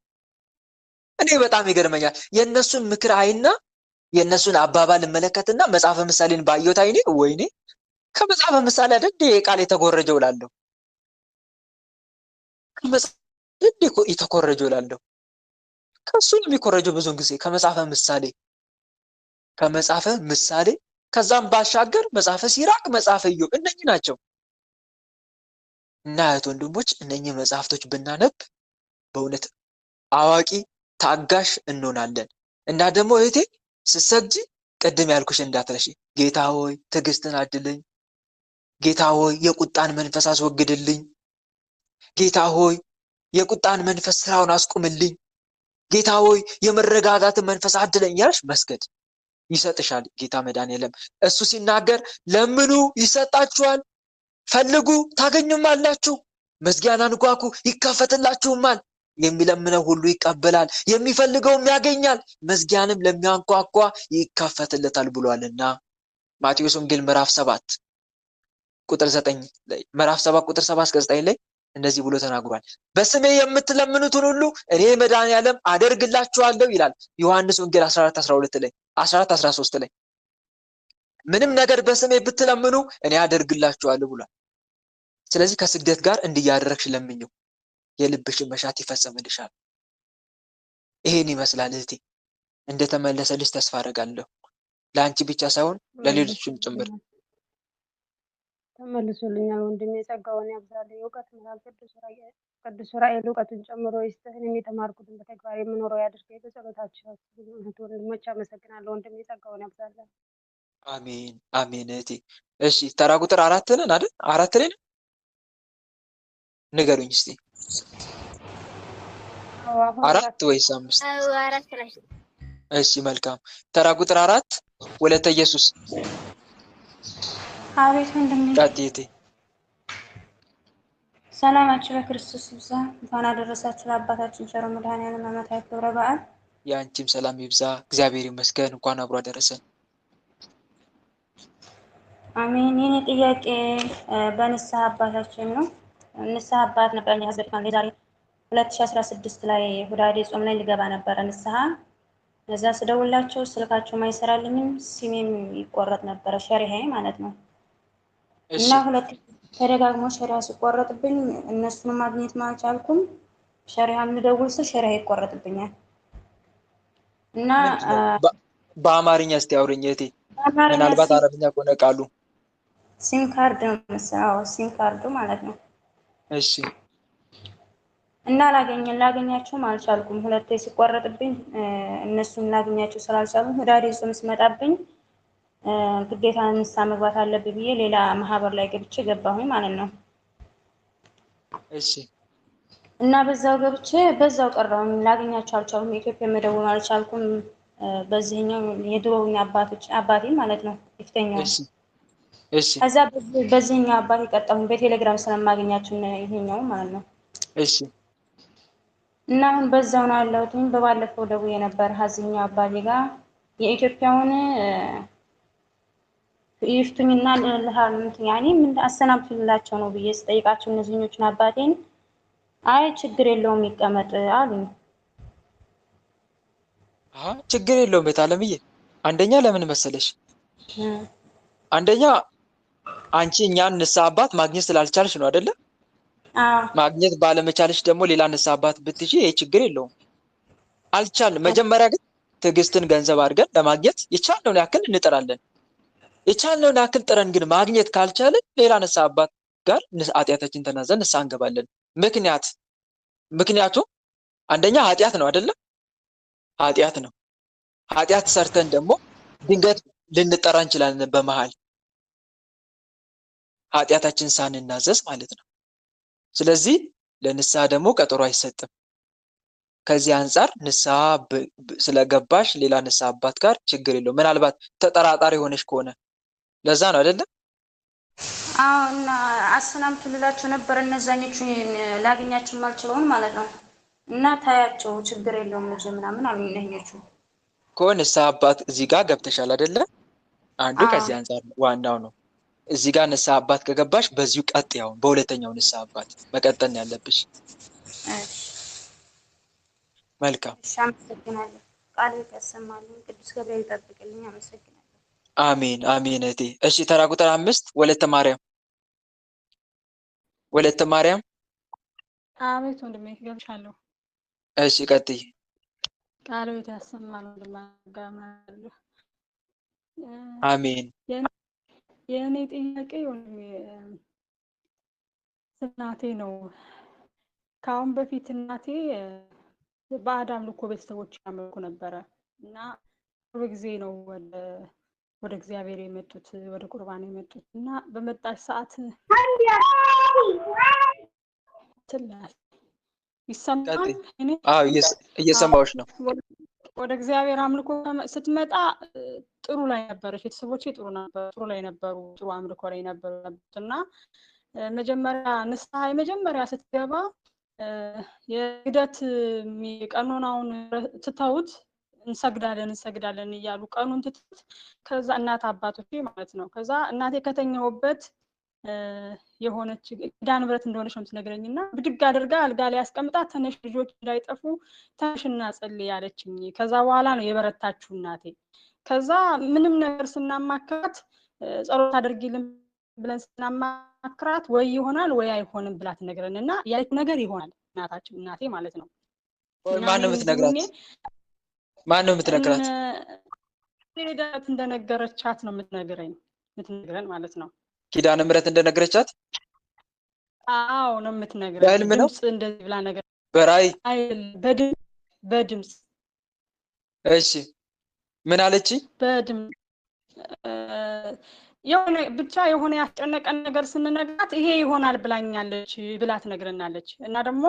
እኔ በጣም ይገርመኛል። የእነሱን ምክር አይና የእነሱን አባባል እመለከትና መጽሐፈ ምሳሌን ባየሁት አይኔ ወይኔ ከመጽሐፈ ምሳሌ አይደል ቃል የተኮረጀው እላለሁ። ከመጽሐፍ የተኮረጀው እላለሁ። ከሱ ነው የሚኮረጀው ብዙውን ጊዜ ከመጽሐፈ ምሳሌ ከዛም ባሻገር መጽሐፈ ሲራክ፣ መጽሐፈ ኢዮብ እነኚህ ናቸው። እና እህት ወንድሞች እነኚህ መጽሐፍቶች ብናነብ በእውነት አዋቂ ታጋሽ እንሆናለን። እና ደግሞ እህቴ ስትሰግጂ ቅድም ያልኩሽ እንዳትረሺ። ጌታ ሆይ ትዕግስትን አድለኝ፣ ጌታ ሆይ የቁጣን መንፈስ አስወግድልኝ፣ ጌታ ሆይ የቁጣን መንፈስ ስራውን አስቁምልኝ፣ ጌታ ሆይ የመረጋጋትን መንፈስ አድለኝ ያልሽ መስገድ ይሰጥሻል ጌታ መድኃኔዓለም። እሱ ሲናገር ለምኑ ይሰጣችኋል፣ ፈልጉ ታገኙማላችሁ፣ መዝጊያን አንኳኩ ይከፈትላችሁማል። የሚለምነው ሁሉ ይቀበላል፣ የሚፈልገውም ያገኛል፣ መዝጊያንም ለሚያንኳኳ ይከፈትለታል ብሏልና። ማቴዎስ ወንጌል ምዕራፍ 7 ቁጥር 9 ላይ ምዕራፍ 7 ቁጥር 7 እስከ 9 ላይ እንደዚህ ብሎ ተናግሯል። በስሜ የምትለምኑትን ሁሉ እኔ መድኃኔዓለም አደርግላችኋለሁ ይላል። ዮሐንስ ወንጌል 14:12 ላይ 14:13 ላይ ምንም ነገር በስሜ ብትለምኑ እኔ አደርግላችኋለሁ ብሏል። ስለዚህ ከስግደት ጋር እንዲያደረግሽ ለምኝው፣ የልብሽን መሻት ይፈጸምልሻል። ይሄን ይመስላል እህቴ። እንደተመለሰልሽ ተስፋ አደርጋለሁ። ለአንቺ ብቻ ሳይሆን ለሌሎችም ጭምር ተመልሶልኛል ወንድሜ። ጸጋውን ያብዛልኝ። እውቀት መላል ቅዱስ ራኤል እውቀቱን ጨምሮ ይስጥህ። እኔም የተማርኩትን በተግባር የምኖረው ያድርገኝ። በጸሎታችሁ እህት ወንድሞች አመሰግናለሁ ወንድሜ። ጸጋውን ያብዛልኝ። አሜን አሜን እህቴ። እሺ ተራ ቁጥር 4 ነን አይደል? 4 ላይ ንገሩኝ እስቲ። አሁን 4 ወይስ 5? አራት ላይ እሺ መልካም። ተራ ቁጥር 4 ወለተ ኢየሱስ አቤት ወንድሜ፣ ቀጥይቴ። ሰላማችሁ በክርስቶስ ይብዛ። እንኳን አደረሳችሁ ለአባታችን ቸር መድኃኔዓለም ዓመታዊ ክብረ በዓል። የአንቺም ሰላም ይብዛ። እግዚአብሔር ይመስገን። እንኳን አብሮ አደረሰን። አሜን። የኔ ጥያቄ በንስሐ አባታችን ነው። ንስሐ አባት ነበር ያስገድፋል። የዛሬ 2016 ላይ ሁዳዴ ጾም ላይ ልገባ ነበረ ንስሐ። እዛ ስደውላቸው ስልካቸው አይሰራልኝም፣ ሲሜም ይቆረጥ ነበረ፣ ሸሪሃዬ ማለት ነው። እሺ እና ሁለት ተደጋግሞ ሸሪሃ ሲቆረጥብኝ እነሱን ማግኘት አልቻልኩም። ሸሪሃ የምደውል ስል ሸሪሃ ይቆረጥብኛል። እና ምንድነው? በአማርኛ እስቲ አውሪኝ እህቴ። በአማርኛ ምናልባት አረብኛ ከሆነ ቃሉ ሲም ካርድ ነው መሰለኝ። ሲም ካርዱ ማለት ነው። እሺ እና ላገኛቸውም አልቻልኩም። ሁለቴ ሲቆረጥብኝ እነሱን ላገኛቸው ስላልቻልኩ ሁዳዴ ጾም ሲመጣብኝ ግዴታ ንስሐ መግባት አለብኝ ብዬ ሌላ ማህበር ላይ ገብቼ ገባሁኝ ማለት ነው። እሺ እና በዛው ገብቼ በዛው ቀረሁኝ። ላገኛቸው አልቻልኩም። ኢትዮጵያ መደወል አልቻልኩም። በዚህኛው የድሮውኝ አባቴ ማለት ነው ይፍተኛው። እሺ እሺ ከዛ በዚህኛው አባቴ ቀጠሁኝ በቴሌግራም ስለማገኛቸው ይሄኛው ማለት ነው። እሺ እና አሁን በዛው ነው ያለሁት። በባለፈው ደውዬ ነበር ሀዚኛው አባቴ ጋር የኢትዮጵያውን ይፍቱኝና ለሃንት ያኔ ምን አሰናብቱላቸው ነው ብዬ ስጠይቃቸው እነዚህኞቹን አባቴን አይ ችግር የለውም ይቀመጥ አሉኝ። ችግር የለውም ቤታለምዬ። አንደኛ ለምን መሰለሽ? አንደኛ አንቺ እኛን ንስሐ አባት ማግኘት ስላልቻልሽ ነው አይደለ? ማግኘት ባለመቻልሽ ደግሞ ሌላ ንስሐ አባት ብትጂ ይሄ ችግር የለውም። አልቻልንም። መጀመሪያ ግን ትዕግስትን ገንዘብ አድርገን ለማግኘት የቻልነውን ያክል እንጥራለን። የቻልነውን ያክል ጥረን ግን ማግኘት ካልቻለን ሌላ ንስሐ አባት ጋር ኃጢአታችን ተናዘን ንስሐ እንገባለን። ምክንያቱም አንደኛ ኃጢአት ነው አይደለም? ኃጢአት ነው። ኃጢአት ሰርተን ደግሞ ድንገት ልንጠራ እንችላለን በመሃል ኃጢአታችን ሳንናዘዝ ማለት ነው። ስለዚህ ለንስሐ ደግሞ ቀጠሮ አይሰጥም። ከዚህ አንጻር ንስሐ ስለገባሽ ሌላ ንስሐ አባት ጋር ችግር የለውም። ምናልባት ተጠራጣሪ ሆነሽ ከሆነ ለዛ ነው አይደለም? አዎ። እና አሰናብቱላቸው ነበር እነዛኞቹ ላገኛቸው ማልችለውን ማለት ነው። እና ታያቸው ችግር የለውም ልጅ ምናምን አሉኝ እነኞቹ። ከሆነ ንስሐ አባት እዚህ ጋር ገብተሻል አይደለ? አንዱ ከዚህ አንጻር ዋናው ነው። እዚህ ጋር ንስሐ አባት ከገባሽ በዚሁ ቀጥ ያው በሁለተኛው ንስሐ አባት መቀጠል ነው ያለብሽ። መልካም። አመሰግናለሁ። ቃል ያሰማልኝ፣ ቅዱስ ገብርኤል ይጠብቅልኝ። አመሰግናለሁ። አሜን አሜን እህቴ። እሺ ተራ ቁጥር 5 ወለተ ማርያም። ወለተ ማርያም። አቤት ወንድሜ ገብቻለሁ። እሺ ቀጥይ። ቃልዎት ያሰማል ወንድማጋማለሁ። አሜን። የእኔ ጥያቄ ወንድሜ እናቴ ነው። ከአሁን በፊት እናቴ ባዕድ አምልኮ ቤተሰቦች ያመልኩ ነበረ እና ቅርብ ጊዜ ነው ወደ እግዚአብሔር የመጡት ወደ ቁርባን የመጡት እና በመጣች ሰዓት ይሰማል። እየሰማሁሽ ነው። ወደ እግዚአብሔር አምልኮ ስትመጣ ጥሩ ላይ ነበረች። ቤተሰቦቼ ጥሩ ላይ ነበሩ፣ ጥሩ አምልኮ ላይ ነበሩ እና መጀመሪያ ንስሐ የመጀመሪያ ስትገባ የግደት ቀኖናውን ትተውት እንሰግዳለን እያሉ ቀኑን ትተውት ከዛ እናት አባቶቼ ማለት ነው። ከዛ እናቴ ከተኛሁበት የሆነች ኪዳነ ምሕረት እንደሆነች ነው የምትነግረኝና ብድግ አድርጋ አልጋ ላይ አስቀምጣ ተነሽ ልጆች እንዳይጠፉ ተነሽና ጸልይ ያለችኝ። ከዛ በኋላ ነው የበረታችሁ እናቴ። ከዛ ምንም ነገር ስናማክራት ጸሎት አድርጊልን ብለን ስናማክራት ወይ ይሆናል ወይ አይሆንም ብላ ትነግረንና ያለችው ነገር ይሆናል እናቴ ማለት ነው። ማን ነው የምትነግራት? ሄዳት እንደነገረቻት ነው የምትነግረን ማለት ነው። ኪዳነ ምሕረት እንደነገረቻት? አዎ ነው የምትነግረን። ድምጽ እንደዚህ ብላ ነገር በራእይ በድምጽ እሺ ምን አለች? በድምጽ የሆነ ብቻ የሆነ ያስጨነቀን ነገር ስንነግራት ይሄ ይሆናል ብላኛለች ብላ ትነግረናለች። እና ደግሞ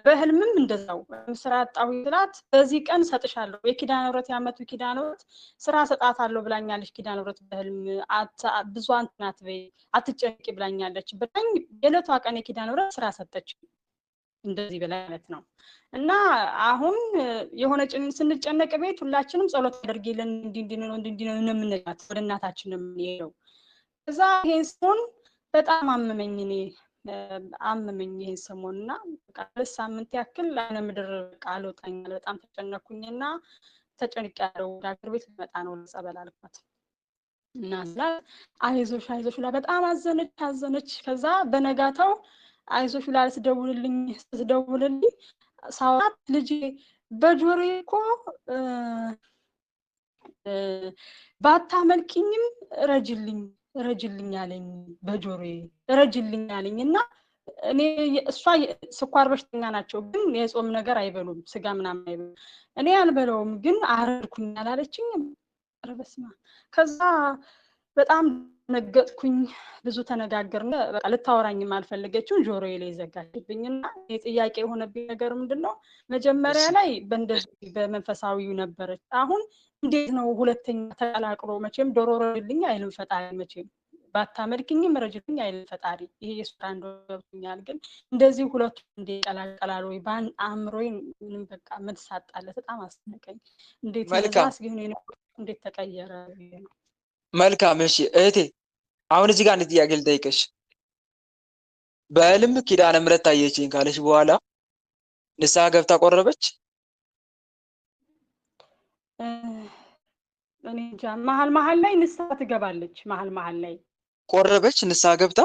በህልምም እንደዛው ስራ አጣሁ ስላት በዚህ ቀን ሰጥሻለሁ የኪዳነ ምሕረት የዓመቱ ኪዳነ ምሕረት ስራ ሰጣታለሁ ብላኛለች። ኪዳነ ምሕረት በህልም ብዙ አንትናት በይ አትጨነቂ ብላኛለች ብላኝ የዕለቷ ቀን የኪዳነ ምሕረት ስራ ሰጠች። እንደዚህ በላይ ማለት ነው። እና አሁን የሆነ ስንጨነቅ ቤት ሁላችንም ጸሎት አድርጊልን እንዲህ ነው የምንላት ወደ እናታችን ነው የምንሄደው። ከዛ ይሄን ሰሞን በጣም አመመኝ እኔ አመመኝ ይሄን ሰሞን እና በቃ ሳምንት ያክል አይነ ምድር ቃል ወጣኛል። በጣም ተጨነኩኝና ተጨንቄያለሁ። ወደ ሀገር ቤት ልመጣ ነው ለጸበል አልኳት እና ስላት አይዞሽ አይዞሽ ብላ በጣም አዘነች። ከዛ በነጋታው አይዞሽ ብላ ስትደውልልኝ ሳውራት ልጄ በጆሮዬ እኮ ባታመልኪኝም ረጅልኝ አለኝ፣ በጆሮዬ ረጅልኝ አለኝ። እና እኔ እሷ ስኳር በሽተኛ ናቸው፣ ግን የጾም ነገር አይበሉም፣ ስጋ ምናምን አይበሉም። እኔ አልበለውም፣ ግን አረድኩኝ አላለችኝም። ኧረ በስመ አብ። ከዛ በጣም ነገጥኩኝ። ብዙ ተነጋገርን። በቃ ልታወራኝም አልፈለገችም። ጆሮዬ ላይ ዘጋችብኝና የጥያቄ የሆነብኝ ነገር ምንድነው መጀመሪያ ላይ በእንደዚህ በመንፈሳዊው ነበረች። አሁን እንዴት ነው ሁለተኛ ተቀላቅሎ? መቼም ዶሮ ረጅልኝ አይልም ፈጣሪ፣ መቼም ባታመልክኝም ረጅልኝ አይልም ፈጣሪ። ይሄ የሱራ እንደገብኛል። ግን እንደዚህ ሁለቱ እንዴት ይቀላቀላል ወይ? ባን አእምሮዬ ምንም በቃ መልስ አጣለት። በጣም አስነቀኝ። እንዴት ነዛስ ግን እንዴት ተቀየረ ነው። መልካም። እሺ እህቴ አሁን እዚህ ጋር አንድ ጥያቄ ልጠይቅሽ። በህልም ኪዳነ ምሕረት ታየችኝ ካለች በኋላ ንስሐ ገብታ ቆረበች? እኔ እንጃ። መሀል ላይ ንስሐ ትገባለች። መሀል ላይ ቆረበች ንስሐ ገብታ?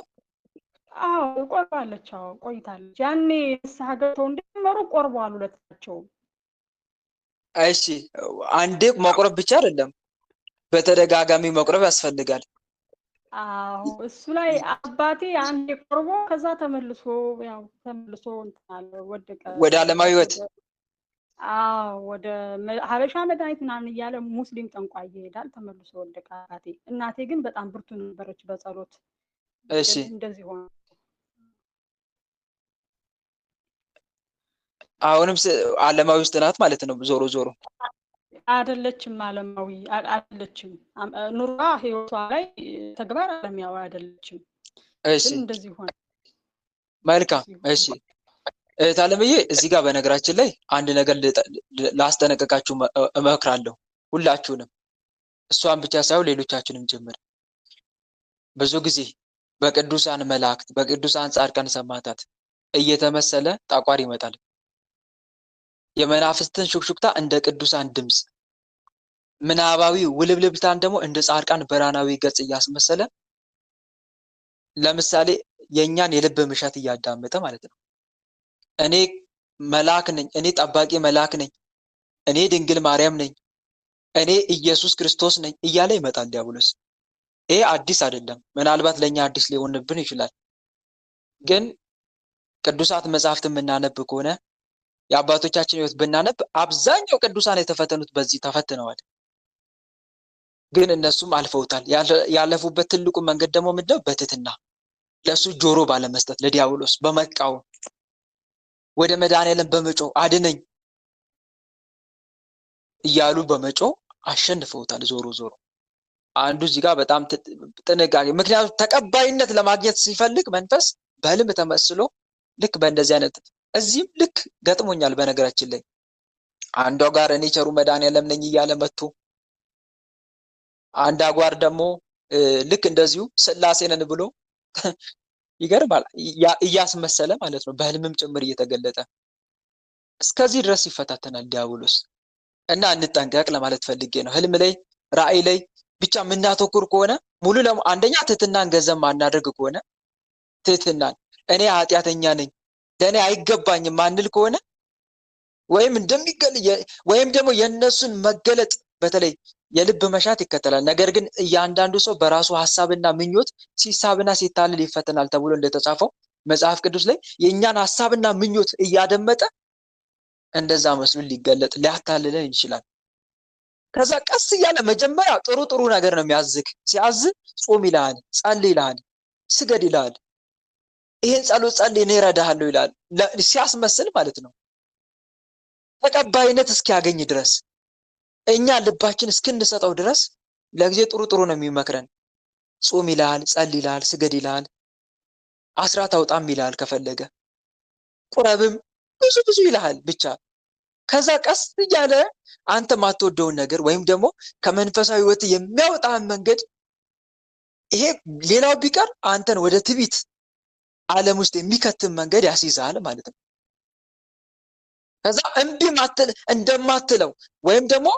አዎ ቆርባለች። አዎ ቆይታለች። ያኔ ንስሐ ገብተው እንደጀመሩ ቆርበዋል ሁለታቸው። እሺ አንዴ መቁረብ ብቻ አይደለም፣ በተደጋጋሚ መቁረብ ያስፈልጋል። አዎ እሱ ላይ አባቴ አንዴ ቆርቦ ከዛ ተመልሶ እንትን አለ፣ ወደቀ ወደ ዓለማዊ ህይወት። አዎ ወደ ሀበሻ መድኃኒት ምናምን እያለ ሙስሊም ጠንቋይ ይሄዳል። ተመልሶ ወደቀ አባቴ። እናቴ ግን በጣም ብርቱ ነበረች በጸሎት። እሺ እንደዚህ ሆነ። አሁንም ዓለማዊ ውስጥ ናት ማለት ነው። ዞሮ አይደለችም፣ ዓለማዊ አይደለችም። ኑሯ ህይወቷ ላይ ተግባር ዓለማዊ አይደለችም። እሺ እንደዚህ ሆነ። መልካም። እሺ እህት አለምዬ እዚህ ጋር በነገራችን ላይ አንድ ነገር ላስጠነቀቃችሁ እመክራለሁ፣ ሁላችሁንም፣ እሷን ብቻ ሳይሆን ሌሎቻችንም ጭምር። ብዙ ጊዜ በቅዱሳን መላእክት በቅዱሳን ጻድቃን ሰማዕታት እየተመሰለ ጣቋር ይመጣል። የመናፍስትን ሹክሹክታ እንደ ቅዱሳን ድምፅ፣ ምናባዊ ውልብልብታን ደግሞ እንደ ጻድቃን ብርሃናዊ ገጽ እያስመሰለ ለምሳሌ የእኛን የልብ ምሻት እያዳመጠ ማለት ነው። እኔ መልአክ ነኝ፣ እኔ ጠባቂ መልአክ ነኝ፣ እኔ ድንግል ማርያም ነኝ፣ እኔ ኢየሱስ ክርስቶስ ነኝ እያለ ይመጣል ዲያብሎስ። ይሄ አዲስ አይደለም። ምናልባት ለእኛ አዲስ ሊሆንብን ይችላል። ግን ቅዱሳት መጽሐፍት የምናነብ ከሆነ የአባቶቻችን ሕይወት ብናነብ አብዛኛው ቅዱሳን የተፈተኑት በዚህ ተፈትነዋል። ግን እነሱም አልፈውታል። ያለፉበት ትልቁ መንገድ ደግሞ ምንድነው? በትህትና ለሱ ጆሮ ባለመስጠት፣ ለዲያብሎስ በመቃወም ወደ መድኃኔዓለም በመጮህ አድነኝ እያሉ በመጮህ አሸንፈውታል። ዞሮ አንዱ እዚህ ጋር በጣም ጥንቃቄ፣ ምክንያቱም ተቀባይነት ለማግኘት ሲፈልግ መንፈስ በህልም ተመስሎ ልክ በእንደዚህ አይነት እዚህም ልክ ገጥሞኛል። በነገራችን ላይ አንዷ ጋር እኔ ቸሩ መድኃኔዓለም ነኝ እያለ መጥቶ አንድ አጓር ደግሞ ልክ እንደዚሁ ስላሴ ነን ብሎ ይገርማል እያስመሰለ ማለት ነው፣ በህልምም ጭምር እየተገለጠ እስከዚህ ድረስ ይፈታተናል ዲያብሎስ። እና እንጠንቀቅ ለማለት ፈልጌ ነው። ህልም ላይ ራእይ ላይ ብቻ የምናተኩር ከሆነ ሙሉ አንደኛ ትህትናን ገንዘብ ማናደርግ ከሆነ ትህትናን እኔ ኃጢአተኛ ነኝ ለእኔ አይገባኝም ማንል ከሆነ ወይም ደግሞ የእነሱን መገለጥ በተለይ የልብ መሻት ይከተላል። ነገር ግን እያንዳንዱ ሰው በራሱ ሀሳብና ምኞት ሲሳብና ሲታልል ይፈተናል ተብሎ እንደተጻፈው መጽሐፍ ቅዱስ ላይ የእኛን ሀሳብና ምኞት እያደመጠ እንደዛ መስሎ ሊገለጥ ሊያታልለን ይችላል። ከዛ ቀስ እያለ መጀመሪያ ጥሩ ነገር ነው የሚያዝክ። ሲያዝ ጾም ይልሃል፣ ጸልይ ይልሃል፣ ስገድ ይልሃል፣ ይሄን ጸሎት ጸልይ እኔ እረዳሃለሁ ይልሃል። ሲያስመስል ማለት ነው ተቀባይነት እስኪያገኝ ድረስ እኛ ልባችን እስክንሰጠው ድረስ ለጊዜ ጥሩ ነው የሚመክረን። ጾም ይልሃል፣ ጸልይ ይልሃል፣ ስገድ ይልሃል፣ አስራት አውጣም ይልሃል፣ ከፈለገ ቁረብም ብዙ ይልሃል ብቻ። ከዛ ቀስ እያለ አንተ ማትወደውን ነገር ወይም ደግሞ ከመንፈሳዊ ህይወት የሚያወጣን መንገድ ይሄ ሌላው ቢቀር አንተን ወደ ትቢት ዓለም ውስጥ የሚከትም መንገድ ያስይዛል ማለት ነው። ከዛ እምቢ እንደማትለው ወይም ደግሞ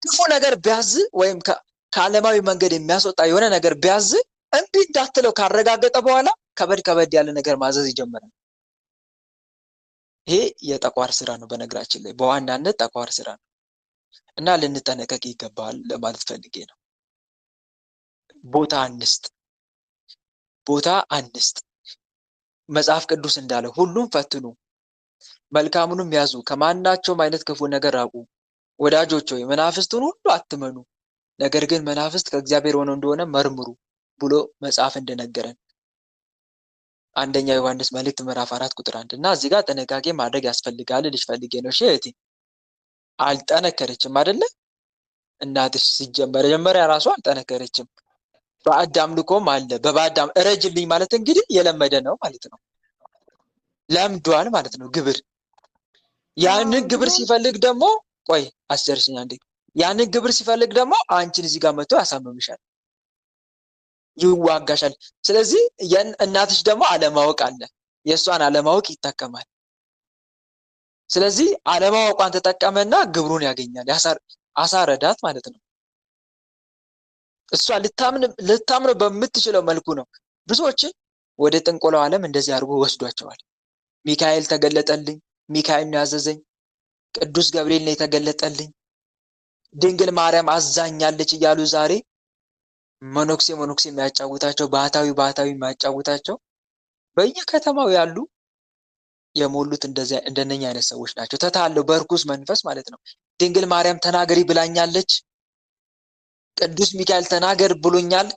ክፉ ነገር ቢያዝ ወይም ከዓለማዊ መንገድ የሚያስወጣ የሆነ ነገር ቢያዝ እምቢ እንዳትለው ካረጋገጠ በኋላ ከበድ ያለ ነገር ማዘዝ ይጀምራል። ይሄ የጠቋር ስራ ነው። በነገራችን ላይ በዋናነት ጠቋር ስራ ነው እና ልንጠነቀቅ ይገባል ለማለት ፈልጌ ነው። ቦታ አንስጥ። መጽሐፍ ቅዱስ እንዳለ ሁሉም ፈትኑ፣ መልካሙንም ያዙ፣ ከማናቸውም አይነት ክፉ ነገር ራቁ። ወዳጆች ሆይ መናፍስቱን ሁሉ አትመኑ፣ ነገር ግን መናፍስት ከእግዚአብሔር ሆነው እንደሆነ መርምሩ ብሎ መጽሐፍ እንደነገረን አንደኛ ዮሐንስ መልእክት ምዕራፍ 4 ቁጥር 1 እና እዚህ ጋር ጥንቃቄ ማድረግ ያስፈልጋል ልጅ ፈልጌ ነው። እሺ እህቴ አልጠነከረችም አይደለ? እናትሽ ሲጀመር መጀመሪያ ራሱ አልጠነከረችም። ባዕድ አምልኮም አለ። በባዕድ እረጅልኝ ማለት እንግዲህ የለመደ ነው ማለት ነው። ለምዷል ማለት ነው ግብር። ያንን ግብር ሲፈልግ ደግሞ ቆይ አስጨርሽኝ አንዴ። ያንን ግብር ሲፈልግ ደግሞ አንቺን እዚህ ጋር መጥቶ ያሳምምሻል፣ ይዋጋሻል። ስለዚህ እናትሽ ደግሞ አለማወቅ አለ። የእሷን አለማወቅ ይጠቀማል። ስለዚህ አለማወቋን ተጠቀመና ግብሩን ያገኛል። አሳረዳት ማለት ነው። እሷ ልታምነው በምትችለው መልኩ ነው ብዙዎችን ወደ ጥንቆላው ዓለም እንደዚህ አድርጎ ወስዷቸዋል። ሚካኤል ተገለጠልኝ፣ ሚካኤል ነው ያዘዘኝ፣ ቅዱስ ገብርኤል ነው የተገለጠልኝ፣ ድንግል ማርያም አዛኛለች እያሉ ዛሬ መነኩሴ የሚያጫውታቸው ባህታዊ የሚያጫውታቸው በየከተማው ያሉ የሞሉት እንደነኛ አይነት ሰዎች ናቸው። ተታለው በርኩስ መንፈስ ማለት ነው። ድንግል ማርያም ተናገሪ ብላኛለች፣ ቅዱስ ሚካኤል ተናገር ብሎኛል፣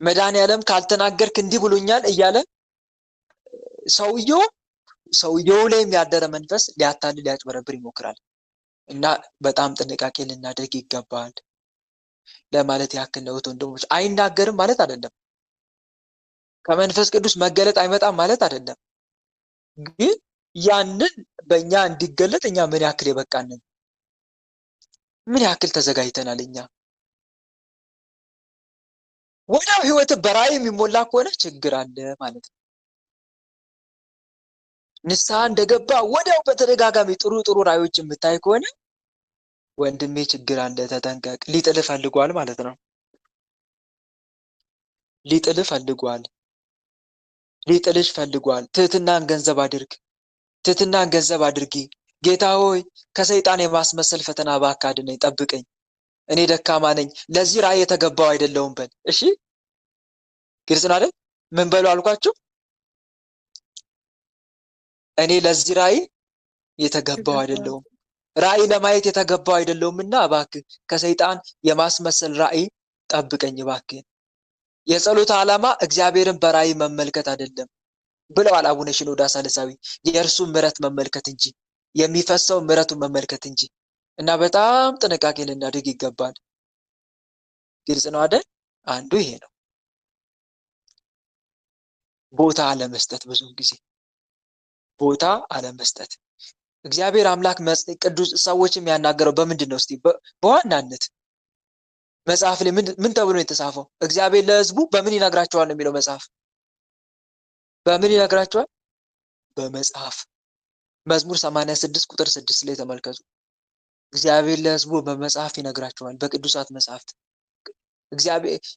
መድኃኔዓለም ካልተናገርክ እንዲህ ብሎኛል እያለ ሰውየው ላይ የሚያደረ መንፈስ ሊያታልል ሊያጭበረብር ይሞክራል። እና በጣም ጥንቃቄ ልናደርግ ይገባል ለማለት ያክል ነው። ወንድሞች አይናገርም ማለት አይደለም። ከመንፈስ ቅዱስ መገለጥ አይመጣም ማለት አይደለም። ግን ያንን በእኛ እንዲገለጥ እኛ ምን ያክል የበቃንን፣ ምን ያክል ተዘጋጅተናል? እኛ ወዲያው ህይወት በራእይ የሚሞላ ከሆነ ችግር አለ ማለት ነው። ንስሐ እንደገባ ወዲያው በተደጋጋሚ ጥሩ ራእዮች የምታይ ከሆነ ወንድሜ ችግር አለ፣ ተጠንቀቅ። ሊጥልህ ፈልጓል ማለት ነው። ሊጥልሽ ፈልጓል። ትህትናን ገንዘብ አድርጊ። ጌታ ሆይ ከሰይጣን የማስመሰል ፈተና እባክህ አድነኝ፣ ጠብቀኝ፣ እኔ ደካማ ነኝ፣ ለዚህ ራእይ የተገባው አይደለሁም በል። እሺ ግልጽ ነው አይደል? ምን በሉ አልኳችሁ? እኔ ለዚህ ራእይ የተገባው አይደለሁም፣ ራእይ ለማየት የተገባው አይደለሁምና እባክህ ከሰይጣን የማስመሰል ራእይ ጠብቀኝ እባክህ። የጸሎት ዓላማ እግዚአብሔርን በራእይ መመልከት አይደለም ብለዋል አቡነ ሽኖዳ ሳልሳዊ። የእርሱ ምሕረት መመልከት እንጂ የሚፈሰው ምሕረቱን መመልከት እንጂ። እና በጣም ጥንቃቄ ልናደርግ ይገባል። ግልጽ ነው አይደል? አንዱ ይሄ ነው። ቦታ አለመስጠት፣ ብዙ ጊዜ ቦታ አለመስጠት። እግዚአብሔር አምላክ ቅዱስ ሰዎችን የሚያናገረው በምንድን ነው? እስቲ በዋናነት መጽሐፍ ላይ ምን ተብሎ ነው የተጻፈው? እግዚአብሔር ለሕዝቡ በምን ይነግራቸዋል ነው የሚለው መጽሐፍ። በምን ይነግራቸዋል? በመጽሐፍ። መዝሙር 86 ቁጥር 6 ላይ ተመልከቱ። እግዚአብሔር ለሕዝቡ በመጽሐፍ ይነግራቸዋል፣ በቅዱሳት መጽሐፍት።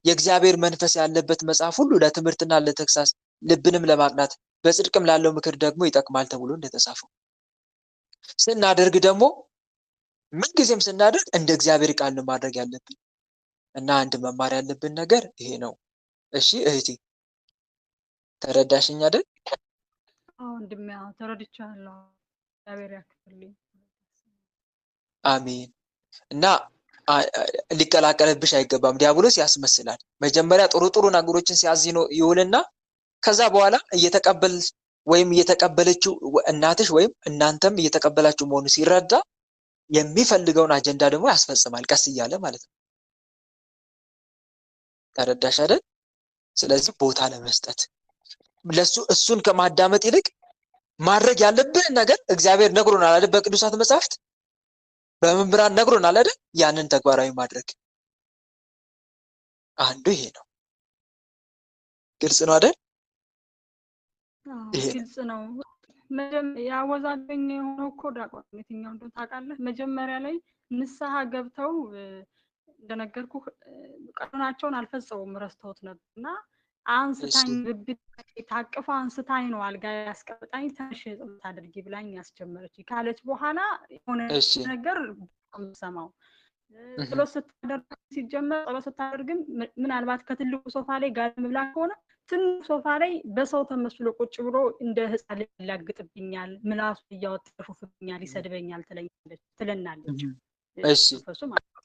የእግዚአብሔር መንፈስ ያለበት መጽሐፍ ሁሉ ለትምህርትና ለተግሳጽ፣ ልብንም ለማቅናት፣ በጽድቅም ላለው ምክር ደግሞ ይጠቅማል ተብሎ እንደተጻፈው ስናደርግ ደግሞ ምንጊዜም ስናደርግ እንደ እግዚአብሔር ቃል ነው ማድረግ ያለብን። እና አንድ መማር ያለብን ነገር ይሄ ነው። እሺ እህቴ ተረዳሽኝ አይደል? ወንድሜ ተረድቻለሁ። እግዚአብሔር ያክፍልኝ። አሜን። እና ሊቀላቀልብሽ አይገባም። ዲያብሎስ ያስመስላል። መጀመሪያ ጥሩ ጥሩ ነገሮችን ሲያዝ ይውልና ከዛ በኋላ እየተቀበለችው እናትሽ ወይም እናንተም እየተቀበላችሁ መሆኑ ሲረዳ የሚፈልገውን አጀንዳ ደግሞ ያስፈጽማል፣ ቀስ እያለ ማለት ነው። ተረዳሽ አይደል? ስለዚህ ቦታ ለመስጠት ለሱ እሱን ከማዳመጥ ይልቅ ማድረግ ያለብን ነገር እግዚአብሔር ነግሮናል አይደል? በቅዱሳት መጻሕፍት በመምህራን ነግሮናል አይደል? ያንን ተግባራዊ ማድረግ አንዱ ይሄ ነው። ግልጽ ነው አይደል? ይሄ ግልጽ ነው። ያወዛገኝ የሆነው እኮ ዲያቆን የትኛው እንደሆነ ታውቃለህ? መጀመሪያ ላይ ንስሐ ገብተው እንደነገርኩ ቀኖናቸውን አልፈጸሙም፣ ረስተውት ነበርና አንስታኝ ብብት ታቅፋ አንስታኝ ነው አልጋ ያስቀምጣኝ ተነሽ ጸሎት አድርጊ ብላኝ ያስጀመረች ካለች በኋላ የሆነ ነገር ሰማው። ጸሎት ስታደርግ ሲጀመር ጸሎት ስታደርግም ምናልባት ከትልቁ ሶፋ ላይ ጋደም ብላ ከሆነ ትንሽ ሶፋ ላይ በሰው ተመስሎ ቁጭ ብሎ እንደ ህፃን ሊያግጥብኛል፣ ምላሱ እያወጣ ሹፍብኛል፣ ይሰድበኛል ትለናለች። እሺ መንፈሱ ማለት ነው።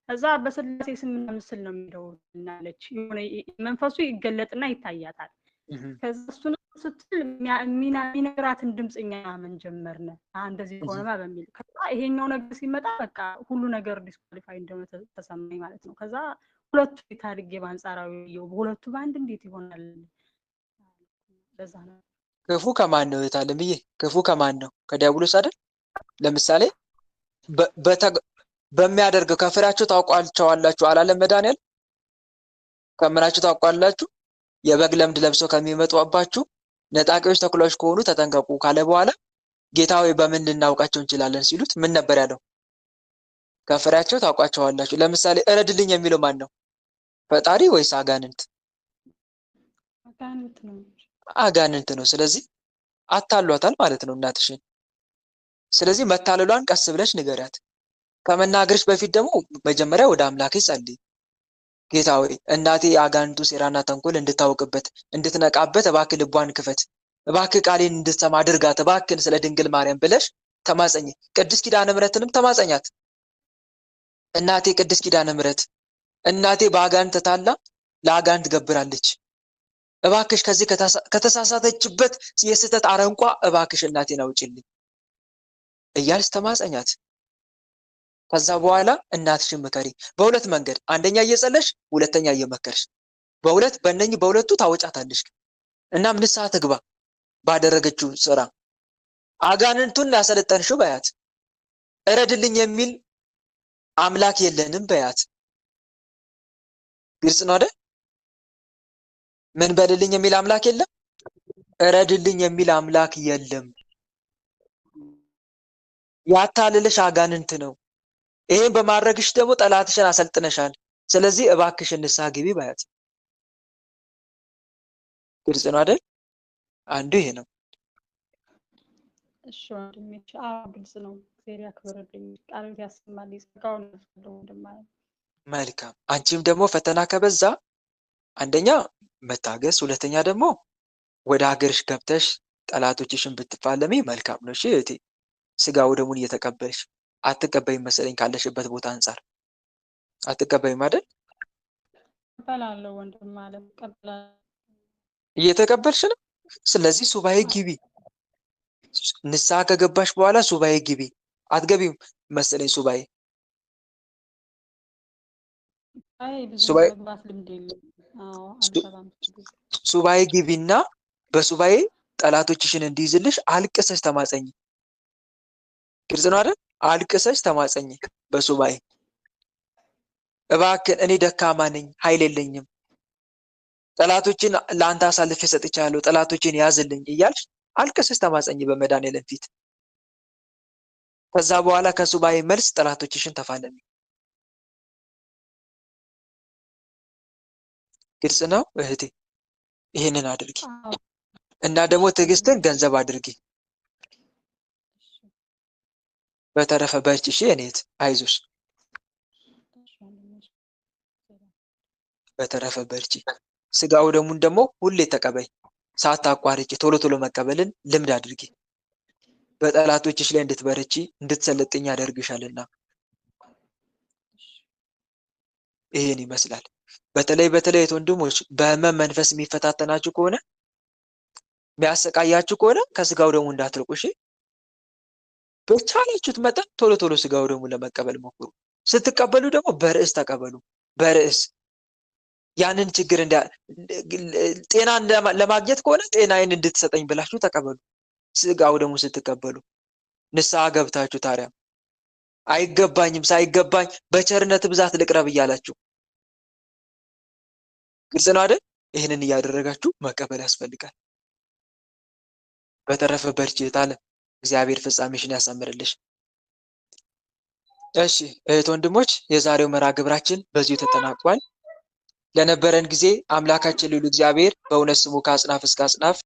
እዛ በስላሴ ስምና ምስል ነው የሚለው እናለች። የሆነ መንፈሱ ይገለጥና ይታያታል። ከዛ እሱን ስትል የሚነግራትን ድምጽኛ ማመን ጀመርነ። እንደዚህ ሆነማ በሚል ከዛ ይሄኛው ነገር ሲመጣ በቃ ሁሉ ነገር ዲስኳሊፋይ እንደሆነ ተሰማኝ ማለት ነው። ከዛ ሁለቱ ታድጌ ባንጻራዊ ሁለቱ ባንድ እንዴት ይሆናል? ለዛ ነው ክፉ ከማን ነው የታለምዬ? ክፉ ከማን ነው? ከዲያብሎስ አይደል? ለምሳሌ በሚያደርገው ከፍሬያቸው ታውቋቸዋላችሁ አላለም መድኃኒዓለም? ከምናችሁ ታውቋላችሁ? የበግ ለምድ ለብሰው ከሚመጡባችሁ ነጣቂዎች ተኩላዎች ከሆኑ ተጠንቀቁ ካለ በኋላ ጌታ ሆይ በምን ልናውቃቸው እንችላለን ሲሉት ምን ነበር ያለው? ከፍሬያቸው ታውቋቸዋላችሁ። ለምሳሌ እረድልኝ የሚለው ማን ነው? ፈጣሪ ወይስ አጋንንት? አጋንንት ነው። ስለዚህ አታሏታል ማለት ነው እናትሽን። ስለዚህ መታለሏን ቀስ ብለሽ ንገሪያት። ከመናገርሽ በፊት ደግሞ መጀመሪያ ወደ አምላክሽ ጸልይ። ጌታ ሆይ እናቴ የአጋንንቱ ሴራና ተንኮል እንድታውቅበት እንድትነቃበት እባክህ ልቧን ክፈት፣ እባክህ ቃሌን እንድትሰማ አድርጋት፣ እባክህን ስለ ድንግል ማርያም ብለሽ ተማጸኝ። ቅድስት ኪዳነ ምሕረትንም ተማጸኛት። እናቴ ቅድስት ኪዳነ ምሕረት እናቴ በአጋንንት ተታላ ለአጋንንት ገብራለች፣ እባክሽ ከዚህ ከተሳሳተችበት የስህተት አረንቋ እባክሽ እናቴን አውጪልኝ እያልሽ ተማጸኛት። ከዛ በኋላ እናትሽን ምከሪ። በሁለት መንገድ፣ አንደኛ እየጸለሽ፣ ሁለተኛ እየመከርሽ። በሁለቱ ታወጫታለሽ። እናም ንስሐ ትግባ ባደረገችው ስራ። አጋንንቱን ያሰለጠንሽው በያት። እረድልኝ የሚል አምላክ የለንም በያት። ግልጽ ነው አይደል? ምን በልልኝ የሚል አምላክ የለም፣ እረድልኝ የሚል አምላክ የለም። ያታልልሽ አጋንንት ነው። ይሄን በማድረግሽ ደግሞ ጠላትሽን አሰልጥነሻል። ስለዚህ እባክሽን ንስሐ ግቢ በያት። ግልጽ ነው አይደል? አንዱ ይሄ ነው። እሺ ወንድሜ፣ ግልጽ ነው። እግዚአብሔር ያክብርልኝ፣ ቃሉን ያሰማልኝ፣ ጸጋውን ያስፈልገው ወንድማዬ። መልካም። አንቺም ደግሞ ፈተና ከበዛ አንደኛ መታገስ፣ ሁለተኛ ደግሞ ወደ ሀገርሽ ገብተሽ ጠላቶችሽን ብትፋለሚ መልካም ነው። እሺ እህቴ፣ ስጋው ደሙን እየተቀበልሽ አትቀበይም መሰለኝ ካለሽበት ቦታ አንጻር አትቀበይም አይደል? እቀበላለሁ ወንድም ማለት እቀበላለሁ። እየተቀበልሽ ነው። ስለዚህ ሱባኤ ግቢ። ንስሐ ከገባሽ በኋላ ሱባኤ ግቢ። አትገቢም መሰለኝ ሱባኤ ሱባኤ ግቢና በሱባኤ ጠላቶችሽን እንዲይዝልሽ አልቅሰሽ ተማጸኝ። ግልጽ ነው አይደል? አልቅሰሽ ተማጸኝ በሱባኤ እባክህ እኔ ደካማ ነኝ፣ ኃይል የለኝም፣ ጠላቶችን ለአንተ አሳልፌ ሰጥቻለሁ፣ ጠላቶችን ያዝልኝ እያልሽ አልቅሰሽ ተማጸኝ በመድኃኒዓለም ፊት። ከዛ በኋላ ከሱባኤ መልስ ጠላቶችሽን ተፋለሚ። ግልጽ ነው እህቴ? ይሄንን አድርጊ እና ደግሞ ትዕግስትን ገንዘብ አድርጊ። በተረፈ በርቺ። እሺ እኔት አይዞሽ። በተረፈ በርቺ። ስጋው ደሙን ደግሞ ሁሌ ተቀበይ፣ ሳታቋርጪ ቶሎ ቶሎ መቀበልን ልምድ አድርጊ። በጠላቶችሽ ላይ እንድትበረቺ እንድትሰለጥኝ ያደርግሻልና። ይሄን ይመስላል። በተለይ ወንድሞች በህመም መንፈስ የሚፈታተናችሁ ከሆነ የሚያሰቃያችሁ ከሆነ ከስጋው ደግሞ እንዳትርቁ እሺ። በቻላችሁት መጠን ቶሎ ስጋው ደግሞ ለመቀበል ሞክሩ። ስትቀበሉ ደግሞ በርዕስ ተቀበሉ። በርዕስ ያንን ችግር ጤና ለማግኘት ከሆነ ጤናዬን እንድትሰጠኝ ብላችሁ ተቀበሉ። ስጋው ደግሞ ስትቀበሉ ንስሐ ገብታችሁ ታዲያ አይገባኝም ሳይገባኝ በቸርነት ብዛት ልቅረብ እያላችሁ ግልጽ ነው አይደል? ይህንን እያደረጋችሁ መቀበል ያስፈልጋል። በተረፈ በርቺ ታለ እግዚአብሔር ፍጻሜሽን ያሳምርልሽ። እሺ እህት ወንድሞች፣ የዛሬው መርሃ ግብራችን በዚሁ ተጠናቋል። ለነበረን ጊዜ አምላካችን ልዑል እግዚአብሔር በእውነት ስሙ ከአጽናፍ እስከ አጽናፍ